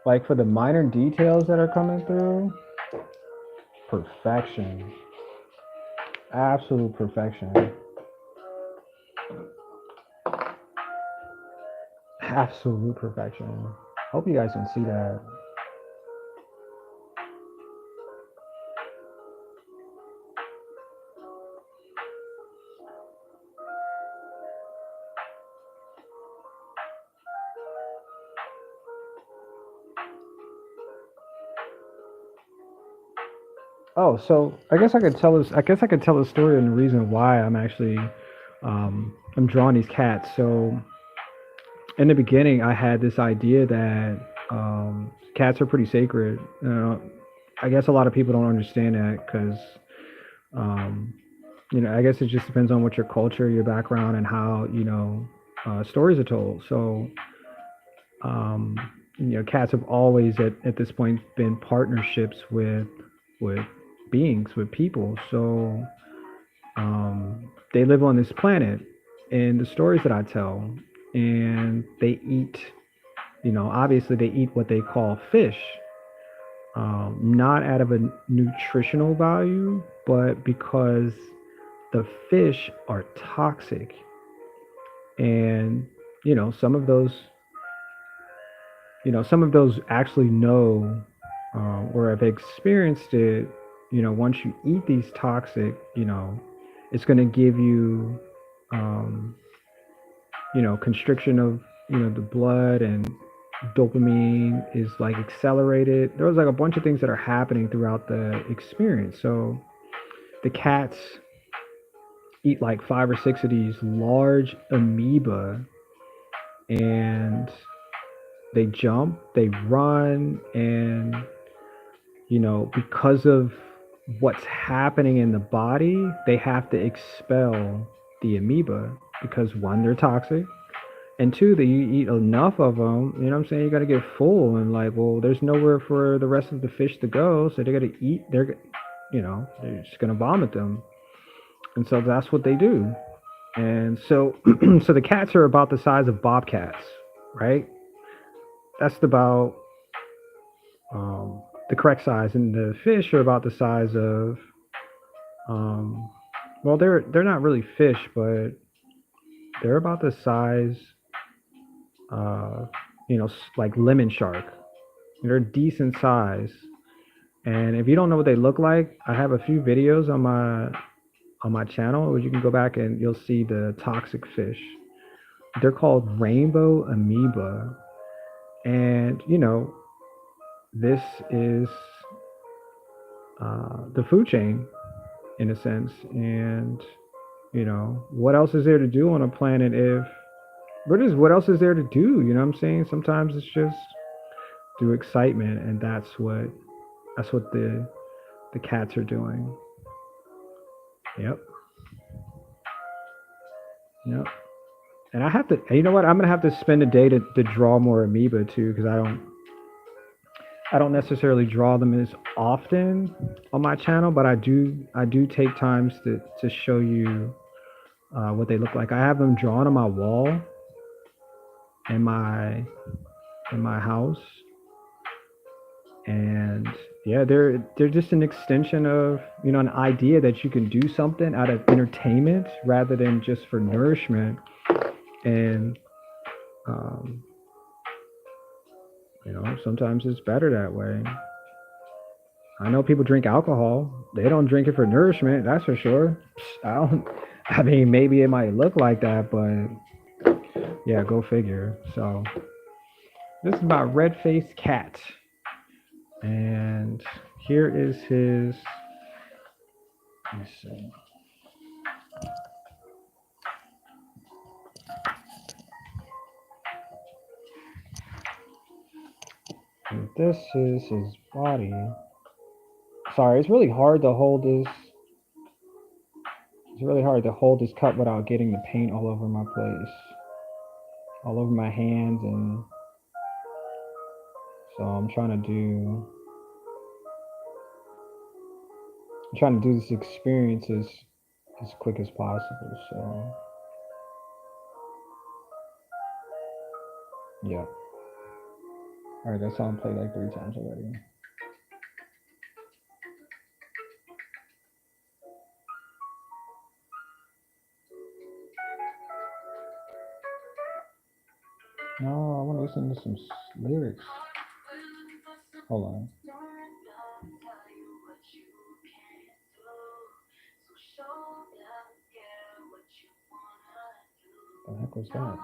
Like for the minor details that are coming through, perfection. Absolute perfection. Absolute perfection. Hope you guys can see that. Oh, so I guess I could tell this. I guess I could tell a story and the reason why I'm actually I'm drawing these cats. So in the beginning, I had this idea that cats are pretty sacred. I guess a lot of people don't understand that because um, I guess it just depends on what your culture, your background, and how stories are told. So um, cats have always at this point been partnerships with beings, with people. So they live on this planet, and the stories that I tell, and they eat. Obviously they eat what they call fish, not out of a nutritional value, but because the fish are toxic, and some of those actually know or have experienced it. Once you eat these toxic, it's going to give you um, constriction of the blood, and dopamine is like accelerated. There was like a bunch of things that are happening throughout the experience. So the cats eat like 5 or 6 of these large amoeba, and they jump, they run, and because of what's happening in the body, they have to expel the amoeba because one, they're toxic, and two, that you eat enough of them. You know what I'm saying? You got to get full, and like, well, there's nowhere for the rest of the fish to go, so they got to eat. They're just gonna vomit them, and so that's what they do. And so, so the cats are about the size of bobcats, right? That's about the correct size, and the fish are about the size of um, well, they're not really fish, but they're about the size, like lemon shark. They're decent size, and if you don't know what they look like, I have a few videos on my channel where you can go back and you'll see the toxic fish. They're called rainbow amoeba, and this is the food chain in a sense. And what else is there to do on a planet if what else is there to do? You know what I'm saying? Sometimes it's just through excitement, and that's what the cats are doing. Yep. Yep. And I have to, you know what? I'm gonna have to spend a day to draw more amoeba too, because I don't necessarily draw them as often on my channel, but I do take times to show you what they look like. I have them drawn on my wall in my house, and yeah, they're just an extension of an idea that you can do something out of entertainment rather than just for nourishment. And um, sometimes it's better that way. I know people drink alcohol. They don't drink it for nourishment, that's for sure. I don't. I mean, maybe it might look like that, but yeah, go figure. So this is my red-faced cat, and here is his. Let me see. And this is his body. Sorry, it's really hard to hold this. It's really hard to hold this cup without getting the paint all over my place, all over my hands, and so I'm trying to do this experience as quick as possible. So Yeah. All right, that song played like 3 times already. No, I want to listen to some lyrics. Hold on. The heck was that?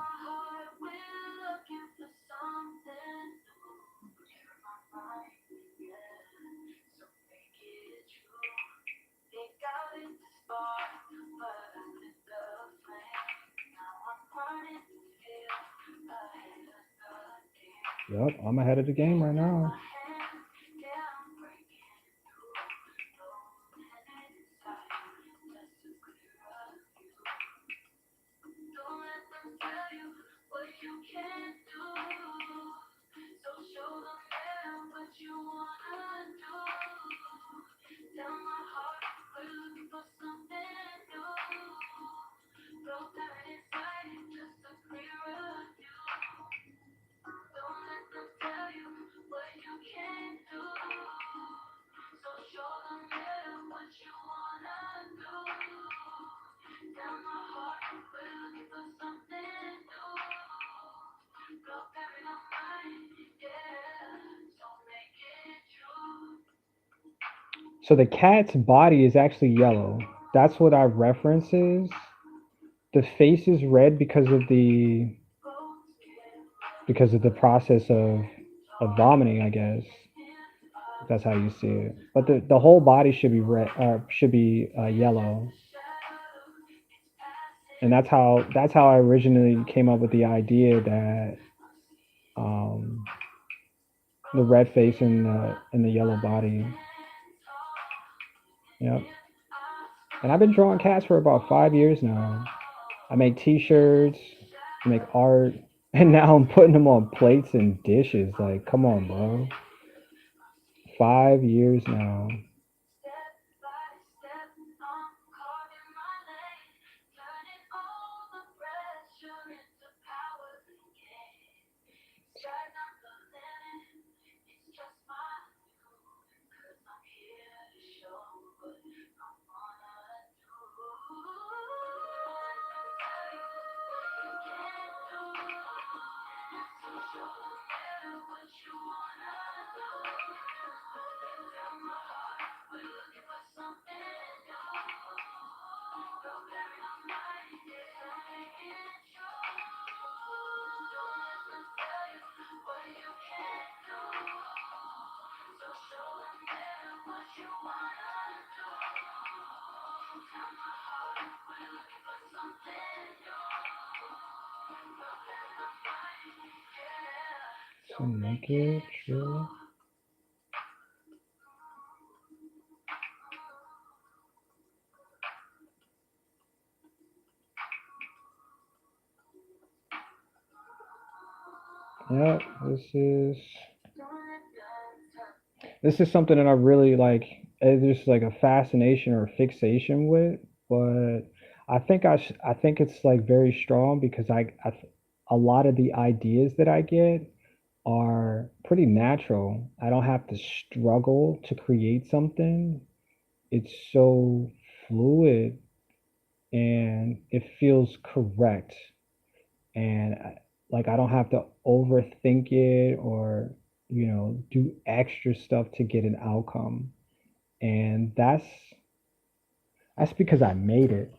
Yep, I'm ahead of the game right now. So the cat's body is actually yellow. That's what our reference is. The face is red because of the process of vomiting, I guess. That's how you see it. But the whole body should be red, should be yellow, and that's how I originally came up with the idea that um, the red face and the yellow body. Yep. And I've been drawing cats for about 5 years now. I make T-shirts, I make art, and now I'm putting them on plates and dishes. Like, come on, bro. 5 years now. So naked, true. Yeah, this is something that I really like. There's like a fascination or a fixation with, but I think it's like very strong because a lot of the ideas that I get are pretty natural. I don't have to struggle to create something. It's so fluid and it feels correct. And like I don't have to overthink it or do extra stuff to get an outcome. And that's because I made it.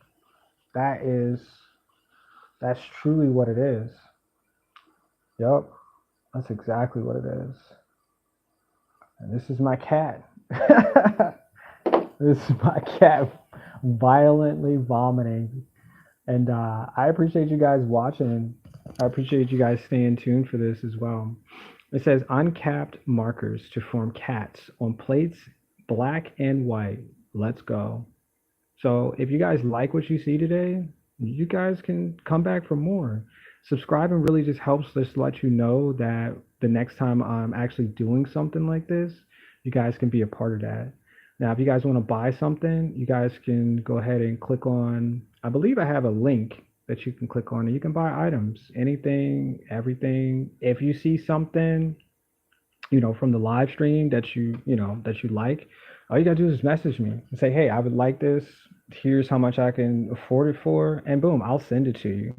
That is that's truly what it is. Yep, that's exactly what it is. And this is my cat. This is my cat violently vomiting. And I appreciate you guys watching. I appreciate you guys staying tuned for this as well. It says uncapped markers to form cats on plates, black and white. Let's go. So if you guys like what you see today, you guys can come back for more. Subscribing really just helps us let you know that the next time I'm actually doing something like this, you guys can be a part of that. Now, if you guys want to buy something, you guys can go ahead and click on, I believe I have a link that you can click on and you can buy items, anything, everything. If you see something, from the live stream that you like, all you gotta do is message me and say, hey, I would like this. Here's how much I can afford it for, and boom, I'll send it to you.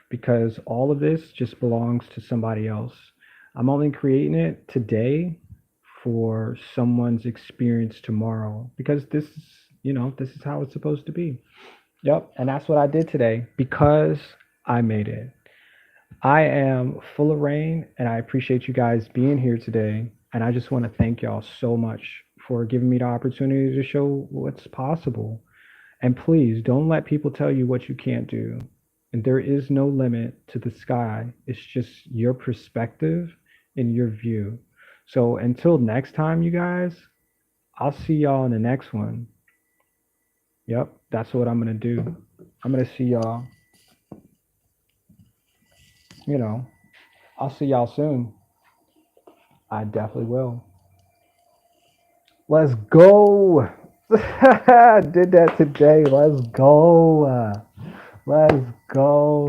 Because all of this just belongs to somebody else. I'm only creating it today for someone's experience tomorrow because this is how it's supposed to be. Yep, and that's what I did today because I made it. I am full of rain and I appreciate you guys being here today. And I just want to thank y'all so much for giving me the opportunity to show what's possible. And please don't let people tell you what you can't do. And there is no limit to the sky, it's just your perspective and your view. So until next time, you guys, I'll see y'all in the next one. Yep, that's what I'm going to do. I'm going to see y'all, you know, I'll see y'all soon. I definitely will. Let's go. Did that today. Let's go. Let's go.